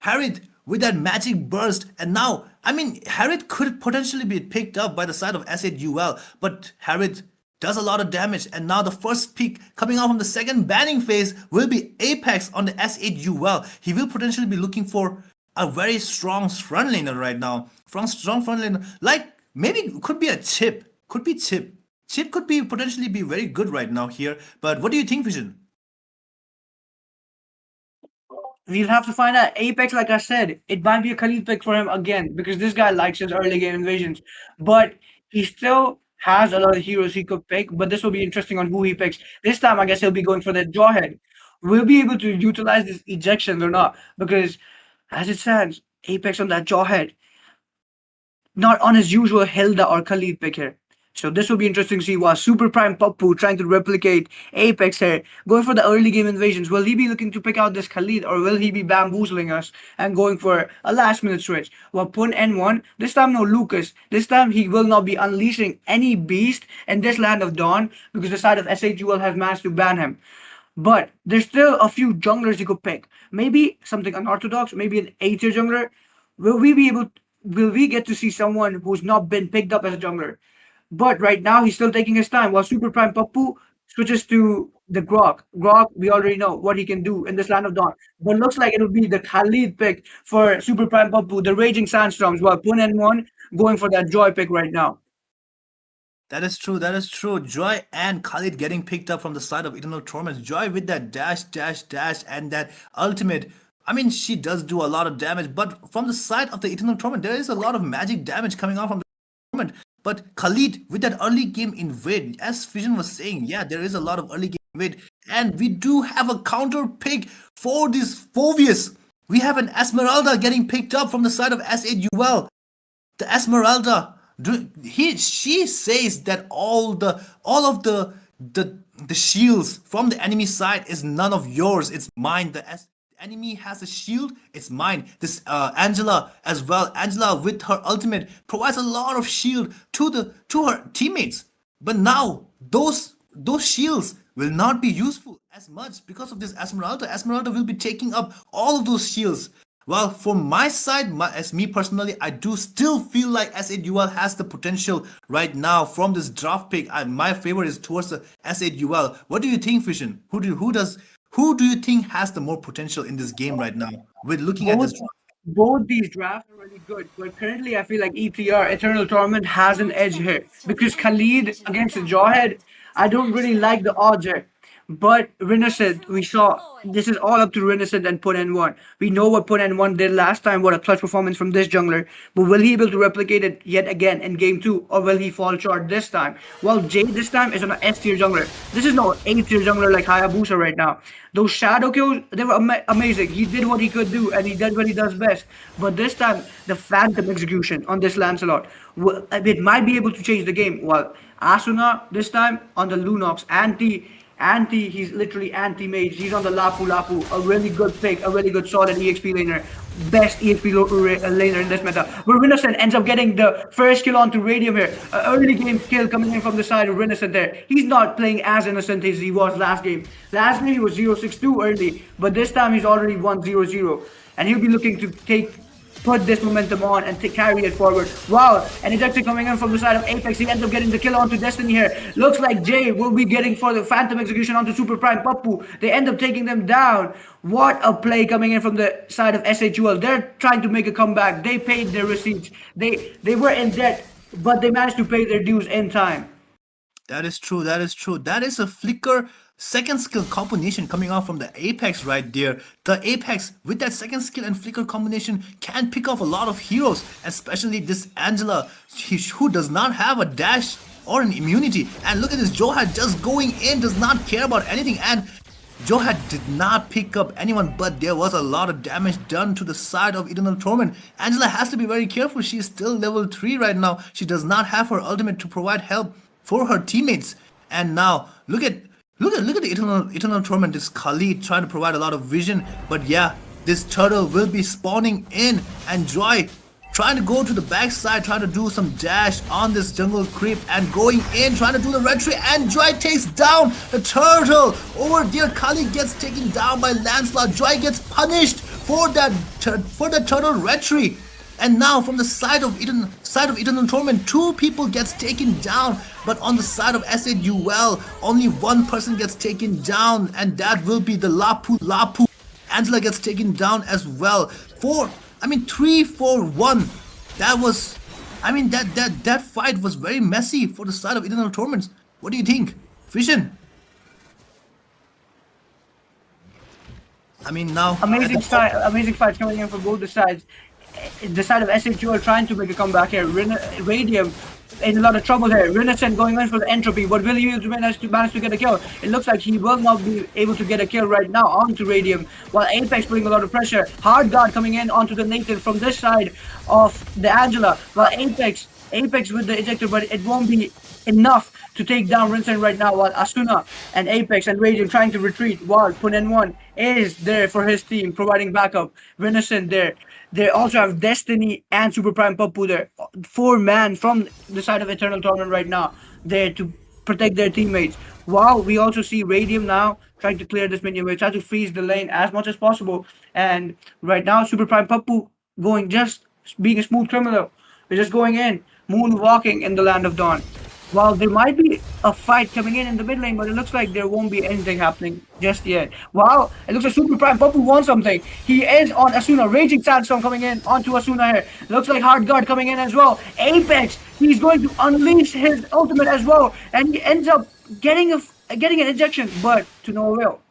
Harith with that magic burst, and now, I mean, Harith could potentially be picked up by the side of SAUL, but Harith does a lot of damage. And now the first pick coming out from the second banning phase will be Apex on the SAUL. He will potentially be looking for a very strong front laner right now. Strong front laner, like maybe could be a Chip. Could be Chip. Chip could be potentially be very good right now here. But what do you think, Vision? We'll have to find out. Apex, like I said, it might be a Khalid pick for him again, because this guy likes his early game invasions. But he still has a lot of heroes he could pick. But this will be interesting on who he picks. This time, I guess he'll be going for the Jawhead. We'll be able to utilize these ejections or not, because as it stands, Apex on that Jawhead, not on his usual Hilda or Khalid pick here. So this will be interesting to see. While Super Prime Papu trying to replicate Apex here, going for the early game invasions. Will he be looking to pick out this Khalid, or will he be bamboozling us and going for a last minute switch? While Pun N1, this time no Lucas. This time he will not be unleashing any beast in this Land of Dawn, because the side of SHUL has managed to ban him. But there's still a few junglers you could pick. Maybe something unorthodox, maybe an A-tier jungler. Will we get to see someone who's not been picked up as a jungler? But right now, he's still taking his time, while Super Prime Papu switches to the Grok. Grok, we already know what he can do in this Land of Dawn. But looks like it'll be the Khalid pick for Super Prime Papu, the Raging Sandstorms, while Pun N1 going for that Joy pick right now. That is true. That is true. Joy and Khalid getting picked up from the side of Eternal Torments. Joy with that dash, dash, dash, and that ultimate I mean, she does do a lot of damage, but from the side of the Eternal Torment, there is a lot of magic damage coming out from the Torment. But Khalid, with that early game invade, as Vision was saying, yeah, there is a lot of early game invade, and we do have a counter pick for this Phobius. We have an Esmeralda getting picked up from the side of S8UL. The Esmeralda, she says that all of the shields from the enemy side is none of yours. It's mine. Enemy has a shield, it's mine. This Angela as well. Angela with her ultimate provides a lot of shield to her teammates. But now those shields will not be useful as much because of this Esmeralda. Esmeralda will be taking up all of those shields. Well, for my side, as me personally, I do still feel like S8UL has the potential right now from this draft pick. My favor is towards the S8UL. What do you think, Vision? Who do you think has the more potential in this game right now? We're looking at this draft. Both these drafts are really good, but currently I feel like ETR, Eternal Torment, has an edge here because Khalid against the Jawhead, I don't really like the odds here. But Renaissance, we saw this is all up to Renaissance and Put N1. We know what Put N1 did last time, what a clutch performance from this jungler. But will he be able to replicate it yet again in game 2, or will he fall short this time? Well, Jade this time is on an S tier jungler. This is no A tier jungler like Hayabusa right now. Those shadow kills, they were amazing. He did what he could do, and he did what he does best. But this time, the Phantom execution on this Lancelot, it might be able to change the game. Well, Asuna this time on the Lunox, he's literally anti-mage. He's on the Lapu Lapu, a really good pick, a really good solid EXP laner. Best EXP laner in this meta. But Renaissance ends up getting the first kill onto Radium here. An early game kill coming in from the side of Renaissance there. He's not playing as innocent as he was last game. Last game he was 0-6-2 early, but this time he's already 1-0-0. And he'll be looking to put this momentum on and carry it forward. Wow, an ejection coming in from the side of Apex. He ends up getting the kill onto Destiny here. Looks like Jay will be getting for the Phantom execution onto Super Prime Pappu. They end up taking them down. What a play coming in from the side of SHUL. They're trying to make a comeback. They paid their receipts. They were in debt, but they managed to pay their dues in time. That is true. That is true. That is a Flicker second skill combination coming out from the Apex right there. The Apex with that second skill and Flicker combination can pick off a lot of heroes, especially this Angela, who does not have a dash or an immunity. And look at this, Johat just going in, does not care about anything. And Johat did not pick up anyone, but there was a lot of damage done to the side of Eternal Torment. Angela has to be very careful. She is still level 3 right now. She does not have her ultimate to provide help for her teammates. And now look at the Eternal Torment. This Khalid trying to provide a lot of vision, but yeah, this turtle will be spawning in, and Joy trying to go to the backside, trying to do some dash on this jungle creep and going in, trying to do the retry, and Joy takes down the turtle. Over there, Khalid gets taken down by Lancelot. Joy gets punished for that turtle retry. And now from the side of Eternal Torment, 2 people gets taken down, but on the side of SAUL, only 1 person gets taken down, and that will be the Lapu Lapu. Angela gets taken down as well. 3-4-1. That was, that fight was very messy for the side of Eternal Torments. What do you think, Vision? Now amazing fights coming in from both the sides. The side of SHU are trying to make a comeback here. Radium in a lot of trouble here. Renaissance going in for the entropy, but will he manage to get a kill? It looks like he will not be able to get a kill right now onto Radium, while Apex putting a lot of pressure. Hard guard coming in onto the native from this side of the Angela, while Apex with the ejector, but it won't be enough to take down Rinsen right now, while Asuna and Apex and Radium trying to retreat, while Pun N1 is there for his team, providing backup. Renaissance there. They also have Destiny and Super Prime Pappu there. 4-man from the side of Eternal Torment right now, there to protect their teammates. Wow, we also see Radium now trying to clear this minion wave, trying to freeze the lane as much as possible. And right now, Super Prime Pappu being a smooth criminal. We're just going in, moonwalking in the Land of Dawn. While there might be a fight coming in the mid lane, but it looks like there won't be anything happening just yet. Wow, it looks like Super Prime Pappu wants something. He is on Asuna. Raging Sandstorm coming in onto Asuna here. Looks like Hard Guard coming in as well. Apex, he's going to unleash his ultimate as well. And he ends up getting an ejection, but to no avail.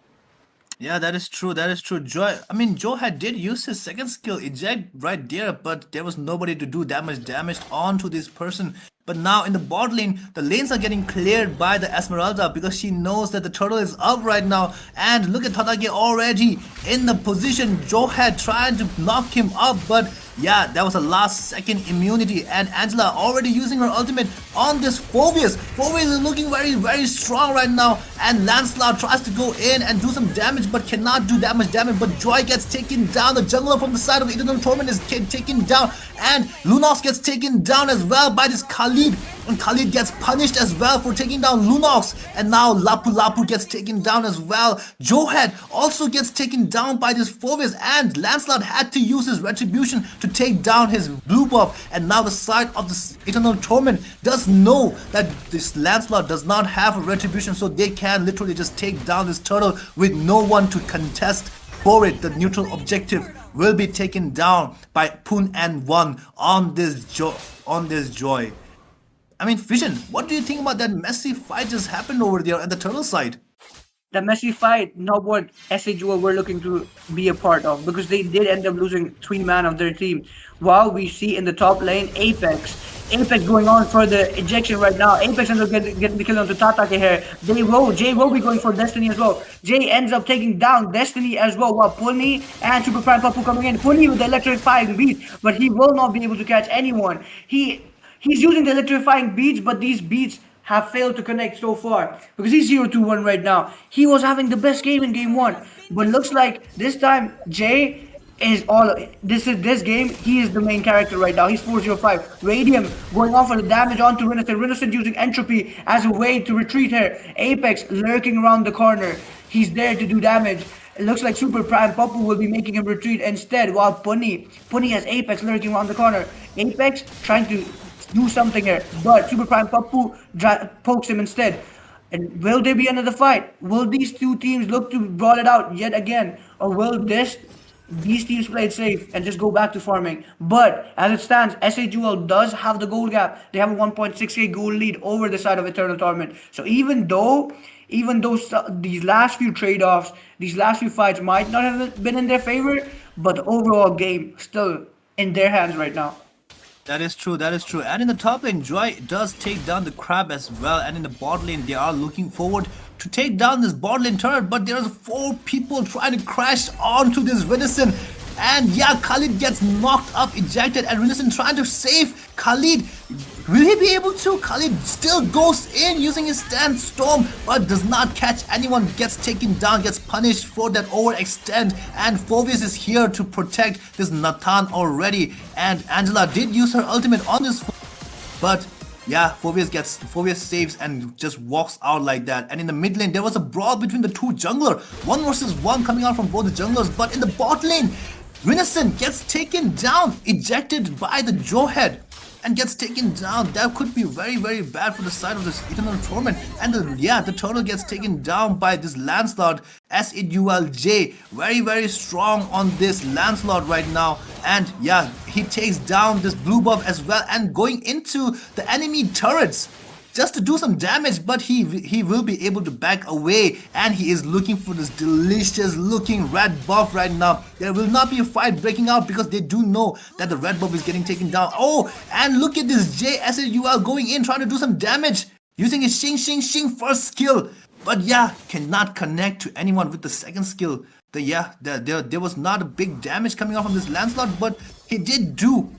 Yeah, that is true. That is true. Joe had did use his second skill, eject right there, but there was nobody to do that much damage onto this person. But now in the bot lane, the lanes are getting cleared by the Esmeralda because she knows that the turtle is up right now. And look at Tadake already in the position. Joe had trying to knock him up, but yeah, that was a last second immunity. And Angela already using her ultimate on this Phobius. Phobius is looking very, very strong right now. And Lancelot tries to go in and do some damage, but cannot do that much damage. But Joy gets taken down. The jungler from the side of the Eternal Torment is taken down. And Lunox gets taken down as well by this Khalid. And Khalid gets punished as well for taking down Lunox. And now Lapu Lapu gets taken down as well. Joehead also gets taken down by this Phobius. And Lancelot had to use his retribution to take down his blue buff. And now the side of the Eternal Torment does know that this Lancelot does not have a retribution, so they can literally just take down this turtle with no one to contest for it. The neutral objective will be taken down by Poon and One on this Joy. I mean, Vision, what do you think about that messy fight just happened over there at the turtle side? The messy fight, not what SAGL were looking to be a part of, because they did end up losing 3-man of their team. While we see in the top lane Apex going on for the ejection right now. Apex ends up getting the kill onto Tatake here. Jay will be going for Destiny as well. Jay ends up taking down Destiny as well, while Puni and Super Prime Papu coming in. Puni with the electrifying beats, but he will not be able to catch anyone. He's using the electrifying beats, but these beats have failed to connect so far because he's 0-2-1 right now. He was having the best game in game 1, but looks like this time Jay is this game. He is the main character right now. He's 4-0-5. Radium going off for the damage onto Renaissance. Renaissance using entropy as a way to retreat here. Apex lurking around the corner. He's there to do damage. It looks like Super Prime Papu will be making him retreat instead, while Puni has Apex lurking around the corner. Apex trying to do something here, but Super Prime Papu pokes him instead. And will there be another fight? Will these two teams look to brawl it out yet again, or will these teams play it safe and just go back to farming? But as it stands, SAGL does have the gold gap. They have a 1.6k gold lead over the side of Eternal Torment. So even though these last few trade-offs, these last few fights might not have been in their favor, but the overall game still in their hands right now. That is true, that is true. And in the top lane, Joy does take down the crab as well. And in the bot lane, they are looking forward to take down this bot lane turret. But there's 4 people trying to crash onto this Venison. And yeah, Khalid gets knocked up, ejected, and Venison trying to save Khalid. Will he be able to? Khalid still goes in using his stand storm, but does not catch anyone, gets taken down, gets punished for that overextend. And Phobius is here to protect this Nathan already. And Angela did use her ultimate on this, but yeah, Phobius saves and just walks out like that. And in the mid lane, there was a brawl between the two jungler, 1 versus 1 coming out from both the junglers. But in the bot lane, Renaissance gets taken down, ejected by the Joehead, and gets taken down. That could be very, very bad for the side of this Eternal Torment. And the turtle gets taken down by this Lancelot, SAULJ. Very, very strong on this Lancelot right now. And yeah, he takes down this blue buff as well and going into the enemy turrets just to do some damage, but he will be able to back away, and he is looking for this delicious looking red buff right now. There will not be a fight breaking out because they do know that the red buff is getting taken down. Oh, and look at this JSAUL going in, trying to do some damage using his Xing first skill, but yeah, cannot connect to anyone with the second skill. There was not a big damage coming out from this Lancelot, but he did do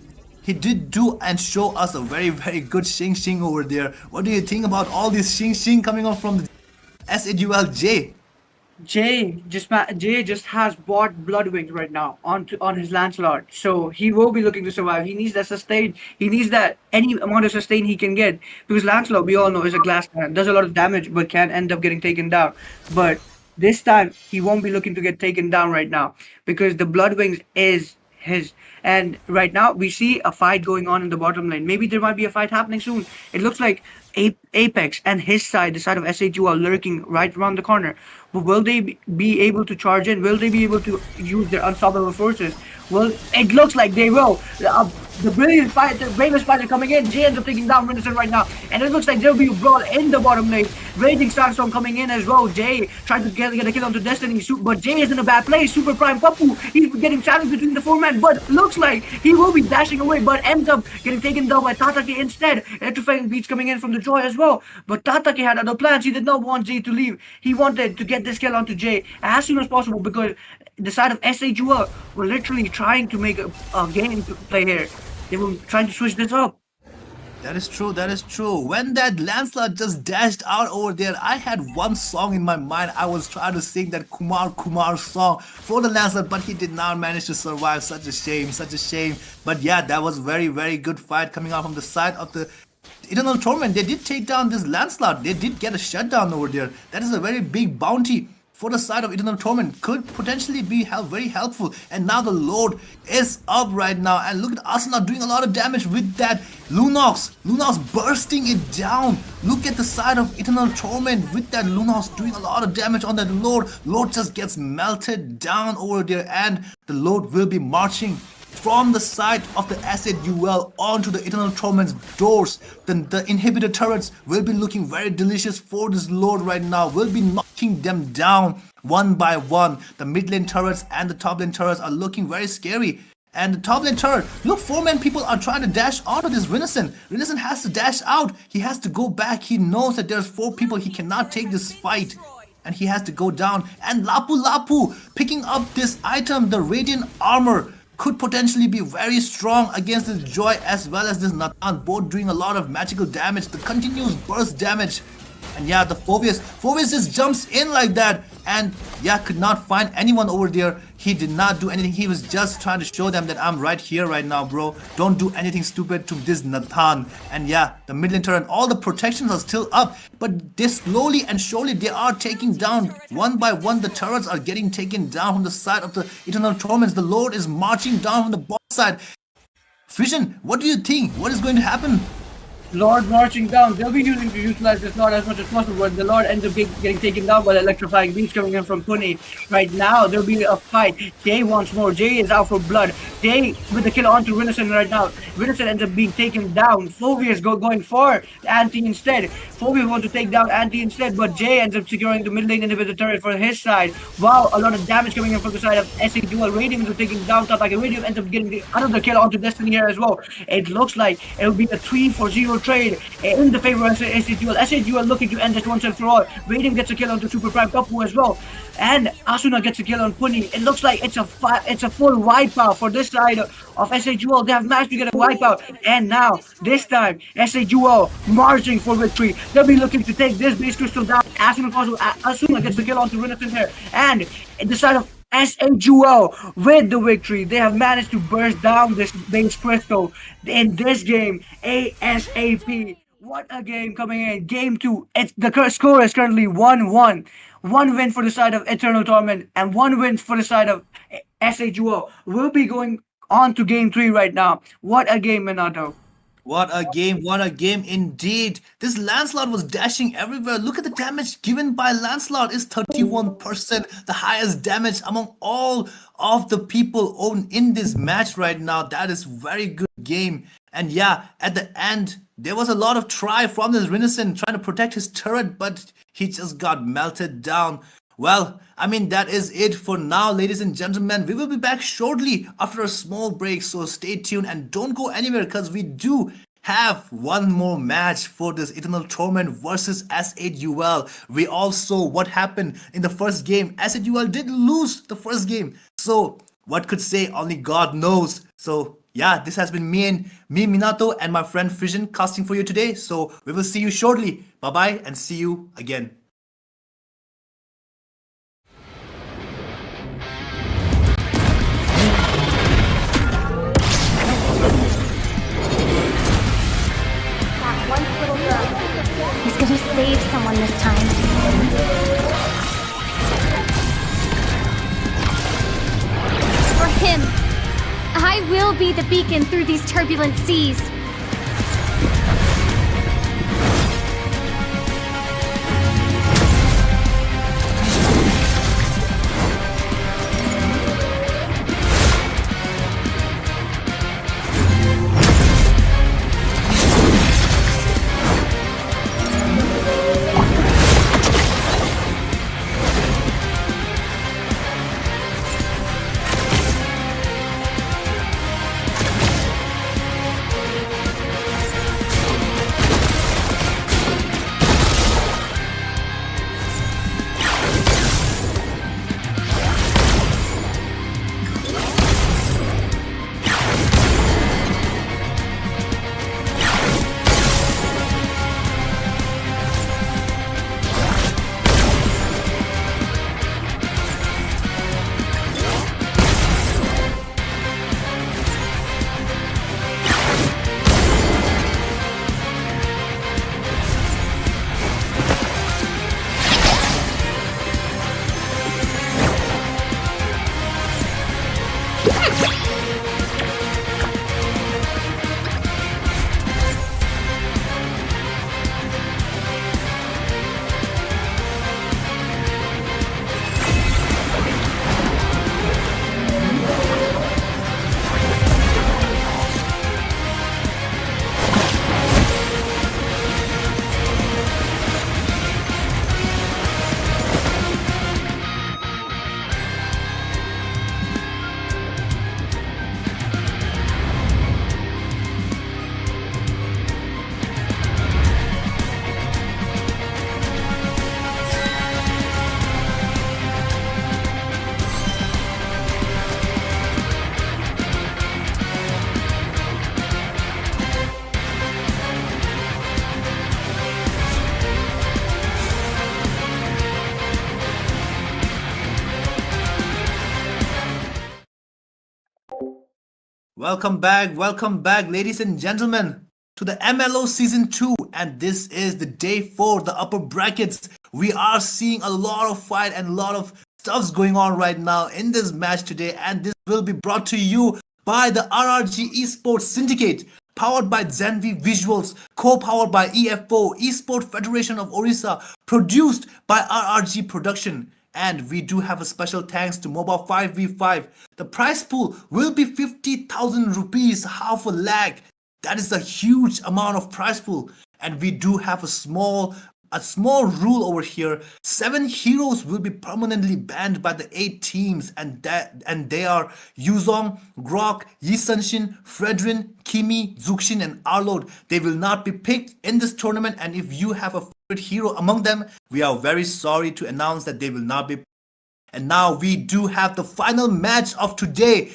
and show us a very, very good Xing over there. What do you think about all this Xing coming off from the SAULJ? Jay just has bought Bloodwings right now on his Lancelot, so he will be looking to survive. He needs that sustain. He needs that any amount of sustain he can get, because Lancelot, we all know, is a glass cannon, does a lot of damage, but can end up getting taken down. But this time he won't be looking to get taken down right now because the Bloodwings is his. And right now we see a fight going on in the bottom lane. Maybe there might be a fight happening soon. It looks like Apex and his side, the side of SHU, are lurking right around the corner. But will they be able to charge in? Will they be able to use their unstoppable forces? Well, it looks like they will. The brilliant fight, the bravest fighter coming in. Jay ends up taking down Renison right now. And it looks like there'll be a brawl in the bottom lane. Raging Sandstorm coming in as well. Jay trying to get a kill onto Destiny. But Jay is in a bad place. Super Prime Papu. He's getting challenged between the four men. But looks like he will be dashing away. But ends up getting taken down by Tatake instead. Electrifying beats coming in from the Joy as well. But Tatake had other plans. He did not want Jay to leave. He wanted to get this kill onto Jay as soon as possible because the side of SA Jewel were literally trying to make a game to play here. They were trying to switch this up. That is true, that is true. When that Lancelot just dashed out over there, I had one song in my mind. I was trying to sing that Kumar song for the Lancelot, but he did not manage to survive. Such a shame, such a shame. But yeah, that was very good fight coming out from the side of the Eternal Torment. They did take down this Lancelot. They did get a shutdown over there. That is a very big bounty for the side of Eternal Torment. Could potentially be very helpful. And now the load is up right now. And look at Asuna doing a lot of damage with that Lunox. Lunox bursting it down. Look at the side of Eternal Torment with that Lunox doing a lot of damage on that load. Load just gets melted down over there. And the load will be marching from the side of the Acid UL onto the Eternal Torment's doors. Then the inhibitor turrets will be looking very delicious for this load right now. Will be knocking them down one by one. The mid lane turrets and the top lane turrets are looking very scary. And the top lane turret, look, 4-man people are trying to dash onto this Renison. Renison has to dash out. He has to go back. He knows that there's 4 people. He cannot take this fight. And he has to go down. And Lapu picking up this item, the Radiant Armor, could potentially be very strong against this Joy as well as this Nathan, both doing a lot of magical damage, the continuous burst damage. And yeah, the Phobius just jumps in like that and yeah, could not find anyone over there. He did not do anything. He was just trying to show them that I'm right here right now, bro. Don't do anything stupid to this Nathan. And yeah, the mid lane turret, all the protections are still up, but they slowly and surely they are taking down one by one. The turrets are getting taken down from the side of the Eternal Torments. The Lord is marching down from the bot side. Vision, what do you think? What is going to happen? Lord marching down. They'll be using to utilize this Lord as much as possible, but the Lord ends up getting taken down by the electrifying beams coming in from Puni. Right now, there'll be a fight. Jay wants more. Jay is out for blood. Jay with the kill onto Renison right now. Renison ends up being taken down. Phobius going for Anti instead. Phobius wants to take down Anti instead, but Jay ends up securing the mid lane inhibitor turret for his side. Wow, a lot of damage coming in from the side of SA Dual. Radium is taking down Tatake. Radium ends up getting another kill onto Destiny here as well. It looks like it'll be a 3-for-0 trade in the favor of SA Dual. SA Dual looking to end this once and for all. Radium gets a kill onto Super Prime Kapu as well. And Asuna gets a kill on Puni. It looks like it's a full wipeout for this side of SA Dual. They have managed to get a wipeout. And now, this time, SA Dual marching for victory. They'll be looking to take this base crystal down as soon as possible. Asuna gets the kill onto Renison here. And the side of SA Dual with the victory. They have managed to burst down this base crystal in this game ASAP. What a game coming in. Game 2. The score is currently 1-1. 1 win for the side of Eternal Torment and 1 win for the side of SA Dual. We'll be going on to game 3 right now. What a game, Minato. What a game indeed. This Lancelot was dashing everywhere. Look at the damage given by Lancelot is 31%, the highest damage among all of the people owned in this match right now. That is very good game. And yeah, at the end, there was a lot of try from this Renison trying to protect his turret, but he just got melted down. Well, I mean, that is it for now, ladies and gentlemen. We will be back shortly after a small break, so stay tuned and don't go anywhere because we do have one more match for this Eternal Torment versus S8UL. We all saw what happened in the first game. S8UL did lose the first game, so what could say, only God knows. So yeah, this has been me, Minato, and my friend Fission casting for you today. So we will see you shortly. Bye-bye and see you again. That one little girl. He's gonna save someone this time. For him, I will be the beacon through these turbulent seas. welcome back, ladies and gentlemen, to the MLO Season 2. And this is the day 4, the upper brackets. We are seeing a lot of fight and a lot of stuffs going on right now in this match today. And this will be brought to you by the RRG Esports Syndicate, powered by Zenvy Visuals, co-powered by EFO, Esports Federation of Odisha, produced by RRG Production. And we do have a special thanks to Mobile 5v5. The prize pool will be 50,000 rupees, half a lakh. That is a huge amount of prize pool. And we do have a small rule over here. 7 heroes will be permanently banned by the 8 teams, and they are Yuzong, Grok, Yisanshin, Fredrin, Kimi, Zuxin, and Arlod. They will not be picked in this tournament, and if you have a favorite hero among them, we are very sorry to announce that they will not be. And now we do have the final match of today.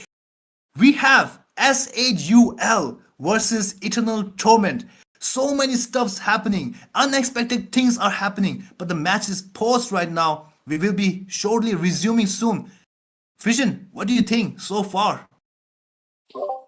We have SHUL versus Eternal Torment. So many stuffs happening, unexpected things are happening, but the match is paused right now. We will be shortly resuming soon. Vision, what do you think so far?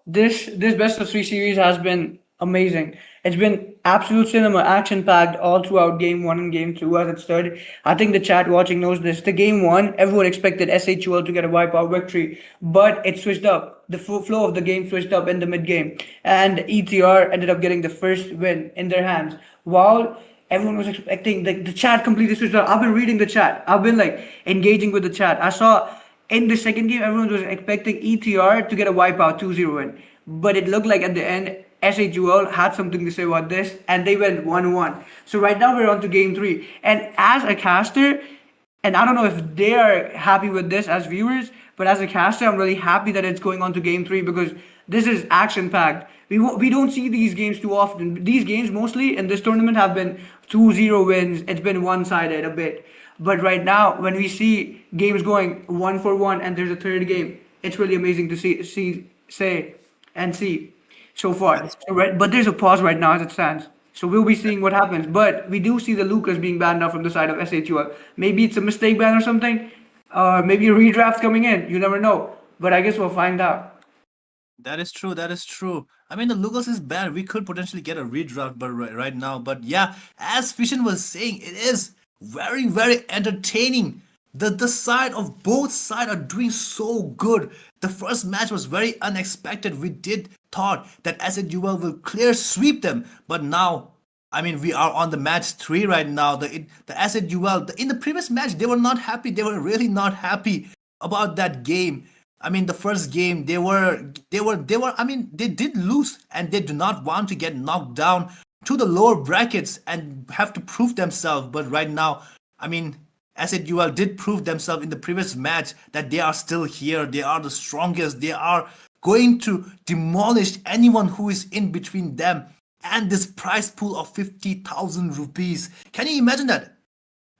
This best of 3 series has been amazing. It's been absolute cinema, action packed all throughout game 1 and game 2 as it stood. I think the chat watching knows this. The game 1, everyone expected SHUL to get a wipeout victory, but it switched up. The flow of the game switched up in the mid game, and ETR ended up getting the first win in their hands. While everyone was expecting, the chat completely switched up. I've been reading the chat. I've been like engaging with the chat. I saw in the second game, everyone was expecting ETR to get a wipeout 2-0 win. But it looked like at the end, SHUL had something to say about this, and they went 1-1. So right now we're on to game 3. And as a caster, and I don't know if they are happy with this as viewers, but as a caster, I'm really happy that it's going on to game 3 because this is action-packed. We don't see these games too often. These games mostly in this tournament have been 2-0 wins. It's been one-sided a bit. But right now, when we see games going 1-1 and there's a third game, it's really amazing to see so far. But there's a pause right now as it stands. So we'll be seeing what happens. But we do see the Lucas being banned now from the side of SHUL. Maybe it's a mistake ban or something. Maybe a redraft coming in. You never know. But I guess we'll find out. That is true. That is true. I mean, the Lucas is bad. We could potentially get a redraft, but right now. But yeah, as Fission was saying, it is very, very entertaining. The side of both sides are doing so good. The first match was very unexpected. We did thought that SHUL will clear sweep them, but now, I mean, we are on the match 3 right now. The SHUL in the previous match they were not happy. They were really not happy about that game. I mean, the first game they were. I mean, they did lose, and they do not want to get knocked down to the lower brackets and have to prove themselves. But right now, I mean, SHUL did prove themselves in the previous match that they are still here. They are the strongest. They are going to demolish anyone who is in between them and this prize pool of 50,000 rupees. Can you imagine that?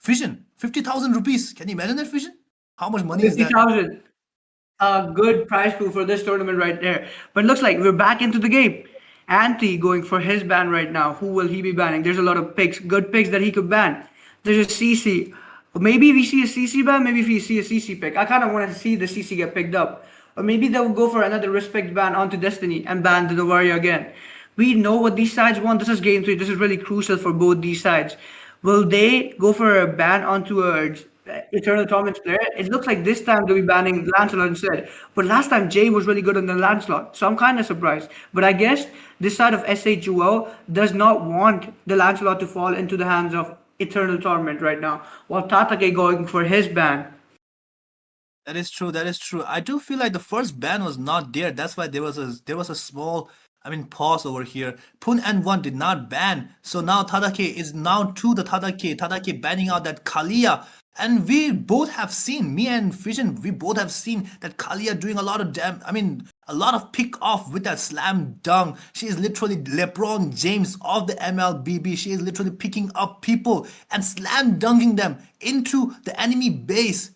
Vision, 50,000 rupees. Can you imagine that, Vision? How much money is that? 50,000. A good prize pool for this tournament right there. But looks like we're back into the game. Anti going for his ban right now. Who will he be banning? There's a lot of picks, good picks that he could ban. There's a CC. Maybe we see a CC ban, maybe if we see a CC pick. I kind of want to see the CC get picked up. Or maybe they'll go for another respect ban onto Destiny and ban the Novaria again. We know what these sides want. This is game 3. This is really crucial for both these sides. Will they go for a ban onto a Eternal Torments player? It looks like this time they'll be banning Lancelot instead. But last time Jay was really good on the Lancelot. So I'm kind of surprised. But I guess this side of SHUL does not want the Lancelot to fall into the hands of Eternal Torment right now, while Tatake going for his ban. That is true. That is true. I do feel like the first ban was not there. That's why there was a small, I mean, pause over here. Pun and one did not ban. So now Tadake is now to the Tadake. Tadake banning out that Kalia. And we both have seen, me and Vision, we both have seen that Kalia doing a lot of a lot of pick off with that slam dunk. She is literally LeBron James of the MLBB. She is literally picking up people and slam dunking them into the enemy base.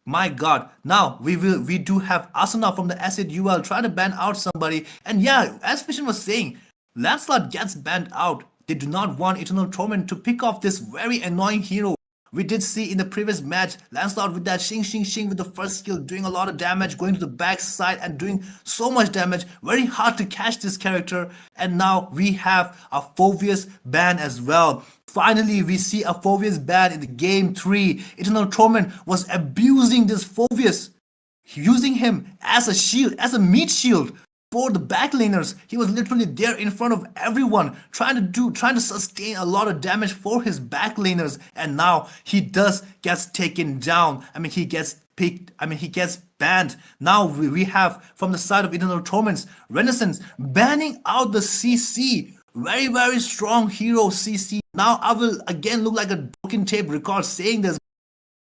My God. Now we do have Asuna from the SHUL trying to ban out somebody. And yeah, as Vision was saying, Lancelot gets banned out. They do not want Eternal Torment to pick off this very annoying hero. We did see in the previous match, Lancelot with that shing shing shing with the first skill doing a lot of damage, going to the backside and doing so much damage. Very hard to catch this character. And now we have a Phoveus ban as well. Finally, we see a Phoveus ban in the game 3. Eternal Torment was abusing this Phoveus, using him as a shield, as a meat shield for the backlaners. He was literally there in front of everyone, trying to sustain a lot of damage for his backlaners. And now he gets taken down. I mean, he gets picked. I mean, he gets banned. Now we have from the side of Eternal Torments, Renaissance banning out the CC. Very, very strong hero CC. Now I will again look like a broken tape record saying this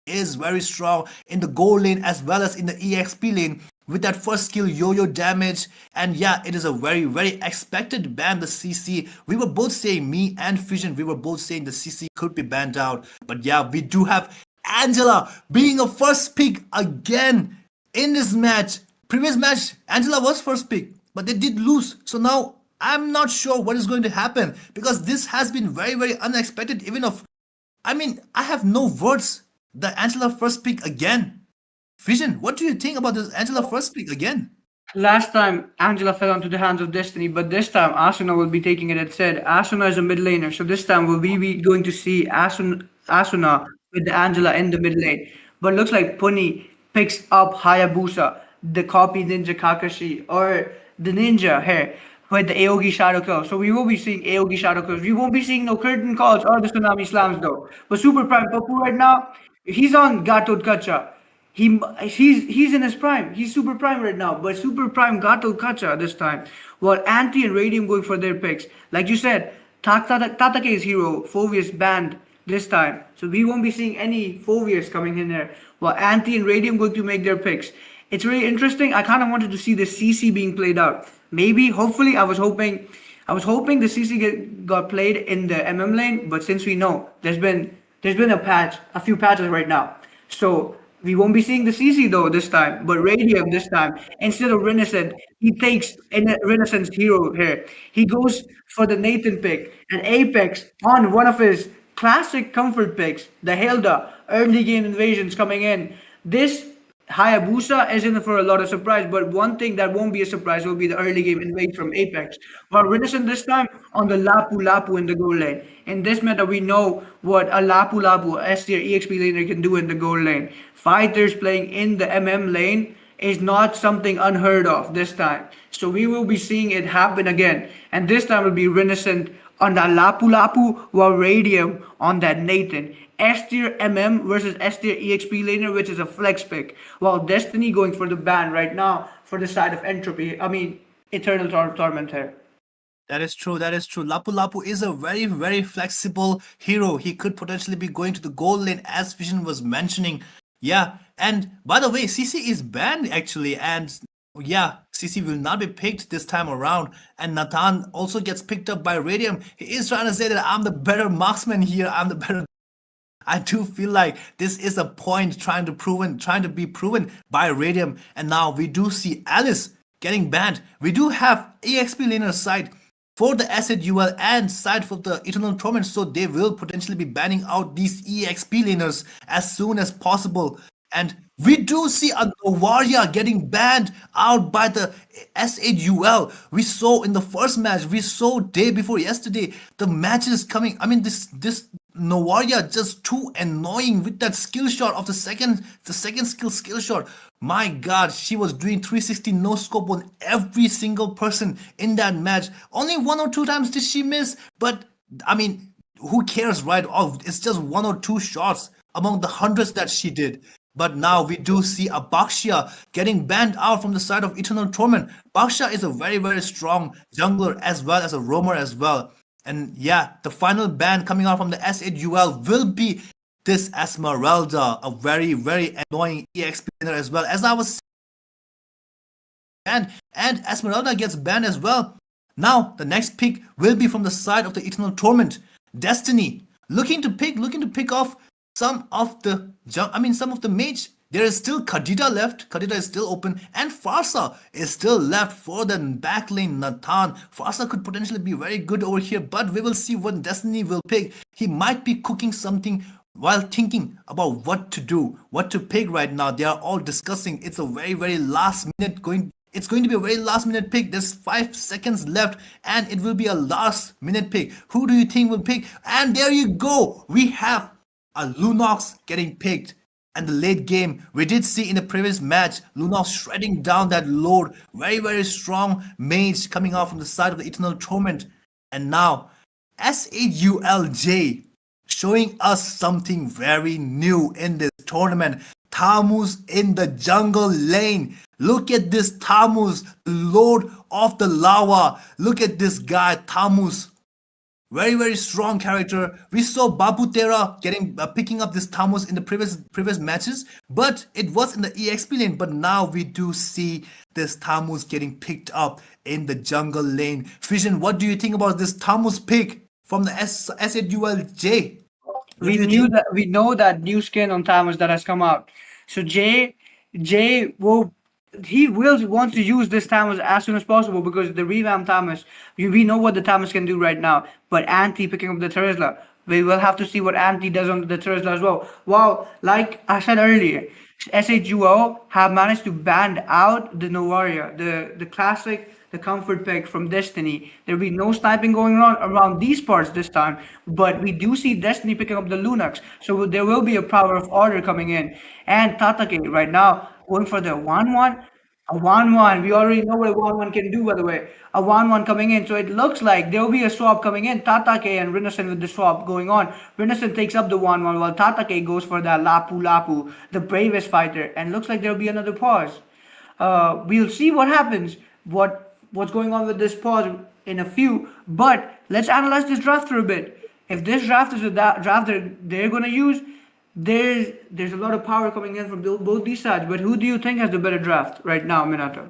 is very strong in the gold lane as well as in the EXP lane with that first skill yo-yo damage. And yeah, it is a very, very expected ban, the CC. We were both saying, me and Fission, we were both saying the CC could be banned out. But yeah, we do have Angela being a first pick again in this match. Previous match, Angela was first pick, but they did lose. So now I'm not sure what is going to happen, because this has been very, very unexpected. I have no words. The Angela first pick again. Vision, what do you think about this Angela first pick again? Last time Angela fell onto the hands of Destiny, but this time Asuna will be taking it instead. Asuna is a mid laner, so this time will we be going to see Asuna with the Angela in the mid lane. But looks like Puni picks up Hayabusa, the copy ninja Kakashi, or the ninja here with the Aogi Shadow Kills. So we will be seeing Aogi Shadow Kills. We won't be seeing no curtain calls or the Tsunami Slams though. But Super Prime Papu right now, he's on Gatod Kacha. He's in his prime. He's super prime right now, but super prime Gatod Kacha this time. While Anti and Radium going for their picks. Like you said, Tatake's hero, Phoveus banned this time. So we won't be seeing any Phoveus coming in there. While Anti and Radium going to make their picks. It's really interesting. I kind of wanted to see the CC being played out. Maybe, hopefully, I was hoping the CC got played in the MM lane, but since we know there's been a few patches right now. So we won't be seeing the CC though this time, but Radium this time, instead of Renaissance, he takes a Renaissance hero here. He goes for the Nathan pick, and Apex on one of his classic comfort picks, the Hilda, early game invasions coming in. This Hayabusa is in for a lot of surprise, but one thing that won't be a surprise will be the early game invade from Apex. While Renaissance this time on the Lapu Lapu in the goal lane. In this meta, we know what a Lapu Lapu S tier EXP laner can do in the goal lane. Fighters playing in the MM lane is not something unheard of this time. So we will be seeing it happen again. And this time will be Renaissance on that Lapu Lapu, while Radium on that Nathan. S tier MM versus S tier EXP laner, which is a flex pick. While Destiny going for the ban right now for the side of Entropy. Eternal Torment here. That is true. That is true. Lapu Lapu is a very, very flexible hero. He could potentially be going to the gold lane, as Vision was mentioning. Yeah. And by the way, CC is banned actually. And yeah, CC will not be picked this time around. And Nathan also gets picked up by Radium. He is trying to say that I'm the better marksman here. I'm the better. I do feel like this is a point trying to be proven by Radium. And now we do see Alice getting banned. We do have EXP laner side for the Asset UL and side for the Eternal Torment. So they will potentially be banning out these EXP laners as soon as possible. And we do see a Novaria getting banned out by the S8UL. We saw in the first match, we saw day before yesterday, the matches coming. This Novaria just too annoying with that skill shot of the second skill shot. My god, she was doing 360 no scope on every single person in that match. Only 1 or 2 times did she miss, but who cares, right? Oh, it's just 1 or 2 shots among the hundreds that she did. But now we do see a Baxia getting banned out from the side of Eternal Torment. Baxia is a very, very strong jungler as well as a roamer as well. And yeah, the final ban coming out from the S8UL will be this Esmeralda, a very, very annoying EXP player as well. As I was saying, and Esmeralda gets banned as well. Now the next pick will be from the side of the Eternal Torment. Destiny looking to pick off some of the mage. There is still Kadita left. Kadita is still open. And Farsa is still left for the backlane Nathan. Farsa could potentially be very good over here, but we will see what Destiny will pick. He might be cooking something while thinking about what to do, what to pick right now, they are all discussing. It's a very, very last minute going. It's going to be a very last minute pick. There's 5 seconds left, and it will be a last minute pick. Who do you think will pick? And there you go. We have a Lunox getting picked. And the late game, we did see in the previous match, Lunox shredding down that load. Very, very strong mage coming out from the side of the Eternal Torment. And now, SAULJ showing us something very new in this tournament. Tamus in the jungle lane. Look at this Tamus, the Lord of the Lava. Look at this guy, Tamus. Very, very strong character. We saw Babutera getting picking up this Tamus in the previous matches, but it was in the EXP lane. But now we do see this Tamus getting picked up in the jungle lane. Vision, what do you think about this Tamus pick from the SAULJ? We know that new skin on Thamus that has come out. So Jay will want to use this Thamus as soon as possible because the revamped Thamus, we know what the Thamus can do right now. But Anti picking up the Terizla, we will have to see what Anti does on the Terizla as well. Wow, like I said earlier, SHUO have managed to ban out the Novaria, the classic, the comfort pick from Destiny. There'll be no sniping going on around these parts this time, but we do see Destiny picking up the Lunox, so there will be a power of order coming in. And Tatake right now going for the 1-1. A 1-1. We already know what a 1-1 can do, by the way. A 1-1 coming in. So it looks like there will be a swap coming in. Tatake and Rinneson with the swap going on. Rinneson takes up the 1-1 while Tatake goes for that Lapu Lapu, the bravest fighter. And looks like there will be another pause. We'll see what happens. What's going on with this pause in a few. But let's analyze this draft for a bit. If this draft is a draft that they're going to use, there's a lot of power coming in from both these sides. But who do you think has the better draft right now, Minato?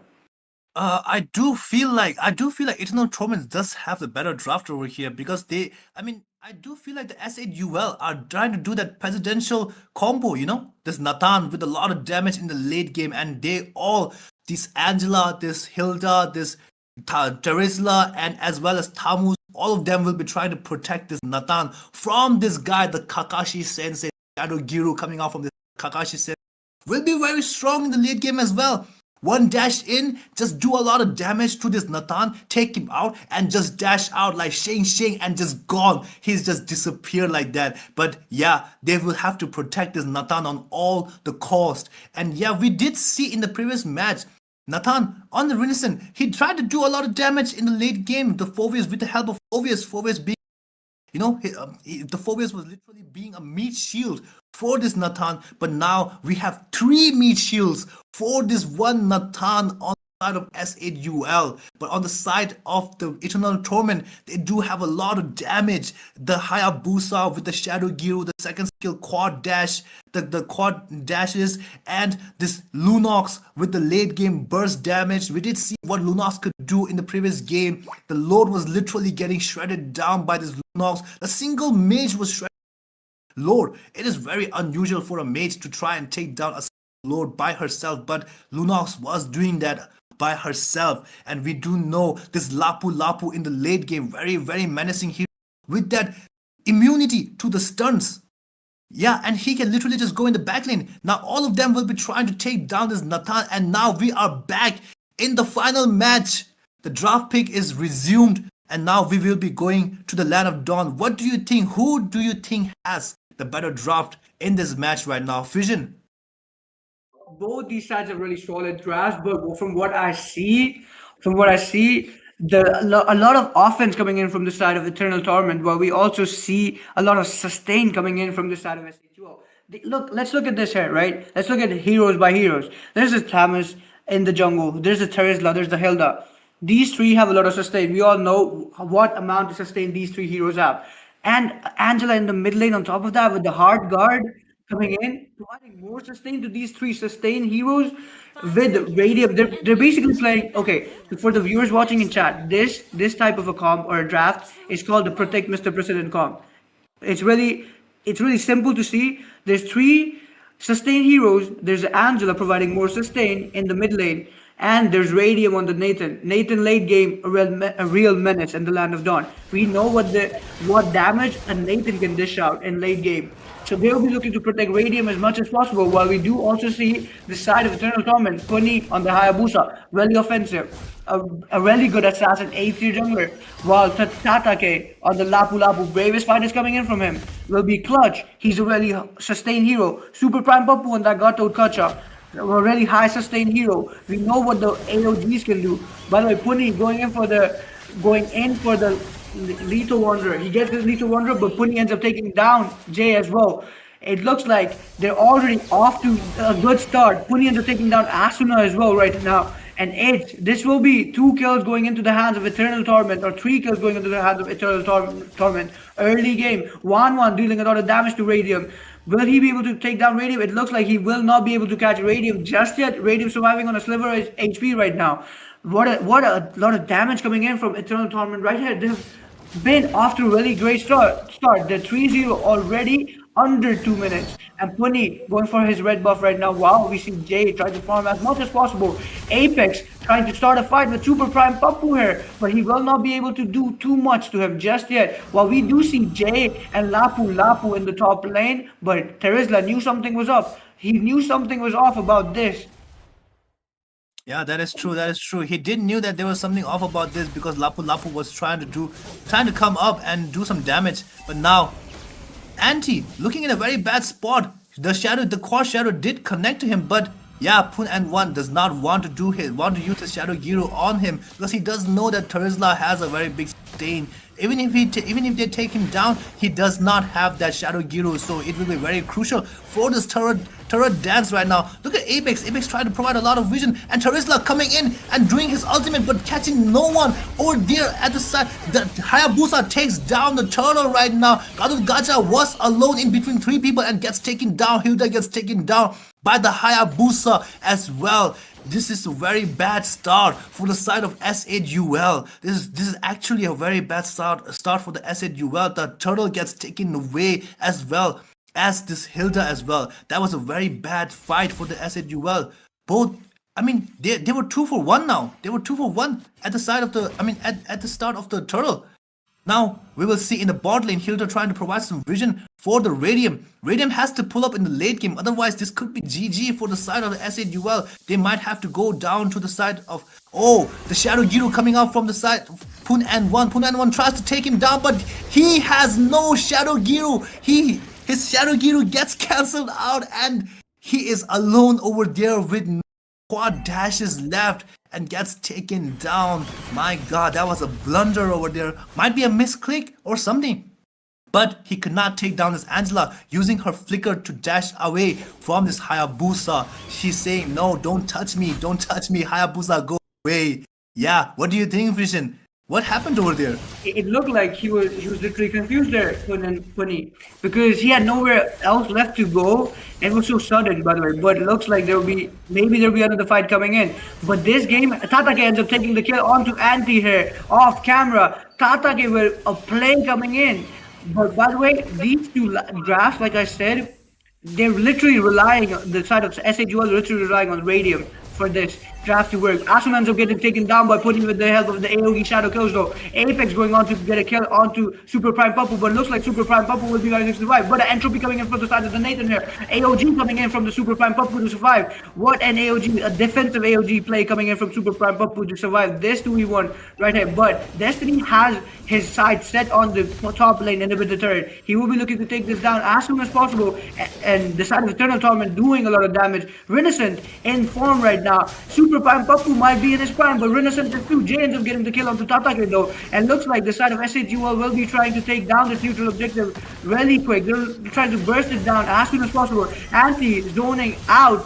I do feel like Eternal Torments does have the better draft over here because I do feel like the SAUL are trying to do that presidential combo, this Nathan with a lot of damage in the late game, and this Angela, this Hilda, this Terizla, and as well as Tamus, all of them will be trying to protect this Nathan from this guy, the Kakashi Sensei, Shadow Giru coming out from this Kakashi Sensei. Will be very strong in the late game as well. One dash in, just do a lot of damage to this Nathan, take him out, and just dash out like Shang and just gone. He's just disappeared like that. But yeah, they will have to protect this Nathan on all the cost. And yeah, we did see in the previous match, Nathan on the Renaissance, he tried to do a lot of damage in the late game. The Phoveus with the help of Phoveus being, the Phoveus was literally being a meat shield for this Nathan. But now we have 3 meat shields for this one Nathan on the side of SAUL. But on the side of the Eternal Torment, they do have a lot of damage. The Hayabusa with the Shadow Giru, the second skill quad dash, the quad dashes, and this Lunox with the late game burst damage. We did see what Lunox could do in the previous game. The load was literally getting shredded down by this Lunox. A single mage was shredded. Lord, it is very unusual for a mage to try and take down a Lord by herself, but Lunox was doing that by herself. And we do know this Lapu Lapu in the late game, very, very menacing hero with that immunity to the stuns. Yeah, and he can literally just go in the back lane. Now all of them will be trying to take down this Nathan, and now we are back in the final match. The draft pick is resumed, and now we will be going to the Land of Dawn. What do you think? Who do you think has the better draft in this match right now? Vision? Both these sides have really solid drafts, but from what I see, a lot of offense coming in from the side of Eternal Torment, while we also see a lot of sustain coming in from the side of SHO. Let's look at this here, right? Let's look at heroes by heroes. There's the Tamus in the jungle. There's the Terizla. There's the Hilda. These 3 have a lot of sustain. We all know what amount of sustain these 3 heroes have. And Angela in the mid lane on top of that with the hard guard coming in, providing more sustain to these 3 sustain heroes with Radium. They're basically playing, okay, for the viewers watching in chat, this type of a comp or a draft is called the Protect Mr. President comp. It's really simple to see. There's 3 sustain heroes. There's Angela providing more sustain in the mid lane. And there's Radium on the Nathan. Nathan late game, a real menace in the Land of Dawn. We know what damage a Nathan can dish out in late game. So they will be looking to protect Radium as much as possible, while we do also see the side of Eternal Torment, Puni on the Hayabusa, really offensive. A really good assassin, 8th jungler, while Tatake on the Lapu Lapu, bravest fighters coming in from him, will be clutch. He's a really sustained hero. Super Prime Papu on that Gato Kacha, a really high sustained hero. We know what the AOGs can do. By the way, Puni going in for the Lethal Wanderer. He gets the Lethal Wanderer, but Puni ends up taking down Jay as well. It looks like they're already off to a good start. Puni ends up taking down Asuna as well right now. And this will be 2 kills going into the hands of Eternal Torment, or 3 kills going into the hands of Eternal Torment. Early game, 1-1, dealing a lot of damage to Radium. Will he be able to take down Radium? It looks like he will not be able to catch Radium just yet. Radium surviving on a sliver HP right now. What a lot of damage coming in from Eternal Torment right here. They've been off to a really great start. They're 3-0 already, under 2 minutes. And Puni going for his red buff right now. Wow, we see Jay trying to farm as much as possible. Apex trying to start a fight with Super Prime Papu here, but he will not be able to do too much to him just yet. While we do see Jay and Lapu in the top lane, but Terizla knew something was up. He knew something was off about this. Yeah, that is true. That is true. He did knew that there was something off about this, because Lapu Lapu was trying to come up and do some damage. But now, Anti looking in a very bad spot. The core shadow did connect to him, but yeah, Pun and One does not want to use his Shadow Giro on him, because he does know that Terizla has a very big stain. Even if they take him down, he does not have that Shadow Giro, so it will be very crucial for this turret dance right now. Look at Apex trying to provide a lot of vision, and Terizla coming in and doing his ultimate, but catching no one over there at the side. The Hayabusa takes down the turtle right now. Gato Gacha was alone in between 3 people and gets taken down. Hilda gets taken down by the Hayabusa as well. This is a very bad start for the side of SHUL. This is actually a very bad start for the SHUL. The turtle gets taken away as well as this Hilda as well. That was a very bad fight for the SHUL. Both, I mean, they were 2 for 1 now. They were 2 for 1 at the side of the, at the start of the turtle. Now, we will see in the bot lane, Hilda trying to provide some vision for the Radium. Radium has to pull up in the late game, otherwise this could be GG for the side of the SHUL. They might have to go down to the side of, the Shadow Giro coming out from the side of Pun and One. Pun and One tries to take him down, but he has no Shadow Giro. His Shadow Giro gets cancelled out, and he is alone over there with no quad dashes left and gets taken down. My god, that was a blunder over there. Might be a misclick or something. But he could not take down this Angela using her flicker to dash away from this Hayabusa. She's saying, no, don't touch me, Hayabusa, go away. Yeah, what do you think, Vision? What happened over there? It looked like he was literally confused there, Puni, because he had nowhere else left to go, and it was so sudden, by the way. But it looks like maybe there'll be another fight coming in. But this game, Tatake ends up taking the kill onto Anti here, off camera. Tatake with a play coming in. But by the way, these 2 drafts, like I said, they're literally relying on the side of SHUL, literally relying on Radium for this draft to work. Asuna ends up getting taken down by putting with the help of the AOE Shadow kills though. Apex going on to get a kill onto Super Prime Papu, but it looks like Super Prime Papu will be able to survive. But an Entropy coming in from the side of the Nathan here. AOG coming in from the Super Prime Papu to survive. What an AOG, a defensive AOG play coming in from Super Prime Papu to survive this 2v1 right here. But Destiny has his side set on the top lane and with the turret. He will be looking to take this down as soon as possible, and the side of Eternal Torment doing a lot of damage. Renaissance in form right now. Super Prime Papu might be in his prime, but Renaissance is too. Jay ends up getting the kill onto Tatake though, and looks like the side of SHUL will be trying to take down this neutral objective really quick. They're trying to burst it down as soon as possible. Anti zoning out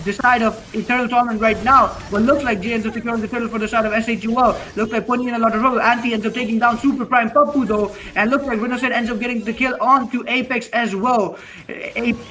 the side of Eternal Torment right now, but looks like Jay ends up securing the turtle for the side of SHUL. Looks like putting in a lot of trouble. Anti ends up taking down Super Prime Papu though, and looks like Renaissance ends up getting the kill onto Apex as well.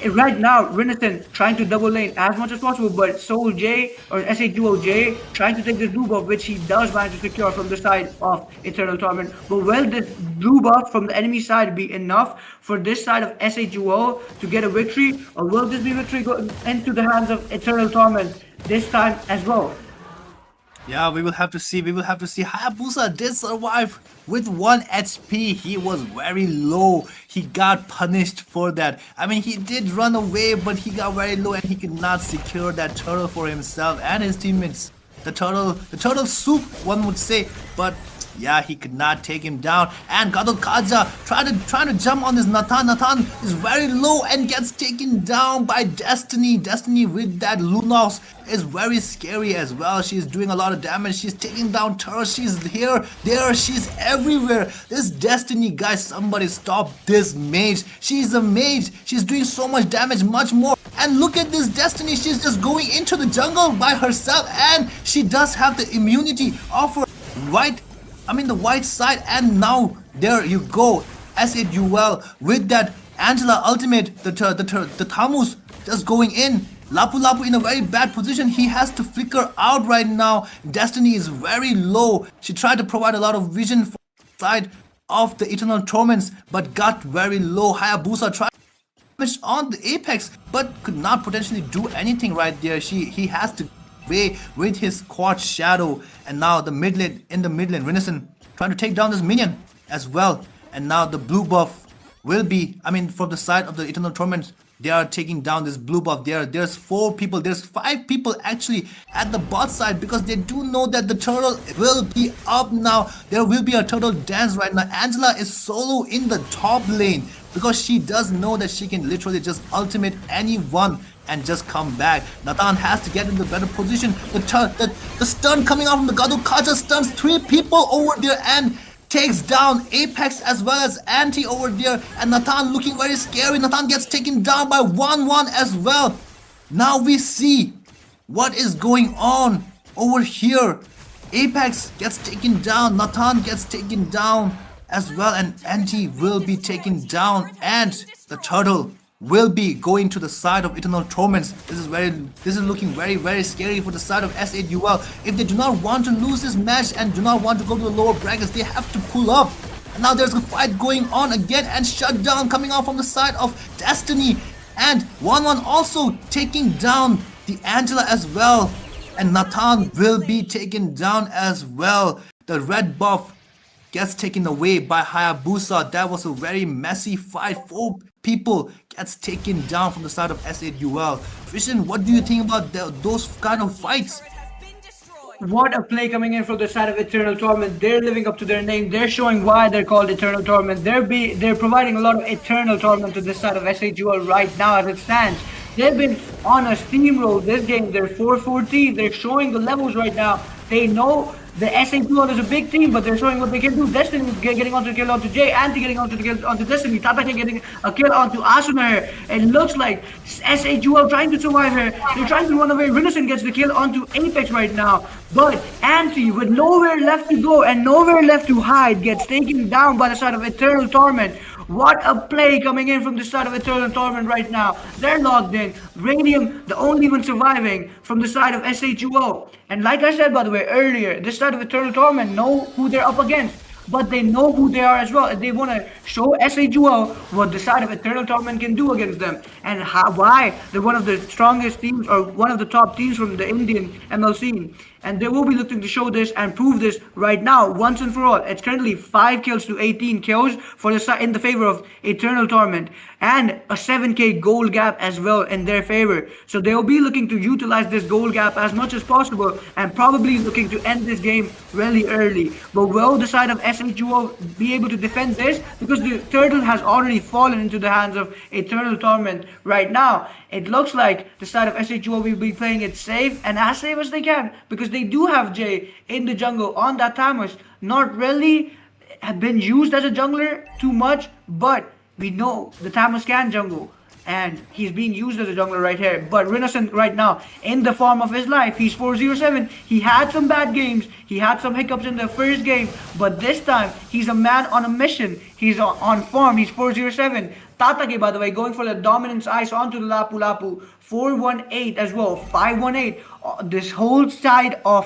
Right now, Renaissance trying to double lane as much as possible, but Soul J or SHUL J trying to take this blue buff, which he does manage to secure from the side of Eternal Torment. But will this blue buff from the enemy side be enough for this side of SHUL to get a victory, or will this be victory go into the hands of Eternal Torment this time as well? Yeah, we will have to see. We will have to see. Hayabusa did survive with 1 HP. He was very low. He got punished for that. I mean, he did run away, but he got very low and he could not secure that turtle for himself and his teammates. The turtle soup, one would say, but yeah, he could not take him down. And Kadokaja trying to jump on this Nathan. Nathan is very low and gets taken down by Destiny. Destiny with that Lunox is very scary as well. She's doing a lot of damage. She's taking down turrets. She's here, there, she's everywhere. This Destiny, guys, somebody stop this mage. She's a mage. She's doing so much damage, much more. And look at this Destiny. She's just going into the jungle by herself, and she does have the immunity of her the white side. And now there you go, S8UL with that Angela ultimate, the Thamus just going in. Lapu Lapu in a very bad position. He has to flicker out right now. Destiny is very low. She tried to provide a lot of vision for the side of the Eternal Torments, but got very low. Hayabusa tried damage on the Apex, but could not potentially do anything right there. He has to away with his quad shadow. And now the mid lane, Renaissance trying to take down this minion as well. And now the blue buff will be, from the side of the Eternal Torment, they are taking down this blue buff. There's 4 people, there's 5 people actually at the bot side, because they do know that the turtle will be up now. There will be a turtle dance right now. Angela is solo in the top lane because she does know that she can literally just ultimate anyone and just come back. Nathan has to get into a better position. The stun coming out from the Kadokaja stuns 3 people over there and takes down Apex as well as Anti over there. And Nathan looking very scary. Nathan gets taken down by 1-1 as well. Now we see what is going on over here. Apex gets taken down. Nathan gets taken down as well. And Anti will be taken down. And the turtle will be going to the side of Eternal Torments. This is looking very, very scary for the side of S8UL. If they do not want to lose this match and do not want to go to the lower brackets, they have to pull up. And now there's a fight going on again, and shutdown coming out from the side of Destiny. And 1-1 also taking down the Angela as well. And Nathan will be taken down as well. The red buff gets taken away by Hayabusa. That was a very messy fight. 4 people gets taken down from the side of S8UL. Vision, what do you think about those kind of fights? What a play coming in from the side of Eternal Torment. They're living up to their name. They're showing why they're called Eternal Torment. They're providing a lot of Eternal Torment to this side of S8UL right now as it stands. They've been on a steamroll this game. They're 4-14. They're showing the levels right now. They know the S8UL is a big team, but they're showing what they can do. Destiny getting onto the kill onto Jay, Anti getting onto the kill onto Destiny, Tatake getting a kill onto Asuna. It looks like S8UL trying to survive her. They're trying to run away. Renaissance gets the kill onto Apex right now. But Anti, with nowhere left to go and nowhere left to hide, gets taken down by the side of Eternal Torment. What a play coming in from the side of Eternal Torment right now. They're locked in. Radium, the only one surviving from the side of S8UL. And like I said, by the way, earlier, this side of Eternal Torment know who they're up against. But they know who they are as well. And they want to show S8UL what the side of Eternal Torment can do against them. And why they're one of the strongest teams, or one of the top teams from the Indian ML scene. And they will be looking to show this and prove this right now, once and for all. It's currently 5 kills to 18 kills for in the favor of Eternal Torment, and a 7k gold gap as well in their favor. So they will be looking to utilize this gold gap as much as possible, and probably looking to end this game really early. But will the side of S8UL be able to defend this? Because the turtle has already fallen into the hands of Eternal Torment right now. It looks like the side of S8UL will be playing it safe, and as safe as they can, because they do have Jay in the jungle on that Thamus. Not really have been used as a jungler too much, but we know the Thamus can jungle, and he's being used as a jungler right here. But Renaissance right now, in the form of his life, he's 407. He had some bad games, he had some hiccups in the first game, but this time he's a man on a mission. He's on form. He's 407. Tatake, by the way, going for the dominance ice onto the Lapu Lapu. 418 as well. 518. This whole side of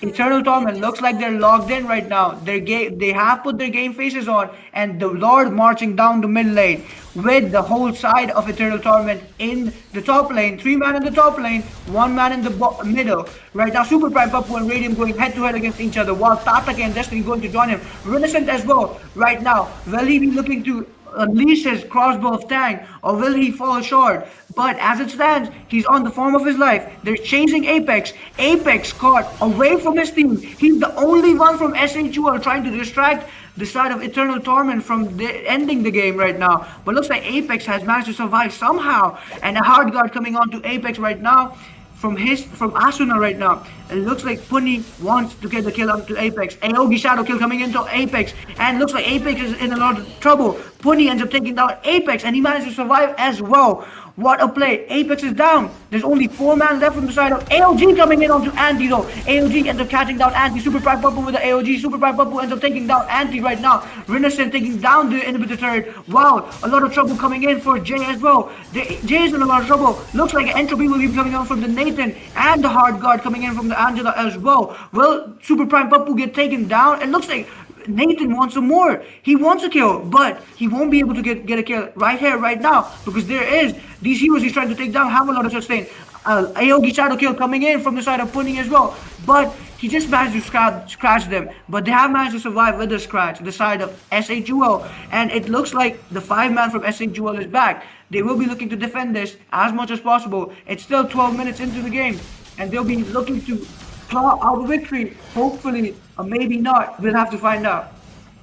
Eternal Torment looks like they're logged in right now. They have put their game faces on, and the Lord marching down the mid lane with the whole side of Eternal Torment in the top lane. 3 man in the top lane, 1 man in the middle. Right now, Super Prime Papu and Radium going head to head against each other, while Tataka and Destiny going to join him. Renaissance as well. Right now, will he be looking to unleash his crossbow of Tang, or will he fall short? But as it stands, he's on the form of his life. They're chasing Apex. Apex caught away from his team. He's the only one from SHUL trying to distract the side of Eternal Torment from ending the game right now. But looks like Apex has managed to survive somehow. And a hard guard coming on to Apex right now from Asuna right now. It looks like Puni wants to get the kill onto Apex. Aogi shadow kill coming into Apex, and looks like Apex is in a lot of trouble. Puni ends up taking down Apex, and he managed to survive as well. What a play. Apex is down. There's only 4 man left from the side of AOG coming in onto Anti though. AOG ends up catching down Anti. Super Prime Purple with the AOG. Super Prime Purple ends up taking down Anti right now. Renaissance taking down the inhibitor turret. Wow, a lot of trouble coming in for Jay as well. Jay is in a lot of trouble. Looks like Entropy will be coming out from the Nathan, and the hard guard coming in from the Angela as well. Will Super Prime Purple get taken down? It looks like Nathan wants some more. He wants a kill, but he won't be able to get a kill right here, right now, because these heroes he's trying to take down have a lot of sustain. Aogi shadow kill coming in from the side of Pudding as well, but he just managed to scratch them. But they have managed to survive with the scratch, the side of SHUL, and it looks like the 5 man from SHUL is back. They will be looking to defend this as much as possible. It's still 12 minutes into the game, and they'll be looking to claw out a victory, hopefully, or maybe not. We'll have to find out.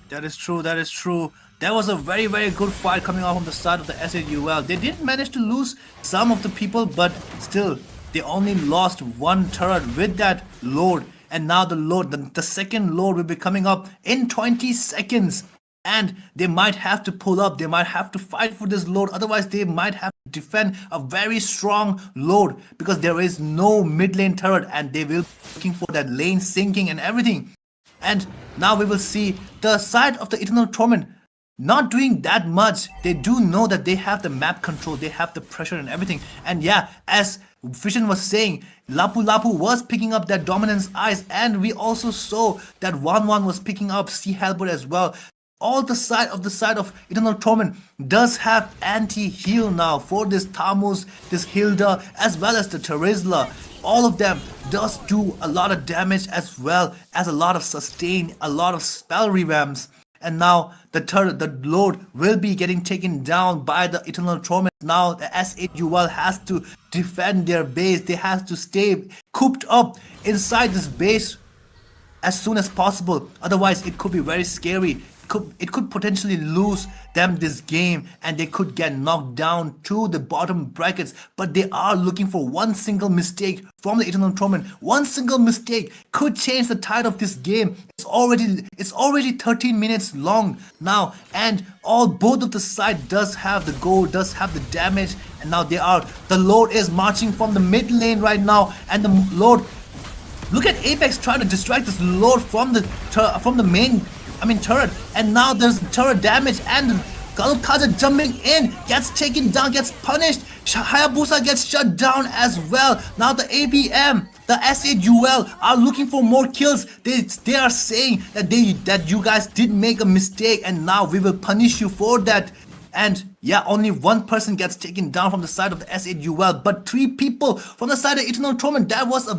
That is true. That is true. There was a very, very good fight coming out from the side of the SHUL. They did manage to lose some of the people, but still, they only lost 1 turret with that load. And now the second load will be coming up in 20 seconds. And they might have to pull up. They might have to fight for this load. Otherwise, they might have to defend a very strong load, because there is no mid lane turret, and they will be looking for that lane sinking and everything. And now we will see the side of the Eternal Torment not doing that much. They do know that they have the map control, they have the pressure and everything. And yeah, as Fission was saying, Lapu Lapu was picking up that dominance eyes, and we also saw that 1-1 was picking up Sea Halberd as well. All the side of Eternal Torment does have anti-heal now for this Tamus, this Hilda, as well as the Terizla. All of them does do a lot of damage, as well as a lot of sustain, a lot of spell revamps. And now the load will be getting taken down by the Eternal Torment. Now the SHUL has to defend their base. They have to stay cooped up inside this base as soon as possible. Otherwise, it could be very scary. It could potentially lose them this game, and they could get knocked down to the bottom brackets. But they are looking for one single mistake from the Eternal Torment. One single mistake could change the tide of this game. It's already 13 minutes long now, and both of the side does have the goal, does have the damage, and now the Lord is marching from the mid lane right now, and the Lord, look at Apex trying to distract this Lord from the main turret, and now there's turret damage, and Kazukaza jumping in, gets taken down, gets punished. Hayabusa gets shut down as well. Now the APM, the SHUL are looking for more kills. They are saying that you guys did make a mistake, and now we will punish you for that. And yeah, only 1 person gets taken down from the side of the SHUL, but 3 people from the side of Eternal Torment. That was a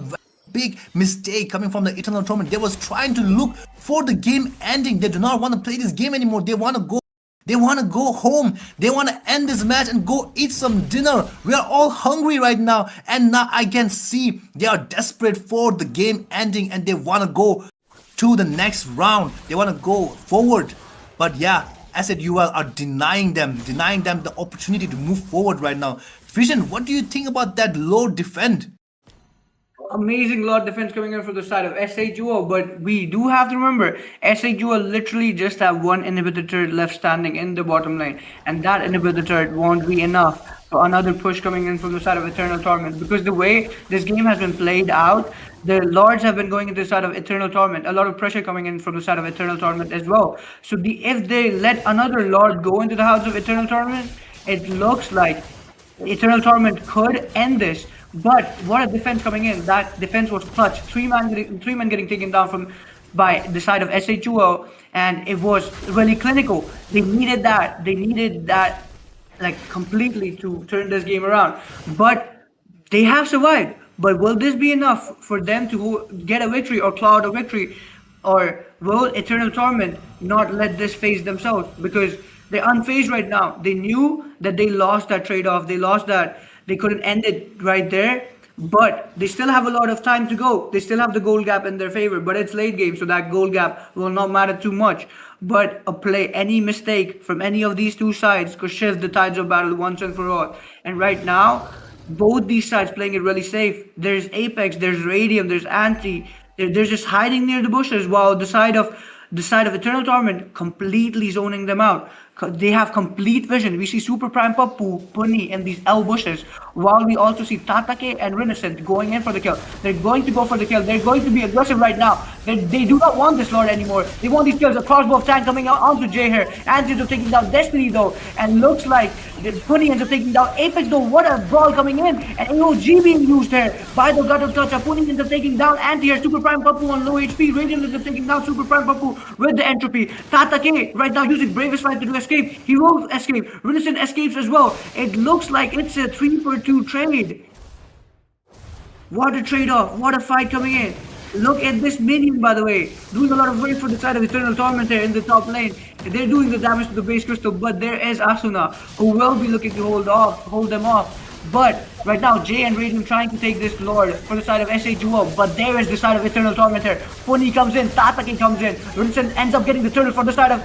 big mistake coming from the Eternal Torment. They was trying to look for the game ending. They do not want to play this game anymore. They want to go home. They want to end this match and go eat some dinner. We are all hungry right now, and now I can see they are desperate for the game ending, and they want to go to the next round. They want to go forward. But yeah, SHUL are denying them the opportunity to move forward right now. Vision, what do you think about that low defend? Amazing lot defense coming in from the side of SHUL, but we do have to remember SHUL literally just have 1 inhibitor turret left standing in the bottom lane, and that inhibitor turret won't be enough for another push coming in from the side of Eternal Torment, because the way this game has been played out, the Lords have been going into the side of Eternal Torment, a lot of pressure coming in from the side of Eternal Torment as well. So if they let another Lord go into the house of Eternal Torment, it looks like Eternal Torment could end this. But what a defense coming in! That defense was clutch. Three men getting taken down from by the side of SHUO, and it was really clinical. They needed that. They needed that like completely to turn this game around. But they have survived. But will this be enough for them to get a victory or claw out a victory? Or will Eternal Torment not let this phase themselves? Because they're unfazed right now. They knew that they lost that trade-off. They lost that. They couldn't end it right there. But they still have a lot of time to go. They still have the goal gap in their favor. But it's late game, so that goal gap will not matter too much. But any mistake from any of these two sides could shift the tides of battle once and for all. And right now, both these sides playing it really safe. There's Apex, there's Radium, there's Anti. They're just hiding near the bushes, while the side of Eternal Torment completely zoning them out. They have complete vision. We see Super Prime Papu, Puni, and these L bushes, while we also see Tatake and Renascent going in for the kill. They're going to go for the kill. They're going to be aggressive right now. They do not want this Lord anymore. They want these kills. A crossbow of tank coming out onto Jay here. Anti ends up taking down Destiny though, and looks like Puni ends up taking down Apex though. What a brawl coming in, and AOG being used here by the gut of touch. Puni ends up taking down Anti here. Super Prime Papu on low HP. Radiant ends up taking down Super Prime Papu with the entropy. Tatake right now using Bravest Fight to do escape. He will escape. Renascent escapes as well. It looks like it's a 3-for-2 trade. What a trade-off. What a fight coming in. Look at this minion, by the way. Doing a lot of work for the side of Eternal Torment here in the top lane. They're doing the damage to the base crystal, but there is Asuna, who will be looking to hold them off. But right now, Jay and Radium trying to take this Lord for the side of SHUO, but there is the side of Eternal Torment here. Puni comes in, Tatake comes in, Vincent ends up getting the turtle for the side of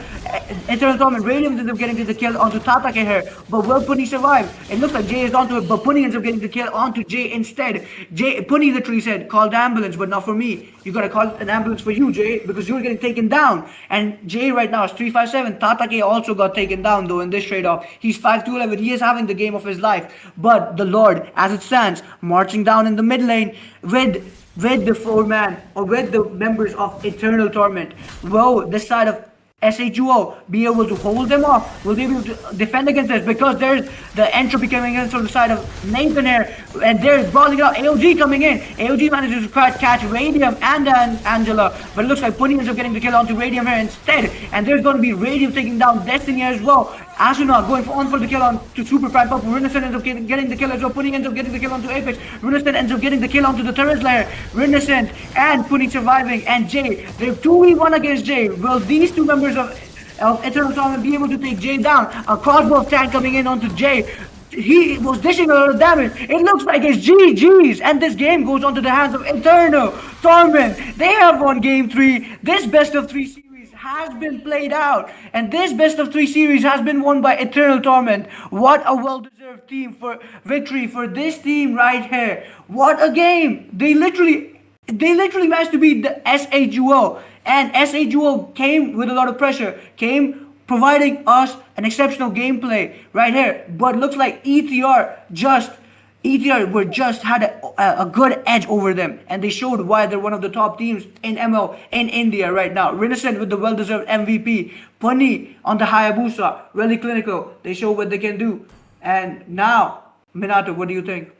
Eternal Torment. Radium ends up getting the kill onto Tatake here, but will Puni survive? It looks like Jay is onto it, but Puni ends up getting the kill onto Jay instead. Puni literally said, call the ambulance, but not for me. You gotta call an ambulance for you, Jay, because you're getting taken down. And Jay right now is 357. Tatake also got taken down though in this trade-off. He's 5-2-11. He is having the game of his life. But the Lord, as it stands, marching down in the mid lane with the 4-man or with the members of Eternal Torment. Will this side of SHUO be able to hold them off? Will they be able to defend against this? Because there's the entropy coming in from the side of Nathan here, and they're brawling out. AOG coming in. AOG manages to catch Radium and Angela, but it looks like Puni ends up getting the kill onto Radium here instead. And there's going to be Radium taking down Destiny as well. Asuna going on for the kill on to Super Prime Pop. Renascent ends up getting the kill as well. Puni ends up getting the kill onto Apex. Renascent ends up getting the kill onto the Terrorist Lair. Renascent and Puni surviving, and Jay. They're 2v1 against Jay. Will these two members of Eternal Torment be able to take Jay down? A crossbow tank coming in onto Jay. He was dishing a lot of damage. It looks like it's GG's, and this game goes onto the hands of Eternal Torment. They have won Game 3. This best of 3 series has been played out, and this best of 3 series has been won by Eternal Torment. What a well-deserved team for victory for this team right here. What a game! They literally managed to beat the SHUO, and SHUO came with a lot of pressure, came providing us an exceptional gameplay right here. But looks like ETR had a good edge over them, and they showed why they're one of the top teams in ML in India right now. Renascent with the well-deserved MVP. Puni on the Hayabusa, really clinical. They show what they can do. And now, Minato, what do you think?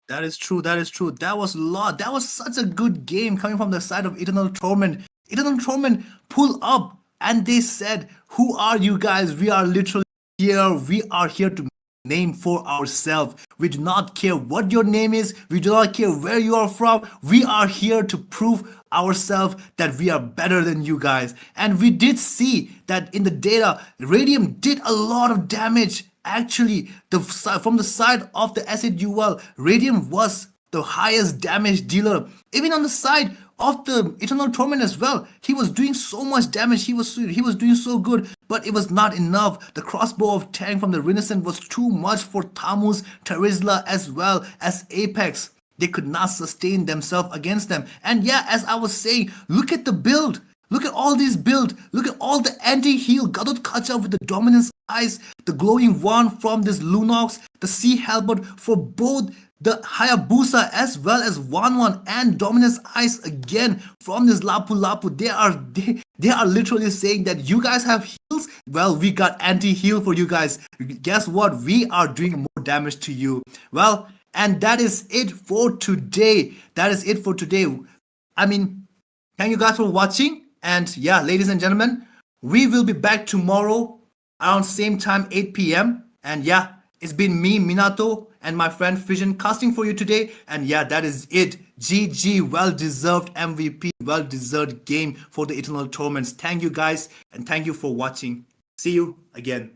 That is true. That is true. That was such a good game coming from the side of Eternal Torment. Eternal Torment pull up and they said, "Who are you guys? We are literally here. We are here to name for ourselves. We do not care what your name is. We do not care where you are from. We are here to prove ourselves that we are better than you guys." And we did see that in the data, Radium did a lot of damage. Actually, from the side of the SHUL, Radium was the highest damage dealer. Even on the side of the Eternal Torment as well, he was doing so much damage. He was doing so good, but it was not enough. The crossbow of tank from the Renascent was too much for Tamus, Terizla, as well as Apex. They could not sustain themselves against them. And yeah, as I was saying, look at the build. Look at all these builds. Look at all the anti-heal. Gadot Kacha with the dominance eyes, the glowing wand from this Lunox, the sea halberd for both the Hayabusa as well as Wanwan, and dominance eyes again from this Lapu Lapu. They are literally saying that you guys have heals. Well, we got anti-heal for you guys. Guess what? We are doing more damage to you. Well, And that is it for today. That is it for today. I mean, thank you guys for watching. And yeah, ladies and gentlemen, we will be back tomorrow around same time, 8 p.m. And yeah, it's been me, Minato, and my friend Fission casting for you today. And yeah, that is it. GG, well-deserved MVP, well-deserved game for the Eternal Torments. Thank you guys, and thank you for watching. See you again.